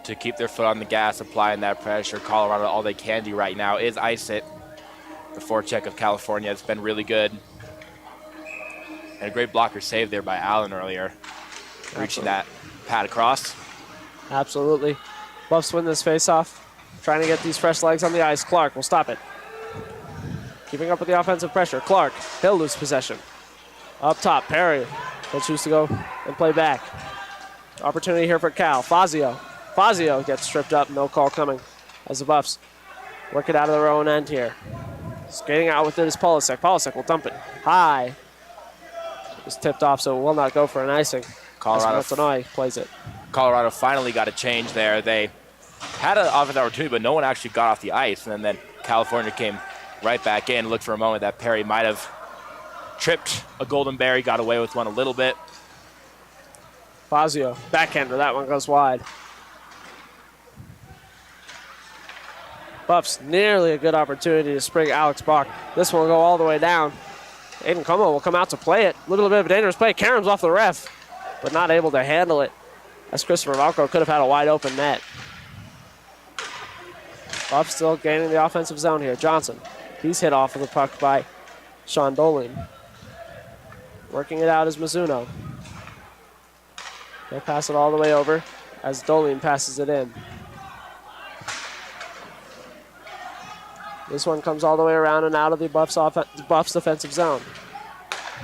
to keep their foot on the gas, applying that pressure. Colorado, all they can do right now is ice it. The forecheck of California has been really good. And a great blocker save there by Allen earlier. Reaching that pad across. Absolutely. Buffs win this faceoff. Trying to get these fresh legs on the ice. Clark will stop it. Keeping up with the offensive pressure. Clark, he'll lose possession. Up top, Perry. He'll choose to go and play back. Opportunity here for Cal. Fazio. Fazio gets stripped up. No call coming as the Buffs work it out of their own end here. Skating out with it is Polasek. Polasek will dump it high. It's tipped off, so it will not go for an icing. Illinois plays it. Colorado finally got a change there. They had an offensive opportunity, but no one actually got off the ice. And then California came right back in. Looked for a moment that Perry might have tripped a Golden Bear. He got away with one a little bit. Fazio, backhander. That one goes wide. Buffs nearly a good opportunity to spring Alex Bach. This one will go all the way down. Aiden Como will come out to play it. A little bit of a dangerous play. Karam's off the ref, but not able to handle it as Christopher Valco could have had a wide open net. Buffs still gaining the offensive zone here. Johnson, he's hit off of the puck by Sean Dolan. Working it out is Mizuno. They'll pass it all the way over as Dolan passes it in. This one comes all the way around and out of the Buffs defensive zone.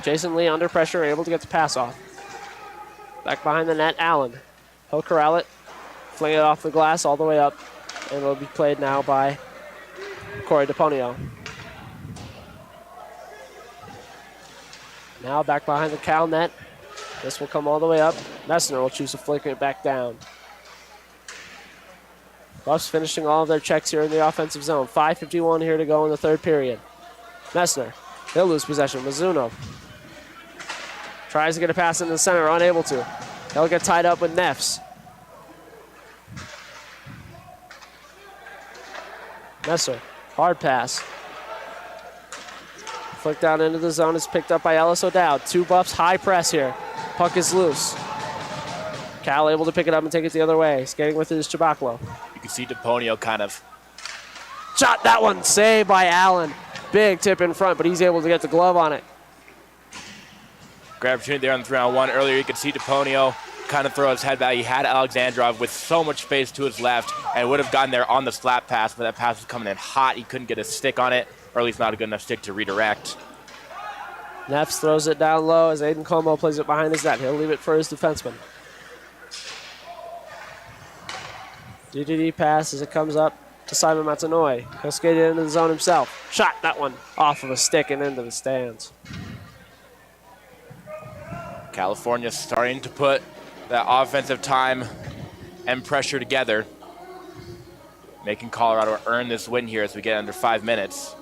Jason Lee under pressure, able to get the pass off. Back behind the net, Allen. He'll corral it, fling it off the glass all the way up, and it'll be played now by Corey DePonio. Now back behind the Cal net. This will come all the way up. Messner will choose to flick it back down. Buffs finishing all of their checks here in the offensive zone. 5:51 here to go in the third period. Messner, he'll lose possession. Mizuno tries to get a pass in the center, unable to. He'll get tied up with Neffs. Messer, hard pass. Flick down into the zone is picked up by Ellis O'Dowd. 2 Buffs, high press here. Puck is loose. Cal able to pick it up and take it the other way. Skating with it is Chabaklo. You can see DePonio kind of shot that one, saved by Allen. Big tip in front, but he's able to get the glove on it. Great opportunity there on the 3-on-1. Earlier you could see DePonio kind of throw his head back. He had Alexandrov with so much space to his left and would have gotten there on the slap pass, but that pass was coming in hot. He couldn't get a stick on it, or at least not a good enough stick to redirect. Neffs throws it down low as Aiden Como plays it behind his net. He'll leave it for his defenseman. DDD pass as it comes up to Simon Matanoy. He'll skate it into the zone himself. Shot that one off of a stick and into the stands. California starting to put that offensive time and pressure together, making Colorado earn this win here as we get under 5 minutes.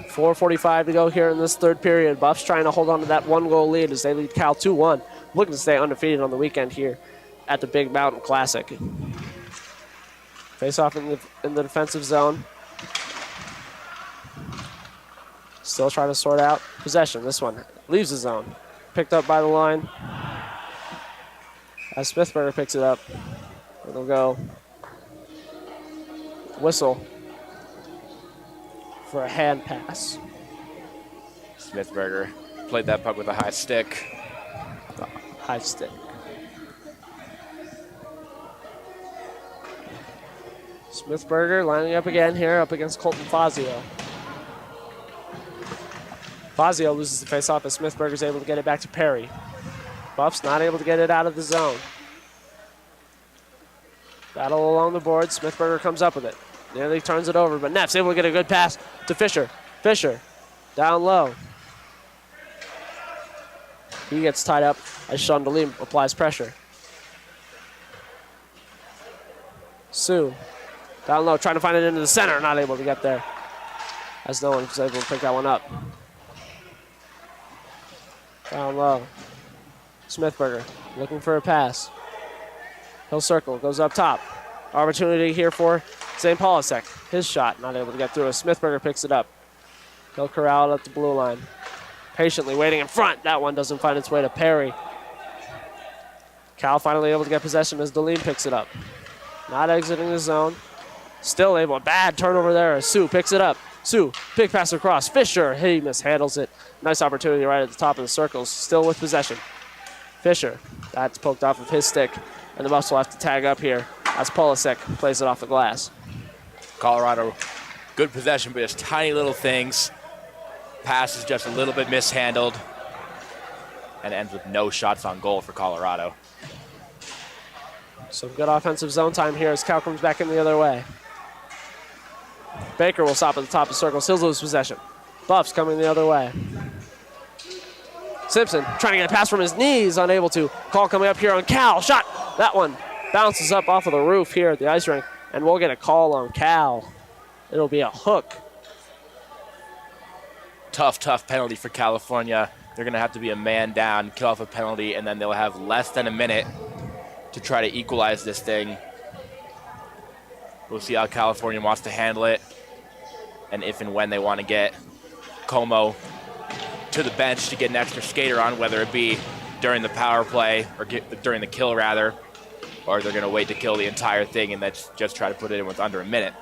4:45 to go here in this third period. Buffs trying to hold on to that 1-goal lead as they lead Cal 2-1. Looking to stay undefeated on the weekend here at the Big Mountain Classic. Face off in the defensive zone. Still trying to sort out possession. This one leaves the zone. Picked up by the line. As Smithberger picks it up, it'll go whistle for a hand pass. Smithberger played that puck with a high stick. High stick. Smithberger lining up again here up against Colton Fazio. Fazio loses the faceoff as Smithberger's able to get it back to Perry. Buffs not able to get it out of the zone. Battle along the board. Smithberger comes up with it. Nearly turns it over, but Neff's able to get a good pass to Fisher. Fisher down low. He gets tied up as Sean Delim applies pressure. Sue down low, trying to find it into the center, not able to get there as no one was able to pick that one up. Down low. Smithberger looking for a pass. He'll circle, goes up top. Opportunity here for St. Paulusek. His shot, not able to get through as Smithberger picks it up. He'll corral it at the blue line. Patiently waiting in front. That one doesn't find its way to Perry. Cal finally able to get possession as Delim picks it up. Not exiting the zone. Still able. Bad turnover there as Sue picks it up. Sue, big pass across. Fisher, he mishandles it. Nice opportunity right at the top of the circles. Still with possession. Fisher, that's poked off of his stick. And the Buffs will have to tag up here as Polasek plays it off the glass. Colorado, good possession, but just tiny little things. Pass is just a little bit mishandled. And ends with no shots on goal for Colorado. Some good offensive zone time here as Cal comes back in the other way. Baker will stop at the top of the circle. Still lose possession. Buffs coming the other way. Simpson trying to get a pass from his knees, unable to. Call coming up here on Cal. Shot. That one bounces up off of the roof here at the ice rink, and we'll get a call on Cal. It'll be a hook. Tough penalty for California. They're going to have to be a man down, kill off a penalty, and then they'll have less than a minute to try to equalize this thing. We'll see how California wants to handle it, and if and when they want to get Como to the bench to get an extra skater on, whether it be during the power play or during the kill rather, or they're going to wait to kill the entire thing and then just try to put it in with under a minute.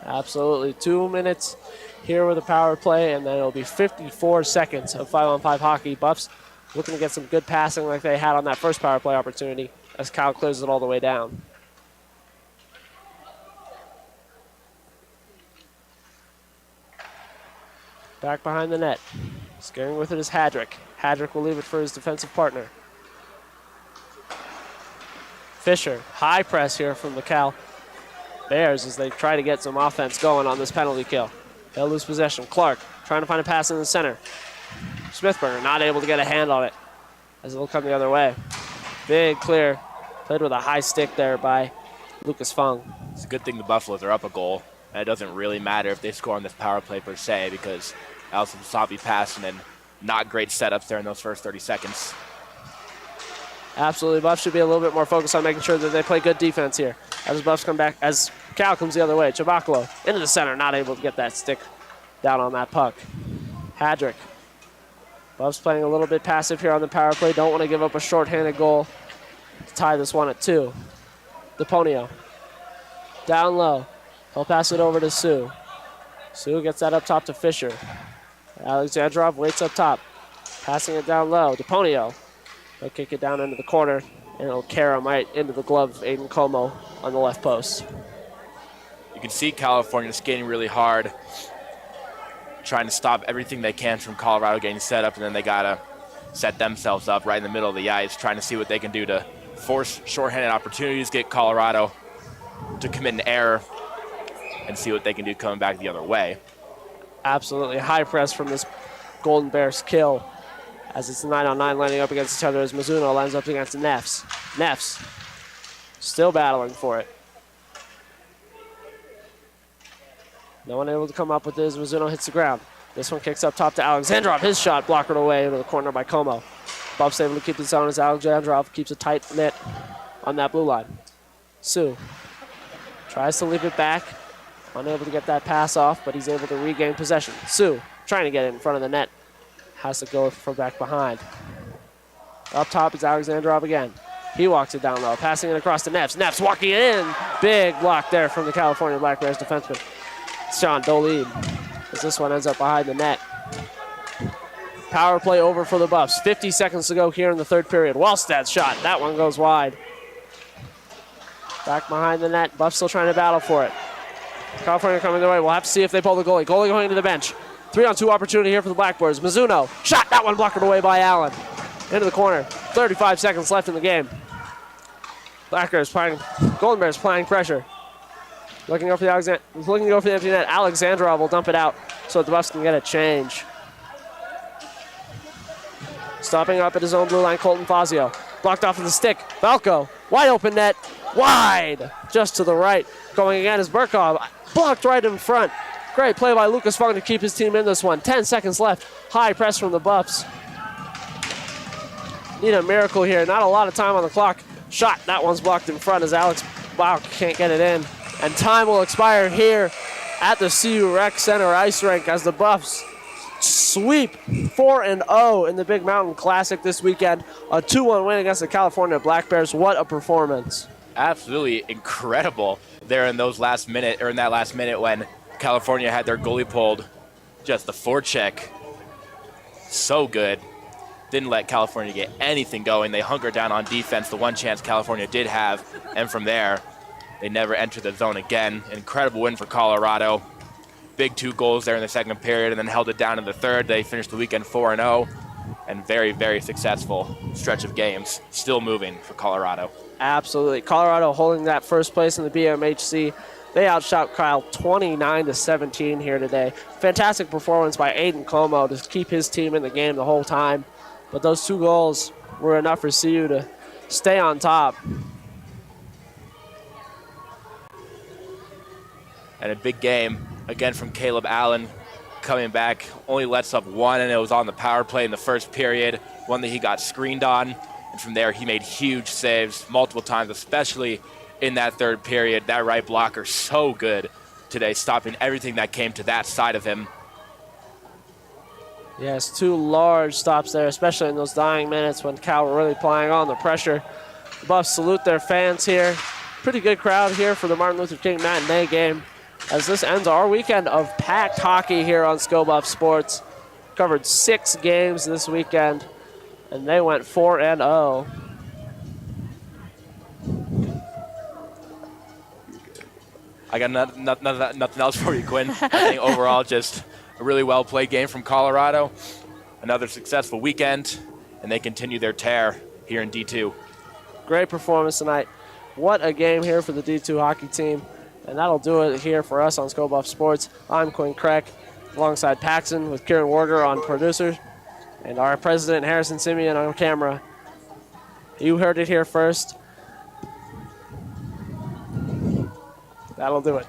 Absolutely. 2 minutes here with a power play, and then it'll be 54 seconds of 5-on-5 hockey. Buffs looking to get some good passing like they had on that first power play opportunity as Kyle clears it all the way down. Back behind the net. Scaring with it is Hadrick. Hadrick will leave it for his defensive partner. Fisher, high press here from the Cal Bears as they try to get some offense going on this penalty kill. They'll lose possession. Clark trying to find a pass in the center. Smithberger not able to get a hand on it as it'll come the other way. Big clear. Played with a high stick there by Lucas Fung. It's a good thing the Buffaloes are up a goal. And it doesn't really matter if they score on this power play per se, because that was some sloppy passing and not great setups there in those first 30 seconds. Absolutely. Buffs should be a little bit more focused on making sure that they play good defense here. As the Buffs come back, as Cal comes the other way. Chabacalo into the center, not able to get that stick down on that puck. Hadrick. Buffs playing a little bit passive here on the power play. Don't want to give up a shorthanded goal to tie this one at 2. DePonio. Down low. He'll pass it over to Sue. Sue gets that up top to Fisher. Alexandrov waits up top. Passing it down low. DePonio. He'll kick it down into the corner, and it'll carry him right into the glove of Aiden Como on the left post. You can see California skating really hard, trying to stop everything they can from Colorado getting set up, and then they got to set themselves up right in the middle of the ice, trying to see what they can do to force shorthanded opportunities, get Colorado to commit an error, and see what they can do coming back the other way. Absolutely. High press from this Golden Bears kill. as it's 9-on-9 lining up against each other as Mizuno lines up against Neffs. Neffs still battling for it. No one able to come up with this. Mizuno hits the ground. This one kicks up top to Alexandrov. His shot blockered away into the corner by Como. Buffs able to keep this on as Alexandrov keeps a tight knit on that blue line. Sue tries to leave it back. Unable to get that pass off, but he's able to regain possession. Sue trying to get it in front of the net. Has to go from back behind. Up top is Alexandrov again. He walks it down low, passing it across to Neffs. Neffs walking it in. Big block there from the California Black Bears defenseman, Sean Dolid, as this one ends up behind the net. Power play over for the Buffs. 50 seconds to go here in the third period. Wallstad's shot. That one goes wide. Back behind the net. Buffs still trying to battle for it. California coming their way. We'll have to see if they pull the goalie. Goalie going to the bench. 3-on-2 opportunity here for the Blackbirds. Mizuno. Shot. That one blocked away by Allen. Into the corner. 35 seconds left in the game. Golden Bears applying pressure. Looking to go for the empty net. Alexandrov will dump it out so the Buffs can get a change. Stopping up at his own blue line, Colton Fazio. Blocked off of the stick. Valco. Wide open net. Wide. Just to the right. Going again is Burkov. Blocked right in front. Great play by Lucas Fung to keep his team in this one. 10 seconds left. High press from the Buffs. Need a miracle here. Not a lot of time on the clock. Shot. That one's blocked in front as Alex can't get it in. And time will expire here at the CU Rec Center ice rink as the Buffs sweep 4-0 in the Big Mountain Classic this weekend. A 2-1 win against the California Black Bears. What a performance. Absolutely incredible there in that last minute when California had their goalie pulled. Just the forecheck. So good. Didn't let California get anything going. They hunkered down on defense, the one chance California did have, and from there, they never entered the zone again. Incredible win for Colorado. Big 2 goals there in the second period and then held it down in the third. They finished the weekend 4-0 and very, very successful stretch of games. Still moving for Colorado. Absolutely. Colorado holding that first place in the BMHC. They outshot Kyle 29-17 here today. Fantastic performance by Aiden Como to keep his team in the game the whole time. But those 2 goals were enough for CU to stay on top. And a big game, again, from Caleb Allen coming back. Only lets up 1, and it was on the power play in the first period, one that he got screened on. And from there, he made huge saves multiple times, especially in that third period. That right blocker, so good today, stopping everything that came to that side of him. Yes, 2 large stops there, especially in those dying minutes when Cal were really applying on the pressure. The Buffs salute their fans here. Pretty good crowd here for the Martin Luther King matinee game, as this ends our weekend of packed hockey here on ScoBuff Sports. Covered 6 games this weekend, and they went 4-0. I got nothing else for you, Quinn. I think overall just a really well-played game from Colorado. Another successful weekend, and they continue their tear here in D2. Great performance tonight. What a game here for the D2 hockey team. And that'll do it here for us on ScoBuff Sports. I'm Quinn Crack, alongside Paxton with Kieran Warger on producer, and our president, Harrison Simeon, on camera. You heard it here first. That'll do it.